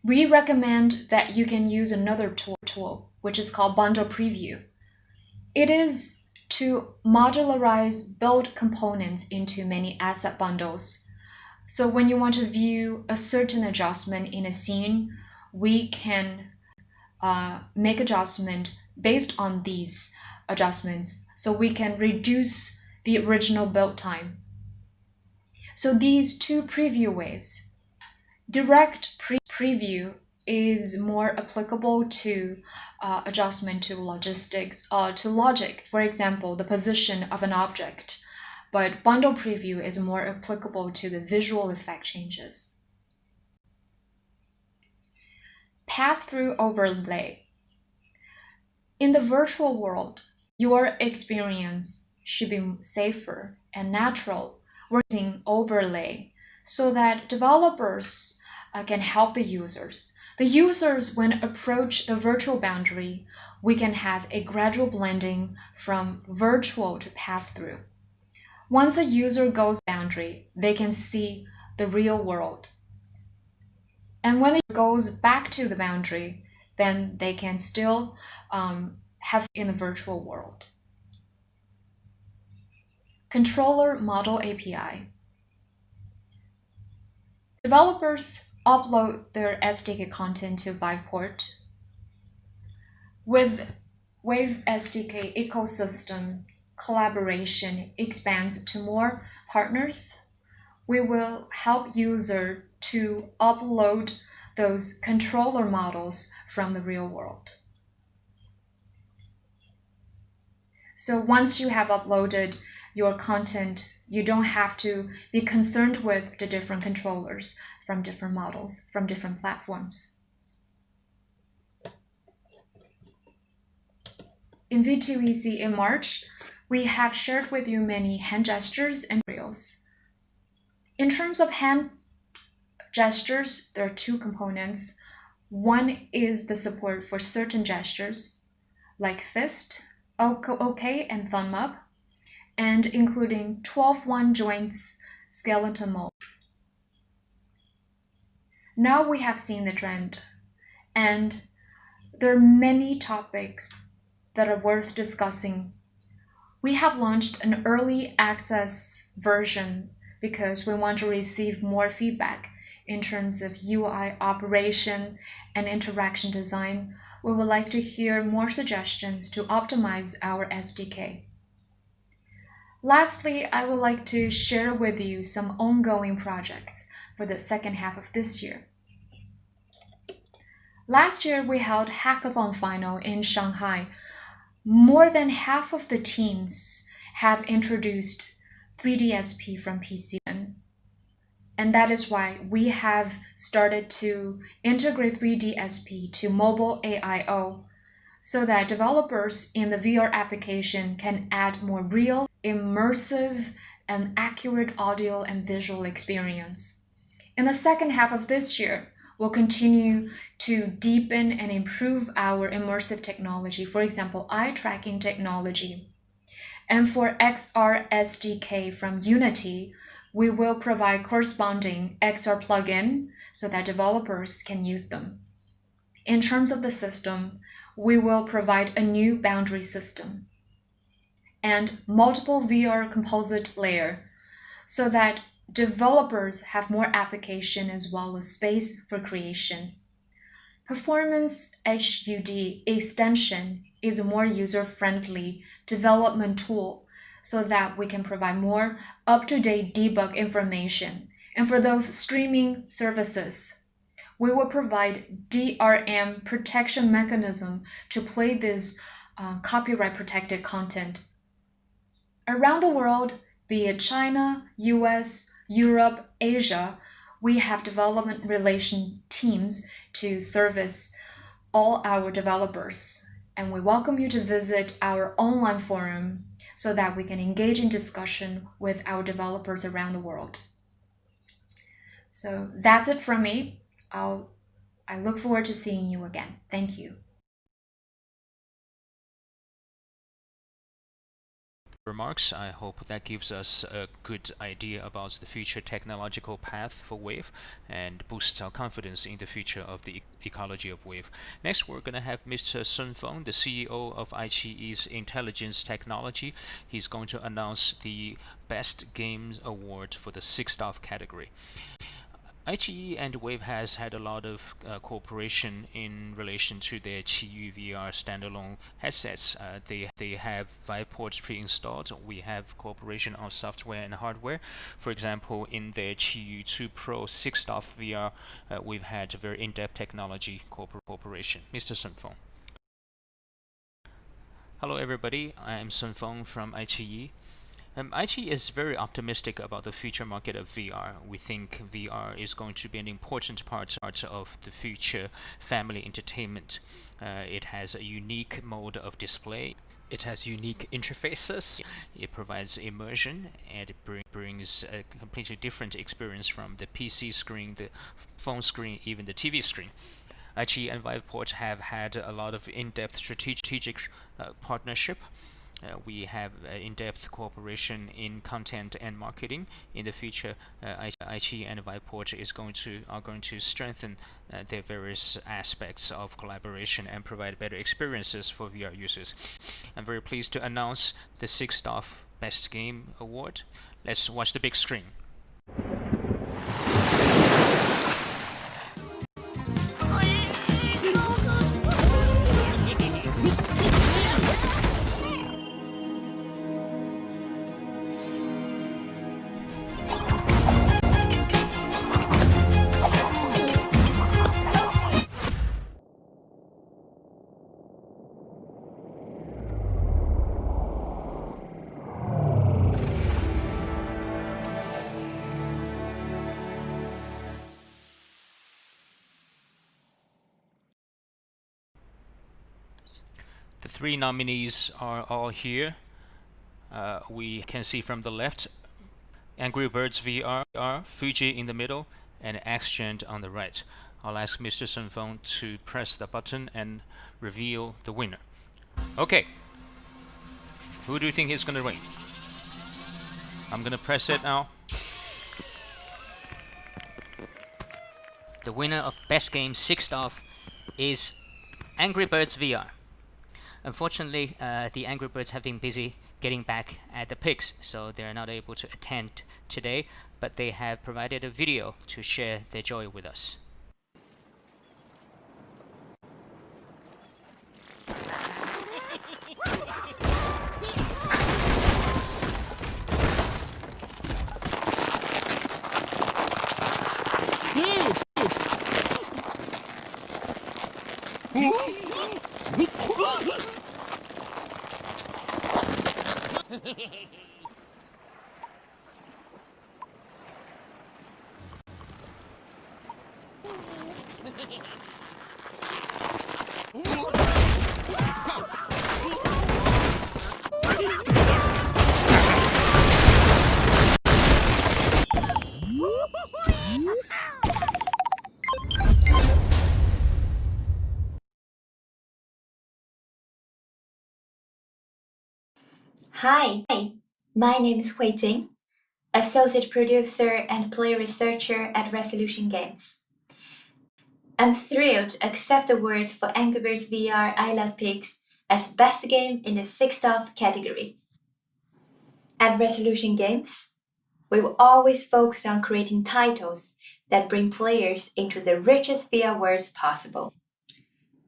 We recommend that you can use another tool, which is called Bundle Preview. It is to modularize build components into many asset bundles. So when you want to view a certain adjustment in a scene, we can make adjustment based on these adjustments, so we can reduce the original build time. So these two preview ways. Direct preview is more applicable to adjustment to logic, for example, the position of an object. But bundle preview is more applicable to the visual effect changes. Pass-through overlay. In the virtual world, your experience should be safer and natural. We're using overlay so that developers can help the users. The users, when approach the virtual boundary, we can have a gradual blending from virtual to pass-through. Once a user goes boundary, they can see the real world. And when it goes back to the boundary, then they can still have in the virtual world. Controller Model API. Developers upload their SDK content to VIVEPORT. With Wave SDK ecosystem, collaboration expands to more partners. We will help users to upload those controller models from the real world. So once you have uploaded your content, you don't have to be concerned with the different controllers from different models, from different platforms. In V2EC in March, we have shared with you many hand gestures and reels. In terms of hand gestures, there are two components. One is the support for certain gestures, like fist, OK, and thumb up, and including 12-1 joints skeleton mold. Now we have seen the trend, and there are many topics that are worth discussing. We have launched an early access version because we want to receive more feedback in terms of UI operation and interaction design. We would like to hear more suggestions to optimize our SDK. Lastly, I would like to share with you some ongoing projects for the second half of this year. Last year, we held Hackathon Final in Shanghai. More than half of the teams have introduced 3DSP from PC. And that is why we have started to integrate 3DSP to mobile AIO so that developers in the VR application can add more real, immersive, and accurate audio and visual experience. In the second half of this year, we'll continue to deepen and improve our immersive technology, for example, eye tracking technology. And for XR SDK from Unity, we will provide corresponding XR plugin so that developers can use them. In terms of the system, we will provide a new boundary system and multiple VR composite layer so that developers have more application as well as space for creation. Performance HUD extension is a more user-friendly development tool so that we can provide more up-to-date debug information. And for those streaming services, we will provide DRM protection mechanism to play this copyright-protected content. Around the world, be it China, US, Europe, Asia, we have development relation teams to service all our developers. And we welcome you to visit our online forum so that we can engage in discussion with our developers around the world. So that's it from me. I look forward to seeing you again. Thank you. Remarks. I hope that gives us a good idea about the future technological path for Wave and boosts our confidence in the future of the ecology of Wave. Next, we're going to have Mr. Sun Feng, the CEO of iQIYI's Intelligence Technology. He's going to announce the Best Games Award for the 6th category. iQIYI and Wave has had a lot of cooperation in relation to their Qiyu VR standalone headsets. They have VIVEPORTs pre-installed. We have cooperation on software and hardware. For example, in their Qiyu 2 Pro 6th VR, we've had a very in-depth technology cooperation. Mr. Sun Feng. Hello everybody, I am Sun Feng from iQIYI. iQIYI is very optimistic about the future market of VR. We think VR is going to be an important part of the future family entertainment. It has a unique mode of display. It has unique interfaces. It provides immersion, and it brings a completely different experience from the PC screen, the phone screen, even the TV screen. iQIYI and VIVEPORT have had a lot of in-depth strategic partnership. We have in-depth cooperation in content and marketing. In the future, iQIYI and VIVEPORT are going to strengthen their various aspects of collaboration and provide better experiences for VR users. I'm very pleased to announce the 6th Best Game Award. Let's watch the big screen. The 3 nominees are all here. We can see from the left, Angry Birds VR, Fuji in the middle, and XGen on the right. I'll ask Mr. Sun Feng to press the button and reveal the winner. Okay. Who do you think is going to win? I'm going to press it now. The winner of Best Game 6th is Angry Birds VR. Unfortunately, the Angry Birds have been busy getting back at the pigs, so they're not able to attend today, but they have provided a video to share their joy with us. Hi, my name is Hui Jing, Associate Producer and Play Researcher at Resolution Games. I'm thrilled to accept the awards for Angry Birds VR I Love Pigs as Best Game in the 6th category. At Resolution Games, we will always focus on creating titles that bring players into the richest VR worlds possible.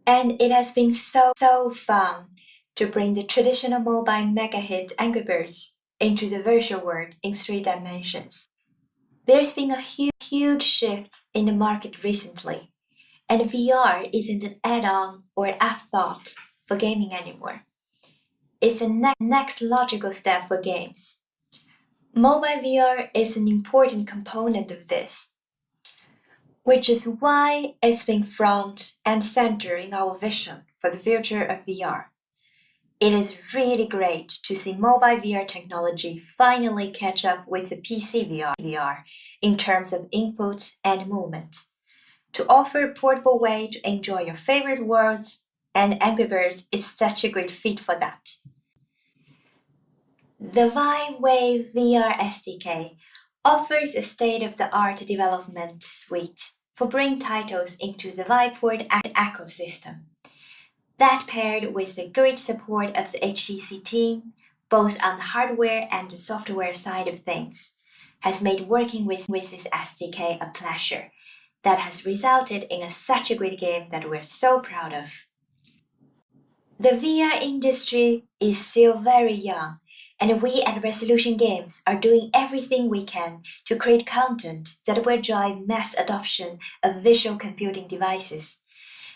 And it has been so fun to bring the traditional mobile mega hit Angry Birds into the virtual world in 3 dimensions. There's been a huge shift in the market recently, and VR isn't an add-on or afterthought for gaming anymore. It's the next logical step for games. Mobile VR is an important component of this, which is why it's been front and center in our vision for the future of VR. It is really great to see mobile VR technology finally catch up with the PC VR in terms of input and movement, to offer a portable way to enjoy your favorite worlds, and Angry Birds is such a great fit for that. The Vive Wave VR SDK offers a state-of-the-art development suite for bringing titles into the VIVEPORT ecosystem. That, paired with the great support of the HTC team, both on the hardware and the software side of things, has made working with this SDK a pleasure that has resulted in such a great game that we're so proud of. The VR industry is still very young, and we at Resolution Games are doing everything we can to create content that will drive mass adoption of visual computing devices.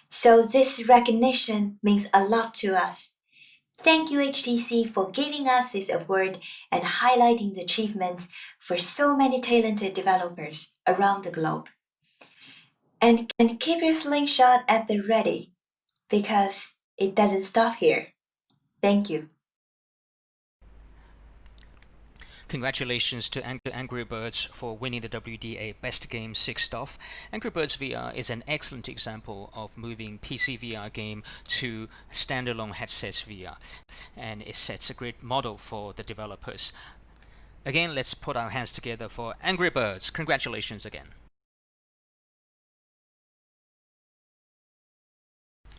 So this recognition means a lot to us. Thank you, HTC, for giving us this award and highlighting the achievements for so many talented developers around the globe. And keep your slingshot at the ready, because it doesn't stop here. Thank you. Congratulations to Angry Birds for winning the WDA Best Game 6th. Angry Birds VR is an excellent example of moving PC VR game to standalone headsets VR, and it sets a great model for the developers. Again, let's put our hands together for Angry Birds. Congratulations again.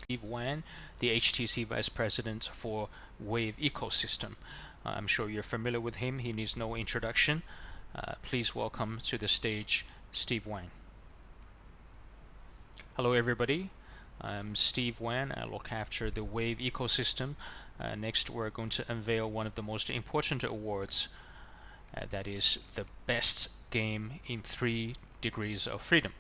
Steve Wang, the HTC Vice President for Wave Ecosystem. I'm sure you're familiar with him. He needs no introduction. Please welcome to the stage Steve Wang. Hello everybody. I'm Steve Wang. I look after the Wave ecosystem. Next we're going to unveil one of the most important awards. That is the best game in 3 degrees of freedom.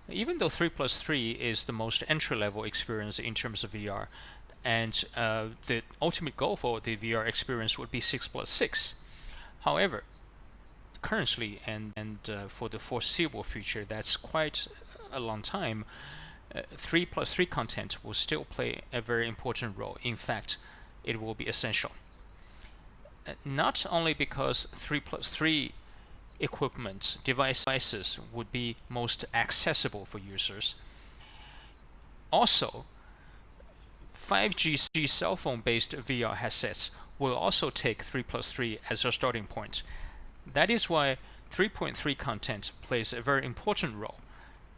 Even though 3+3 is the most entry-level experience in terms of VR, and the ultimate goal for the VR experience would be 6+6. However, currently and for the foreseeable future, that's quite a long time, 3+3 content will still play a very important role. In fact, it will be essential. Not only because 3+3 equipment devices would be most accessible for users, also 5G cell phone based VR headsets will also take 3+3 as a starting point. That is why 3.3 content plays a very important role.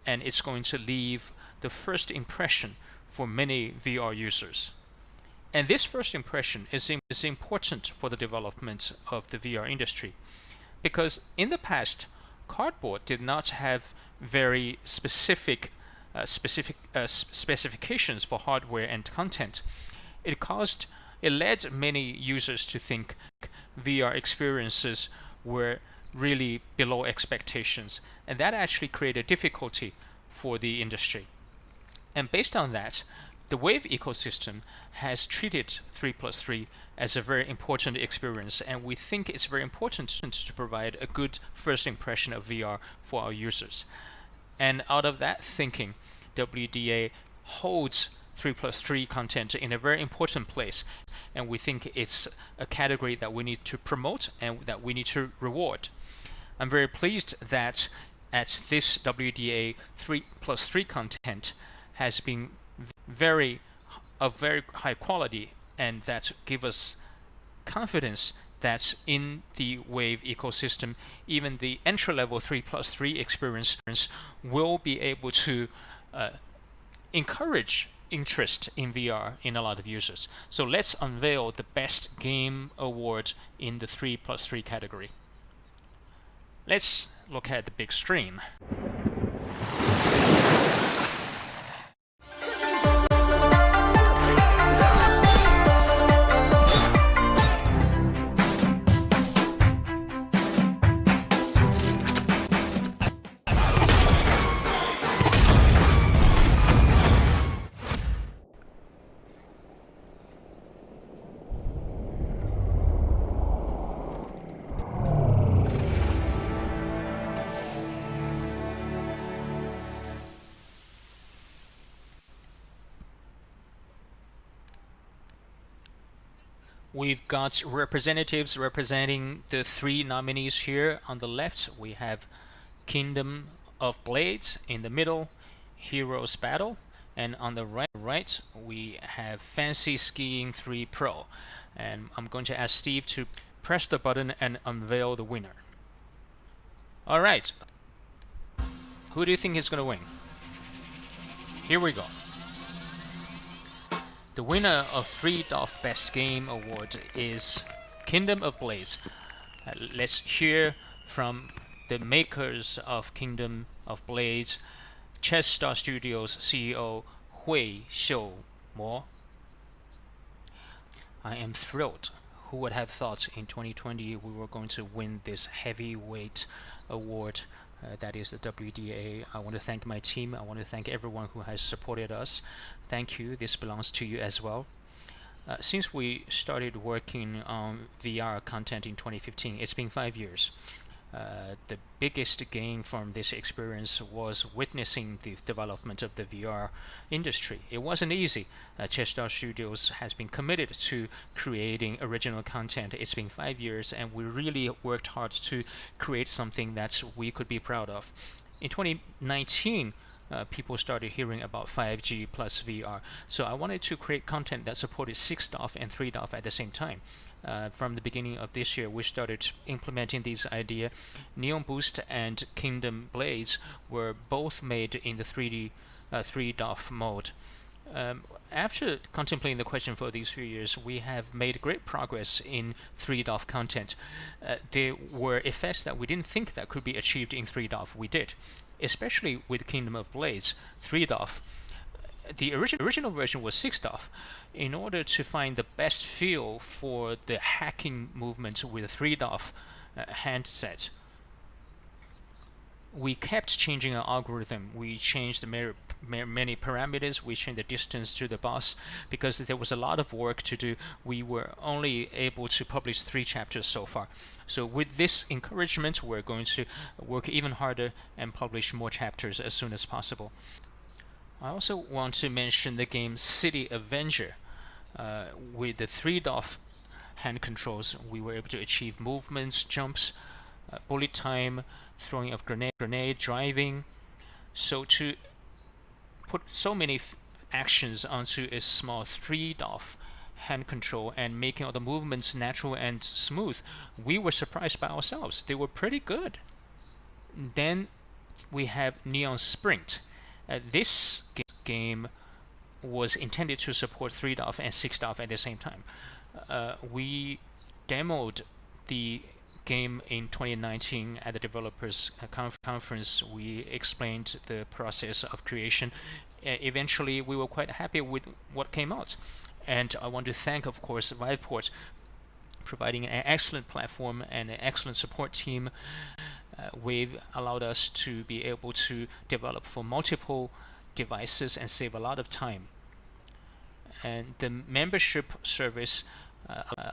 and it's going to leave the first impression for many VR users. And this first impression is important for the development of the VR industry, because in the past, cardboard did not have very specific specifications for hardware and content. It led many users to think VR experiences were really below expectations, and that actually created difficulty for the industry. And based on that, the Wave ecosystem has treated 3+3 as a very important experience, and we think it's very important to provide a good first impression of VR for our users. And out of that thinking, WDA holds 3+3 content in a very important place, and we think it's a category that we need to promote and that we need to reward. I'm very pleased that at this WDA 3+3 content has been of very high quality, and that give us confidence that in the Wave ecosystem, even the entry-level 3+3 experience will be able to encourage interest in VR in a lot of users. So let's unveil the best game award in the 3+3 category. Let's look at the big screen. We've got representatives representing the 3 nominees here. On the left, we have Kingdom of Blades. In the middle, Heroes Battle. And on the right, we have Fancy Skiing 3 Pro. And I'm going to ask Steve to press the button and unveil the winner. All right. Who do you think is going to win? Here we go. The winner of 3DOF Best Game Award is Kingdom of Blades. Let's hear from the makers of Kingdom of Blades, Chess Star Studios CEO Hui Xiumo. I am thrilled. Who would have thought in 2020 we were going to win this heavyweight award? That is the WDA. I want to thank my team. I want to thank everyone who has supported us. Thank you. This belongs to you as well. Since we started working on VR content in 2015, it's been 5 years. The biggest gain from this experience was witnessing the development of the VR industry. It wasn't easy. Chess Star Studios has been committed to creating original content. It's been 5 years, and we really worked hard to create something that we could be proud of. In 2019, people started hearing about 5G plus VR. So I wanted to create content that supported 6DOF and 3DOF at the same time. From the beginning of this year, we started implementing these ideas. Neon Boost and Kingdom Blades were both made in the 3DOF mode. After contemplating the question for these few years, we have made great progress in 3DOF content. There were effects that we didn't think that could be achieved in 3DOF. We did, especially with Kingdom of Blades 3DOF. The original version was 6DOF. In order to find the best feel for the hacking movement with a 3DOF handset, we kept changing our algorithm. We changed many parameters. We changed the distance to the boss because there was a lot of work to do. We were only able to publish 3 chapters so far. So with this encouragement, we're going to work even harder and publish more chapters as soon as possible. I also want to mention the game City Avenger. With the 3DOF hand controls, we were able to achieve movements, jumps, bullet time, throwing of grenade, driving. So to put so many actions onto a small 3DOF hand control and making all the movements natural and smooth, we were surprised by ourselves. They were pretty good. Then we have Neon Sprint. This game was intended to support 3DoF and 6DoF at the same time. We demoed the game in 2019 at the developers conference. We explained the process of creation. Eventually, we were quite happy with what came out. And I want to thank, of course, VIVEPORT, providing an excellent platform and an excellent support team. Wave allowed us to be able to develop for multiple devices and save a lot of time. And the membership service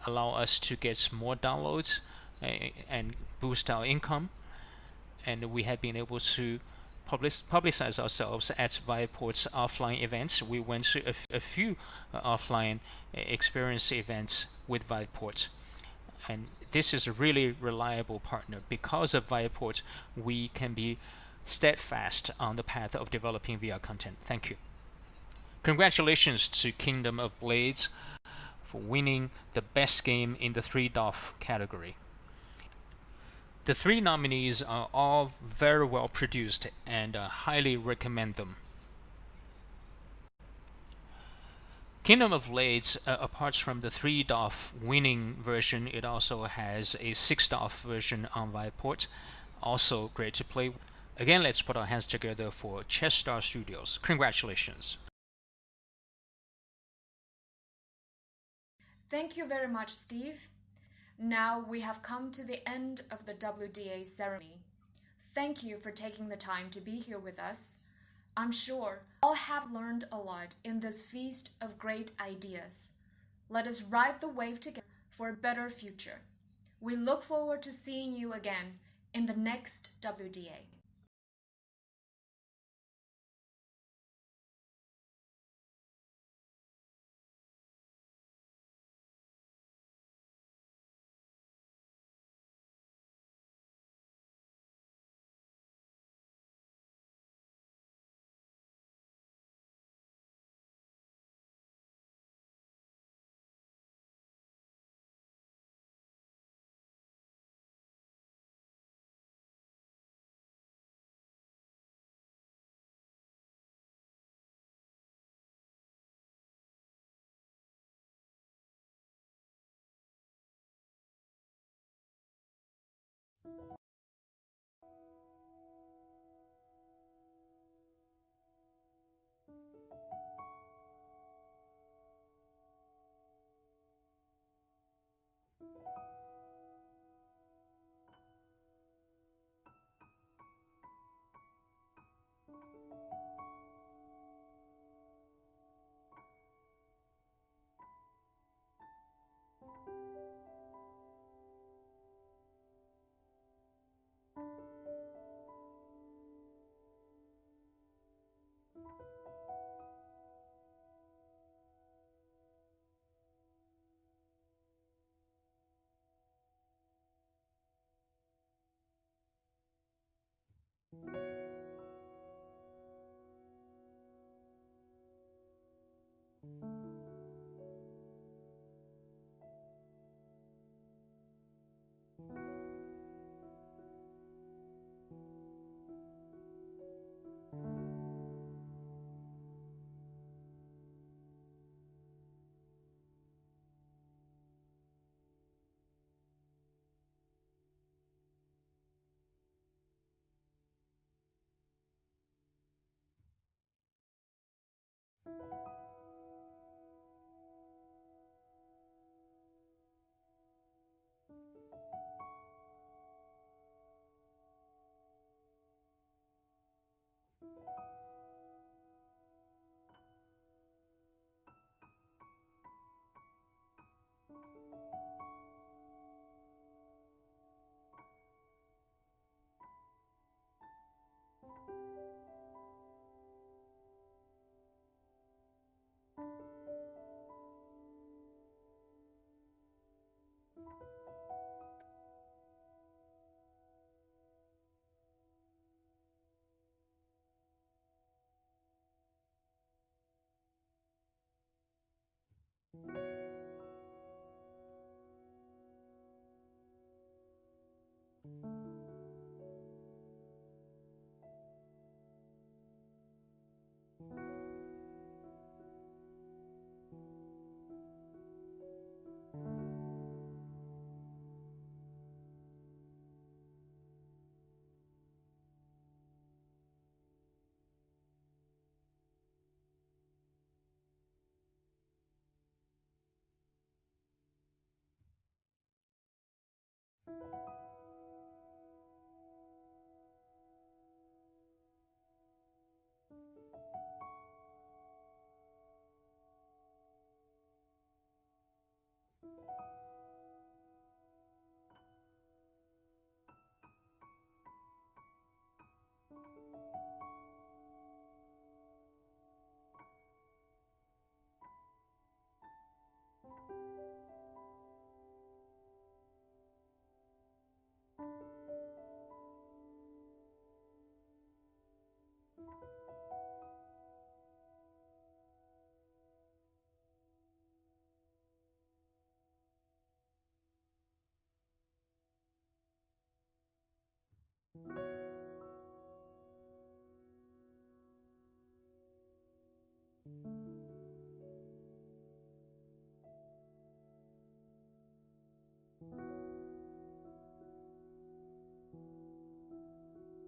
allow us to get more downloads and boost our income. And we have been able to publicize ourselves at VIVEPORT's offline events. We went to a few offline experience events with VIVEPORT. And this is a really reliable partner. Because of VIVEPORT, we can be steadfast on the path of developing VR content. Thank you. Congratulations to Kingdom of Blades for winning the best game in the 3DoF category. The 3 nominees are all very well produced, and I highly recommend them. Kingdom of Blades, apart from the 3DoF winning version, it also has a 6DoF version on VIVEPORT. Also great to play. Again, let's put our hands together for Chesstar Studios. Congratulations. Thank you very much, Steve. Now we have come to the end of the WDA ceremony. Thank you for taking the time to be here with us. I'm sure all have learned a lot in this feast of great ideas. Let us ride the wave together for a better future. We look forward to seeing you again in the next WDA.